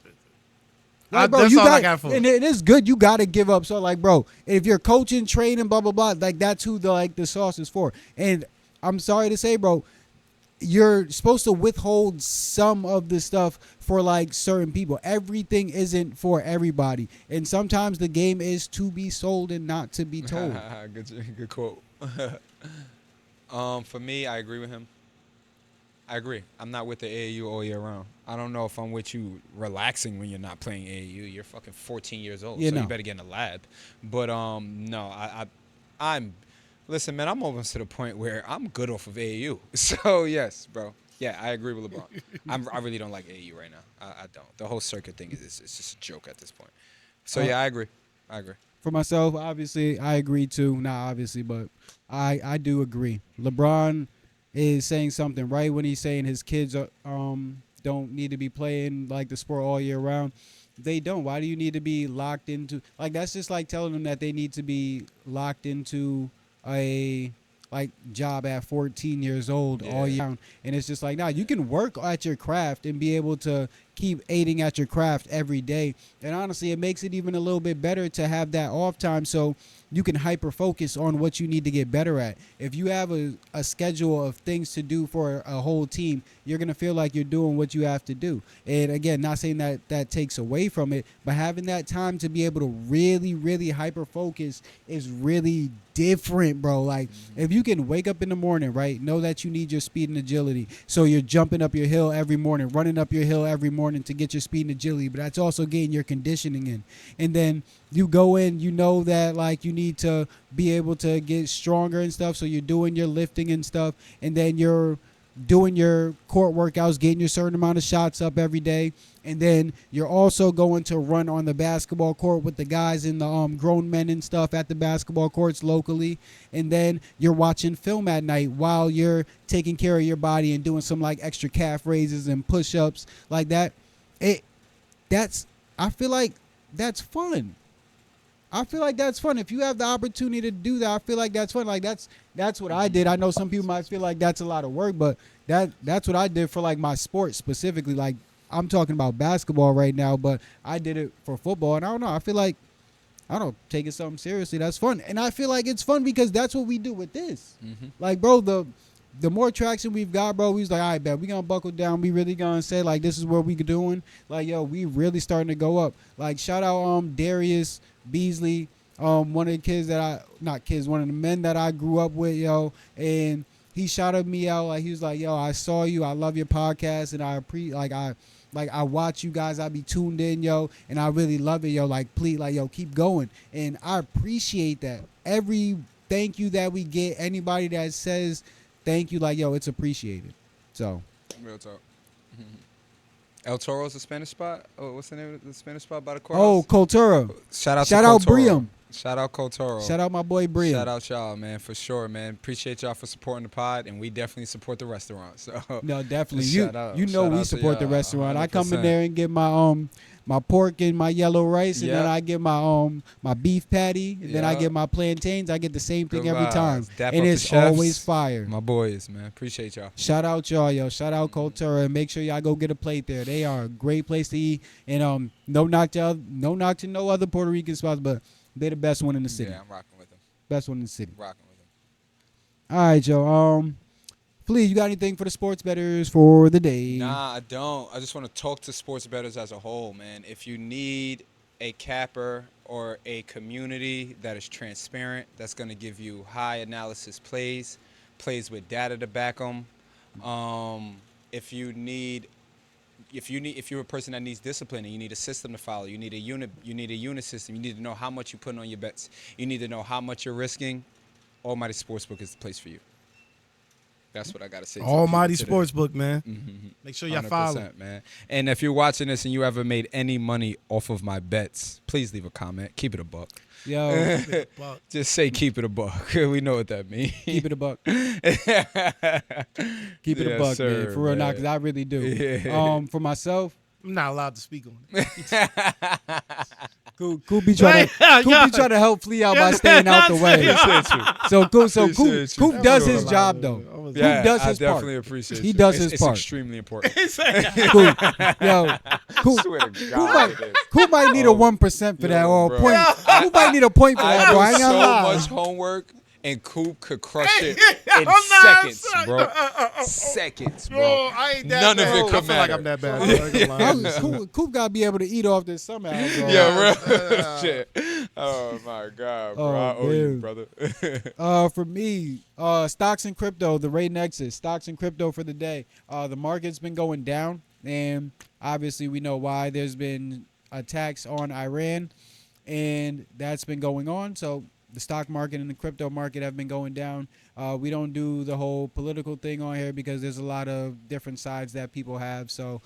Speaker 4: Like, bro,
Speaker 2: That's
Speaker 4: you
Speaker 2: all I got for
Speaker 4: and
Speaker 2: it.
Speaker 4: it is good. You got to give up. So, like, bro, if you're coaching, training, blah blah blah, like that's who the sauce is for. And I'm sorry to say, bro, you're supposed to withhold some of the stuff for like certain people. Everything isn't for everybody, and sometimes the game is to be sold and not to be told.
Speaker 3: good quote. For me, I agree with him. I agree. I'm not with the AAU all year round. I don't know if I'm with you relaxing when you're not playing AAU. You're fucking 14 years old,
Speaker 4: Yeah,
Speaker 3: so
Speaker 4: no.
Speaker 3: you better get in a lab. But no, I'm. Listen, man, I'm almost to the point where I'm good off of AAU. So yes, bro. Yeah, I agree with LeBron. I really don't like AAU right now. I don't. The whole circuit thing is it's just a joke at this point. So yeah, I agree.
Speaker 4: For myself, obviously, I agree too. Not obviously, but I do agree. LeBron is saying something right when he's saying his kids don't need to be playing like the sport all year round. They don't. Why do you need to be locked into like that's just like telling them that they need to be locked into a like job at 14 years old all year round. And it's just like, nah, you can work at your craft and be able to keep aiding at your craft every day. And honestly, it makes it even a little bit better to have that off time so you can hyper focus on what you need to get better at. If you have a schedule of things to do for a whole team, you're going to feel like you're doing what you have to do. And again, not saying that that takes away from it, but having that time to be able to really, really hyper focus is really different, bro. Like if you can wake up in the morning, right, know that you need your speed and agility. So you're jumping up your hill every morning, running up your hill every morning to get your speed and agility, but that's also getting your conditioning in. And then you go in, you know that like you need to be able to get stronger and stuff. So you're doing your lifting and stuff. And then you're doing your court workouts, getting your certain amount of shots up every day. And then you're also going to run on the basketball court with the guys and the grown men and stuff at the basketball courts locally. And then you're watching film at night while you're taking care of your body and doing some like extra calf raises and push-ups like that. I feel like that's fun. I feel like that's fun. If you have the opportunity to do that, I feel like that's fun. Like that's what I did. I know some people might feel like that's a lot of work, but that's what I did for like my sport specifically. Like I'm talking about basketball right now, but I did it for football, and I don't know. I feel like I don't take it something seriously. That's fun. And I feel like it's fun because that's what we do with this.
Speaker 3: Mm-hmm.
Speaker 4: Like, bro, the more traction we've got, bro, we was like, all right, bet, we gonna buckle down. We really gonna say, like, this is what we doing. Like, yo, we really starting to go up. Like, shout out Darius Beasley, one of the kids that one of the men that I grew up with, yo, and he shouted me out. Like, he was like, yo, I saw you. I love your podcast, and I watch you guys. I be tuned in, yo, and I really love it, yo. Like, please, like, yo, keep going. And I appreciate that. Every thank you that we get, anybody that says thank you, like, yo, it's appreciated. So,
Speaker 3: Real talk. El Toro's the Spanish spot. Oh, what's the name of the Spanish spot by the course?
Speaker 4: oh, Cultura.
Speaker 3: Shout out
Speaker 4: Shout
Speaker 3: to
Speaker 4: out
Speaker 3: Culturo.
Speaker 4: Briam.
Speaker 3: Shout out Culturo.
Speaker 4: Shout out my boy Briam.
Speaker 3: Shout out y'all, man, for sure, man. Appreciate y'all for supporting the pod, and we definitely support the restaurant. So
Speaker 4: No, definitely.
Speaker 3: Shout out.
Speaker 4: You know
Speaker 3: Shout
Speaker 4: we
Speaker 3: out to
Speaker 4: support the
Speaker 3: y'all,
Speaker 4: restaurant. I come in
Speaker 3: 100%.
Speaker 4: there and get my pork and my yellow rice, and then
Speaker 3: Yeah.
Speaker 4: I get my beef patty, and then I
Speaker 3: Yeah.
Speaker 4: get my plantains. I get the same thing
Speaker 3: Good
Speaker 4: every
Speaker 3: vibes.
Speaker 4: time,
Speaker 3: Dap
Speaker 4: and
Speaker 3: up the
Speaker 4: it's
Speaker 3: chefs.
Speaker 4: always fire.
Speaker 3: My boys, man. Appreciate y'all.
Speaker 4: Shout out y'all, yo. Shout out Cultura, and make sure y'all go get a plate there. They are a great place to eat, and no knock to no other Puerto Rican spots, but they're the best one in the city.
Speaker 3: Yeah, I'm rocking with them.
Speaker 4: Best one in the city.
Speaker 3: Rocking with them.
Speaker 4: All right, yo. Please, you got anything for the sports bettors for the day?
Speaker 3: Nah, I don't. I just want to talk to sports bettors as a whole, man. If you need a capper or a community that is transparent, that's going to give you high analysis plays with data to back them. If you're a person that needs discipline and you need a system to follow, you need a unit system. You need to know how much you put on your bets. You need to know how much you're risking. Almighty Sportsbook is the place for you. That's what I got to say. to the
Speaker 2: Almighty
Speaker 3: people today.
Speaker 2: Sportsbook, man.
Speaker 3: Mhm.
Speaker 2: Make sure y'all follow.
Speaker 3: 100%, man. And if you're watching this and you ever made any money off of my bets, please leave a comment. Keep it a buck.
Speaker 4: Yo,
Speaker 2: Fuck.
Speaker 3: Just say keep it a buck. We know what that means.
Speaker 4: keep it a buck. Keep it a
Speaker 3: Yes,
Speaker 4: buck,
Speaker 3: sir,
Speaker 4: man. For real, now,
Speaker 3: man.
Speaker 4: because I really do.
Speaker 3: Yeah.
Speaker 4: For myself,
Speaker 2: I'm not allowed to speak on it.
Speaker 4: Coop be trying to help Flea out by staying out the way. Coop does his job though.
Speaker 3: Yeah,
Speaker 4: does
Speaker 3: I
Speaker 4: his part.
Speaker 3: definitely appreciate
Speaker 4: He
Speaker 3: you.
Speaker 4: does his part.
Speaker 3: It's extremely important.
Speaker 4: Coop, yo, Coop,
Speaker 3: Swear to God, it is.
Speaker 4: Coop might need a 1% for that, or a
Speaker 3: bro.
Speaker 4: point. Coop might need a point for that, bro. I
Speaker 3: I
Speaker 4: ain't
Speaker 3: do
Speaker 4: gonna
Speaker 3: so
Speaker 4: lie.
Speaker 3: much homework, and Coop could crush it
Speaker 2: I'm
Speaker 3: in
Speaker 2: not-
Speaker 3: seconds, bro. Seconds, bro.
Speaker 2: Bro, I ain't that
Speaker 3: None
Speaker 2: bad.
Speaker 3: of it
Speaker 2: I
Speaker 3: could
Speaker 2: feel like
Speaker 3: matter.
Speaker 2: I'm that bad. I ain't gonna lie.
Speaker 4: Coop gotta be able to eat off this somehow, bro.
Speaker 3: Yeah, bro. Shit. Oh my God, bro.
Speaker 4: Oh,
Speaker 3: I owe you,
Speaker 4: man.
Speaker 3: brother.
Speaker 4: For me, stocks and crypto, the Ray Nexus, stocks and crypto for the day. The market's been going down, and obviously we know why. There's been attacks on Iran, and that's been going on. So the stock market and the crypto market have been going down. We don't do the whole political thing on here because there's a lot of different sides that people have. So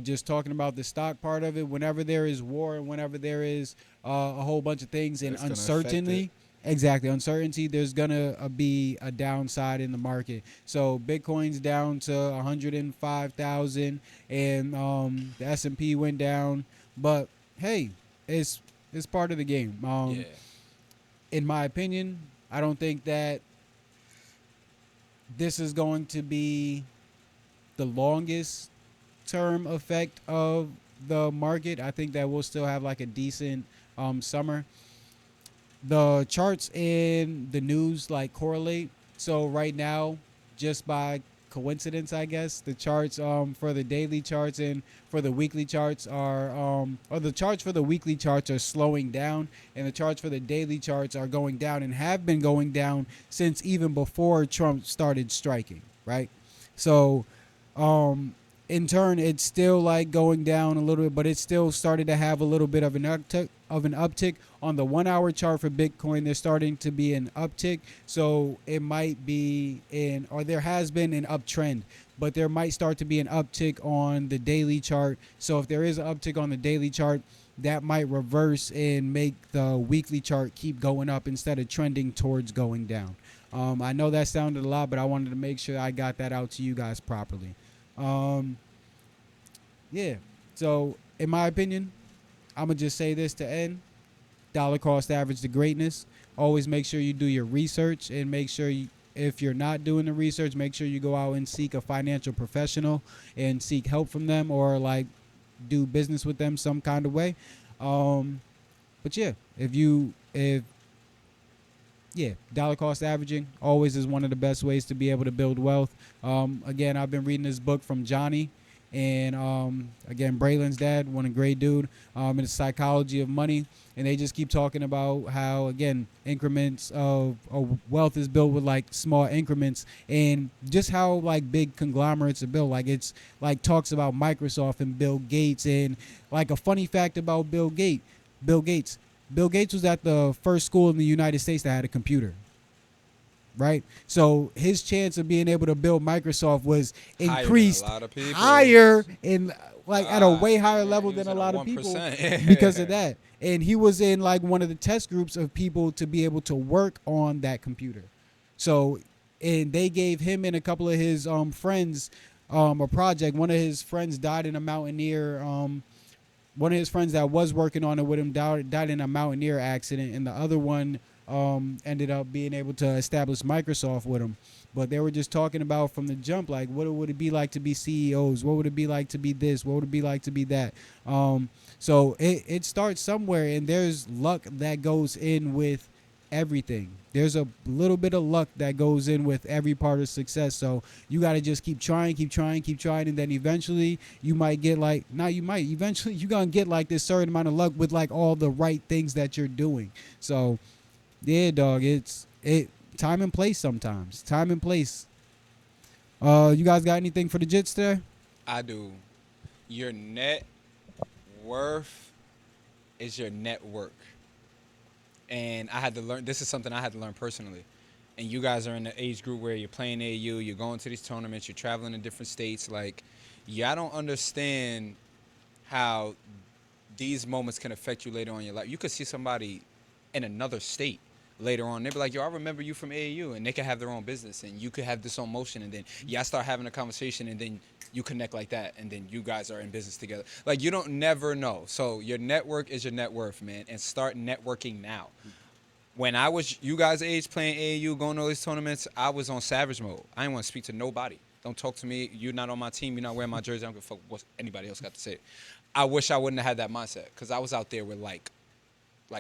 Speaker 4: just talking about the stock part of it, whenever there is war and whenever there is a whole bunch of things and
Speaker 3: It's gonna affect
Speaker 4: uncertainty, uncertainty, there's going to be a downside in the market. So Bitcoin's down to 105,000 and the S&P went down. But, hey, it's part of the game.
Speaker 3: Yeah.
Speaker 4: In my opinion, I don't think that this is going to be the longest term effect of the market. I think that we'll still have like a decent summer. The charts and the news like correlate. So right now, just by coincidence, I guess, the charts for the daily charts and for the weekly charts are or the charts for the weekly charts are slowing down, and the charts for the daily charts are going down and have been going down since even before Trump started striking, right? So in turn, it's still like going down a little bit, but it's still started to have a little bit of an uptick on the 1 hour chart for Bitcoin. There's starting to be an uptick, so it might be there has been an uptrend, but there might start to be an uptick on the daily chart. So if there is an uptick on the daily chart, that might reverse and make the weekly chart keep going up instead of trending towards going down. I know that sounded a lot, but I wanted to make sure I got that out to you guys properly. Yeah, so in my opinion, I'm going to just say this to end. Dollar cost average to greatness. Always make sure you do your research, and make sure if you're not doing the research, make sure you go out and seek a financial professional and seek help from them, or like do business with them some kind of way. But yeah, dollar cost averaging always is one of the best ways to be able to build wealth. Again, I've been reading this book from Johnny, and again, Braylon's dad, one a great dude, in the psychology of money, and they just keep talking about how, again, increments of wealth is built with like small increments, and just how like big conglomerates are built. Like it's like talks about Microsoft and Bill Gates, and like a funny fact about Bill Gates. Bill Gates was at the first school in the United States that had a computer, right? So his chance of being able to build Microsoft was increased higher and like at a way higher level than a lot of people because of that. And he was in like one of the test groups of people to be able to work on that computer. So, and they gave him and a couple of his friends a project. One of his friends died in a mountaineer one of his friends that was working on it with him died in a mountaineer accident, and the other one ended up being able to establish Microsoft with him. But they were just talking about from the jump, like, what would it be like to be CEOs? What would it be like to be this? What would it be like to be that? So it starts somewhere, and there's luck that goes in with everything. There's a little bit of luck that goes in with every part of success. So you got to just keep trying. And then eventually you might get like, eventually you're going to get like this certain amount of luck with like all the right things that you're doing. So yeah, dog, it's time and place sometimes. Time and place. You guys got anything for the Jits there?
Speaker 3: I do. Your net worth is your network. And I had to learn, this is something I had to learn personally. And you guys are in the age group where you're playing AAU, you're going to these tournaments, you're traveling in different states. Like, y'all don't understand how these moments can affect you later on in your life. You could see somebody in another state later on. They be like, yo, I remember you from AAU. And they could have their own business. And you could have this own motion. And then y'all start having a conversation. And then you connect like that. And then you guys are in business together. Like, you don't never know. So your network is your net worth, man. And start networking now. When I was you guys' age playing AAU, going to all these tournaments, I was on savage mode. I didn't want to speak to nobody. Don't talk to me. You're not on my team. You're not wearing my jersey. I don't give a fuck what anybody else got to say. I wish I wouldn't have had that mindset, because I was out there with like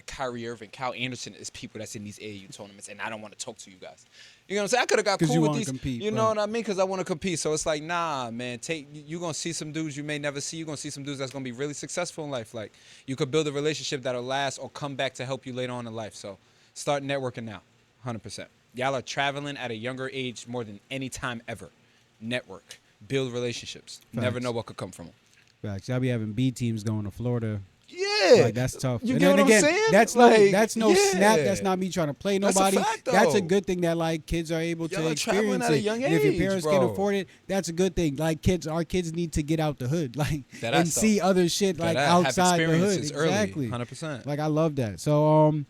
Speaker 3: Kyrie Irving, Kyle Anderson is people that's in these AAU tournaments, and I don't want to talk to you guys. You know what I'm saying? I could have got cool with these.
Speaker 4: Compete,
Speaker 3: you know what I mean? Because I want to compete. So it's like, nah, man. You're gonna see some dudes you may never see. You're gonna see some dudes that's gonna be really successful in life. Like, you could build a relationship that'll last or come back to help you later on in life. So start networking now, 100%. Y'all are traveling at a younger age more than any time ever. Network, build relationships.
Speaker 4: Facts.
Speaker 3: Never know what could come from them.
Speaker 4: Facts. Y'all be having B teams going to Florida.
Speaker 3: Yeah,
Speaker 4: like that's tough.
Speaker 3: You
Speaker 4: and
Speaker 3: get
Speaker 4: then
Speaker 3: what
Speaker 4: again,
Speaker 3: I'm saying?
Speaker 4: that's no snap. That's not me trying to play nobody.
Speaker 3: That's a fact, though.
Speaker 4: That's a good thing that like kids are able to experience
Speaker 3: at
Speaker 4: it.
Speaker 3: a young
Speaker 4: and if your
Speaker 3: age,
Speaker 4: parents
Speaker 3: bro.
Speaker 4: can afford it, that's a good thing. Like our kids need to get out the hood, like
Speaker 3: That
Speaker 4: and
Speaker 3: stuff.
Speaker 4: see other shit like
Speaker 3: Have
Speaker 4: outside the hood.
Speaker 3: experiences early,
Speaker 4: Exactly,
Speaker 3: 100%.
Speaker 4: Like I love that. So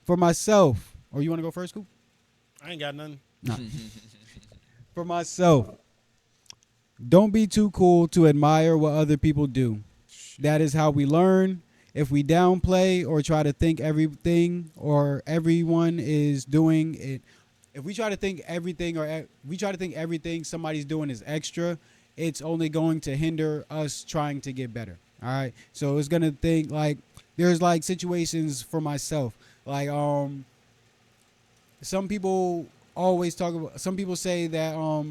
Speaker 4: for myself, or you want to go first, Coop?
Speaker 2: I ain't got nothing.
Speaker 4: Nah. For myself, don't be too cool to admire what other people do. That is how we learn. If we downplay or try to think everything or everyone is doing it, if we try to think everything somebody's doing is extra, it's only going to hinder us trying to get better. All right. So it's going to think like there's like situations for myself. Like some people say that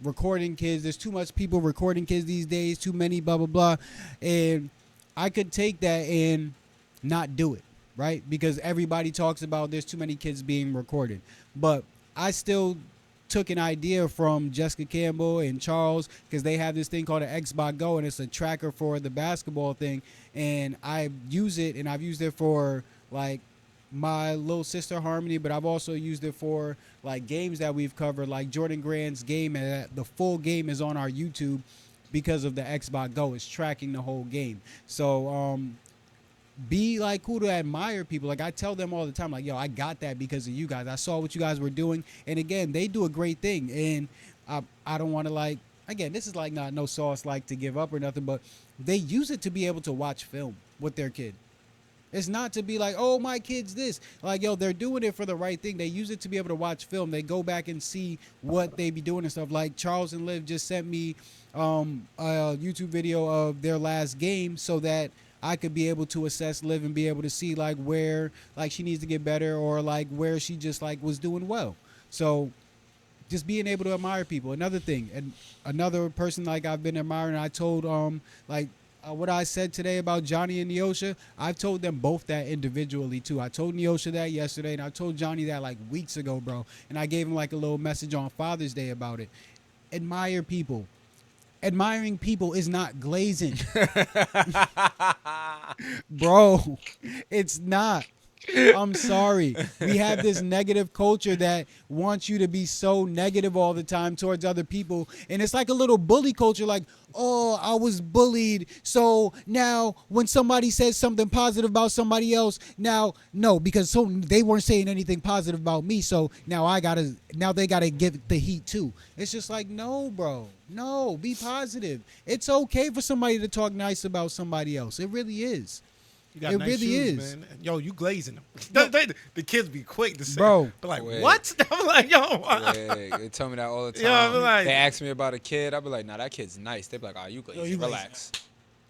Speaker 4: recording kids, there's too much people recording kids these days, too many, blah, blah, blah. And I could take that and not do it, right? Because everybody talks about there's too many kids being recorded. But I still took an idea from Jessica Campbell and Charles, because they have this thing called an Xbox Go, and it's a tracker for the basketball thing. And I use it, and I've used it for like my little sister Harmony, but I've also used it for like games that we've covered, like Jordan Grant's game, and the full game is on our YouTube because of the Xbox Go. It's tracking the whole game. So be like cool to admire people. Like I tell them all the time, like, yo, I got that because of you guys. I saw what you guys were doing, and again, they do a great thing. And I don't want to like, again, this is like not no sauce like to give up or nothing, but they use it to be able to watch film with their kid. It's not to be like, oh, my kid's this. Like, yo, they're doing it for the right thing. They use it to be able to watch film. They go back and see what they be doing and stuff. Like Charles and Liv just sent me a YouTube video of their last game so that I could be able to assess Liv and be able to see like where like she needs to get better or like where she just like was doing well. So just being able to admire people. Another thing, and another person like I've been admiring, I told what I said today about Johnny and Neosha, I've told them both that individually too. I told Neosha that yesterday, and I told Johnny that like weeks ago, bro. And I gave him like a little message on Father's Day about it. Admire people. Admiring people is not glazing. Bro, it's not. I'm sorry. We have this negative culture that wants you to be so negative all the time towards other people. And it's like a little bully culture, like, oh, I was bullied. So now when somebody says something positive about somebody else, now, no, because they weren't saying anything positive about me. So now they gotta give the heat too. It's just like, no, bro. No, be positive. It's okay for somebody to talk nice about somebody else. It really is.
Speaker 2: You got
Speaker 4: It
Speaker 2: nice
Speaker 4: really
Speaker 2: shoes,
Speaker 4: is.
Speaker 2: man. Yo, you glazing them. The kids be quick to say,
Speaker 4: Bro.
Speaker 2: but like,
Speaker 3: Wait.
Speaker 2: what? I'm like, yo.
Speaker 3: Yeah, they tell me that all the time.
Speaker 2: Yeah, I be like-
Speaker 3: they ask me about a kid. I be like, nah, that kid's nice. They be like, oh, you glazing.
Speaker 2: you glazing.
Speaker 3: Relax.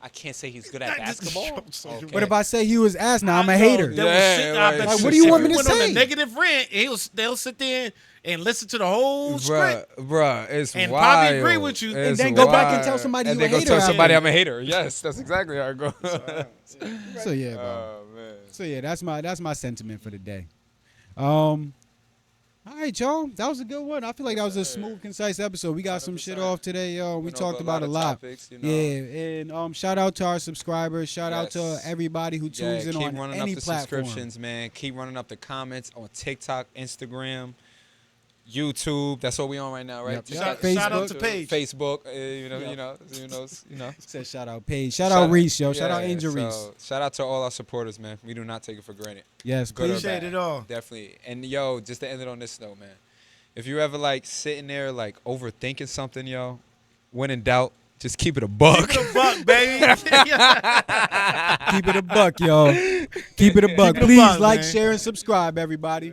Speaker 3: I can't say he's good at basketball. Okay.
Speaker 4: But if I say he was ass, now I'm a
Speaker 2: I know,
Speaker 4: hater.
Speaker 2: they will
Speaker 3: Yeah,
Speaker 2: sit-
Speaker 3: like-
Speaker 2: I bet
Speaker 3: Like,
Speaker 2: you
Speaker 4: what do you
Speaker 2: if
Speaker 4: want me to
Speaker 2: went on
Speaker 4: say?
Speaker 2: a negative rant, they'll sit there and listen to the whole script.
Speaker 3: Bruh, it's
Speaker 2: And
Speaker 3: wild.
Speaker 2: probably agree with you.
Speaker 3: It's
Speaker 4: And then go back and
Speaker 3: wild.
Speaker 4: tell somebody
Speaker 3: and
Speaker 4: you a
Speaker 3: then go
Speaker 4: hater
Speaker 3: tell
Speaker 4: out
Speaker 3: somebody
Speaker 4: there.
Speaker 3: I'm a hater. Yes, that's exactly how I go.
Speaker 4: So yeah, bro.
Speaker 3: Oh man.
Speaker 4: So yeah, that's my sentiment for the day. All right, y'all. That was a good one. I feel like that was a smooth, concise episode. We got some shit
Speaker 3: 100%.
Speaker 4: off today, yo. We
Speaker 3: Went
Speaker 4: talked
Speaker 3: over
Speaker 4: about a
Speaker 3: of
Speaker 4: lot.
Speaker 3: topics, you know.
Speaker 4: Yeah, and shout out to our subscribers. Shout out to
Speaker 3: Yes.
Speaker 4: everybody who tunes in
Speaker 3: keep
Speaker 4: on
Speaker 3: running
Speaker 4: any
Speaker 3: up the
Speaker 4: platform.
Speaker 3: subscriptions, man. Keep running up the comments on TikTok, Instagram, YouTube. That's what we on right now, right?
Speaker 4: Yep.
Speaker 3: Just
Speaker 4: Yep.
Speaker 3: got-
Speaker 2: Shout out to
Speaker 4: Facebook.
Speaker 2: Paige.
Speaker 3: Facebook,
Speaker 4: Yep.
Speaker 3: you know.
Speaker 4: Said shout out Paige. Shout out Reese, yo. Shout out
Speaker 3: Yeah,
Speaker 4: Angel
Speaker 3: so
Speaker 4: Reese.
Speaker 3: Shout out to all our supporters, man. We do not take it for granted.
Speaker 4: Yes,
Speaker 3: Good or
Speaker 4: please.
Speaker 2: Appreciate
Speaker 3: bad.
Speaker 2: it all.
Speaker 3: Definitely. And yo, just to end it on this note, man. If you ever like sitting there like overthinking something, yo, when in doubt, just keep it a buck.
Speaker 2: Keep it a buck, baby.
Speaker 4: Keep it a buck, yo. Keep it a buck.
Speaker 2: Keep it a
Speaker 4: Please
Speaker 2: buck,
Speaker 4: like,
Speaker 2: man.
Speaker 4: share, and subscribe, everybody.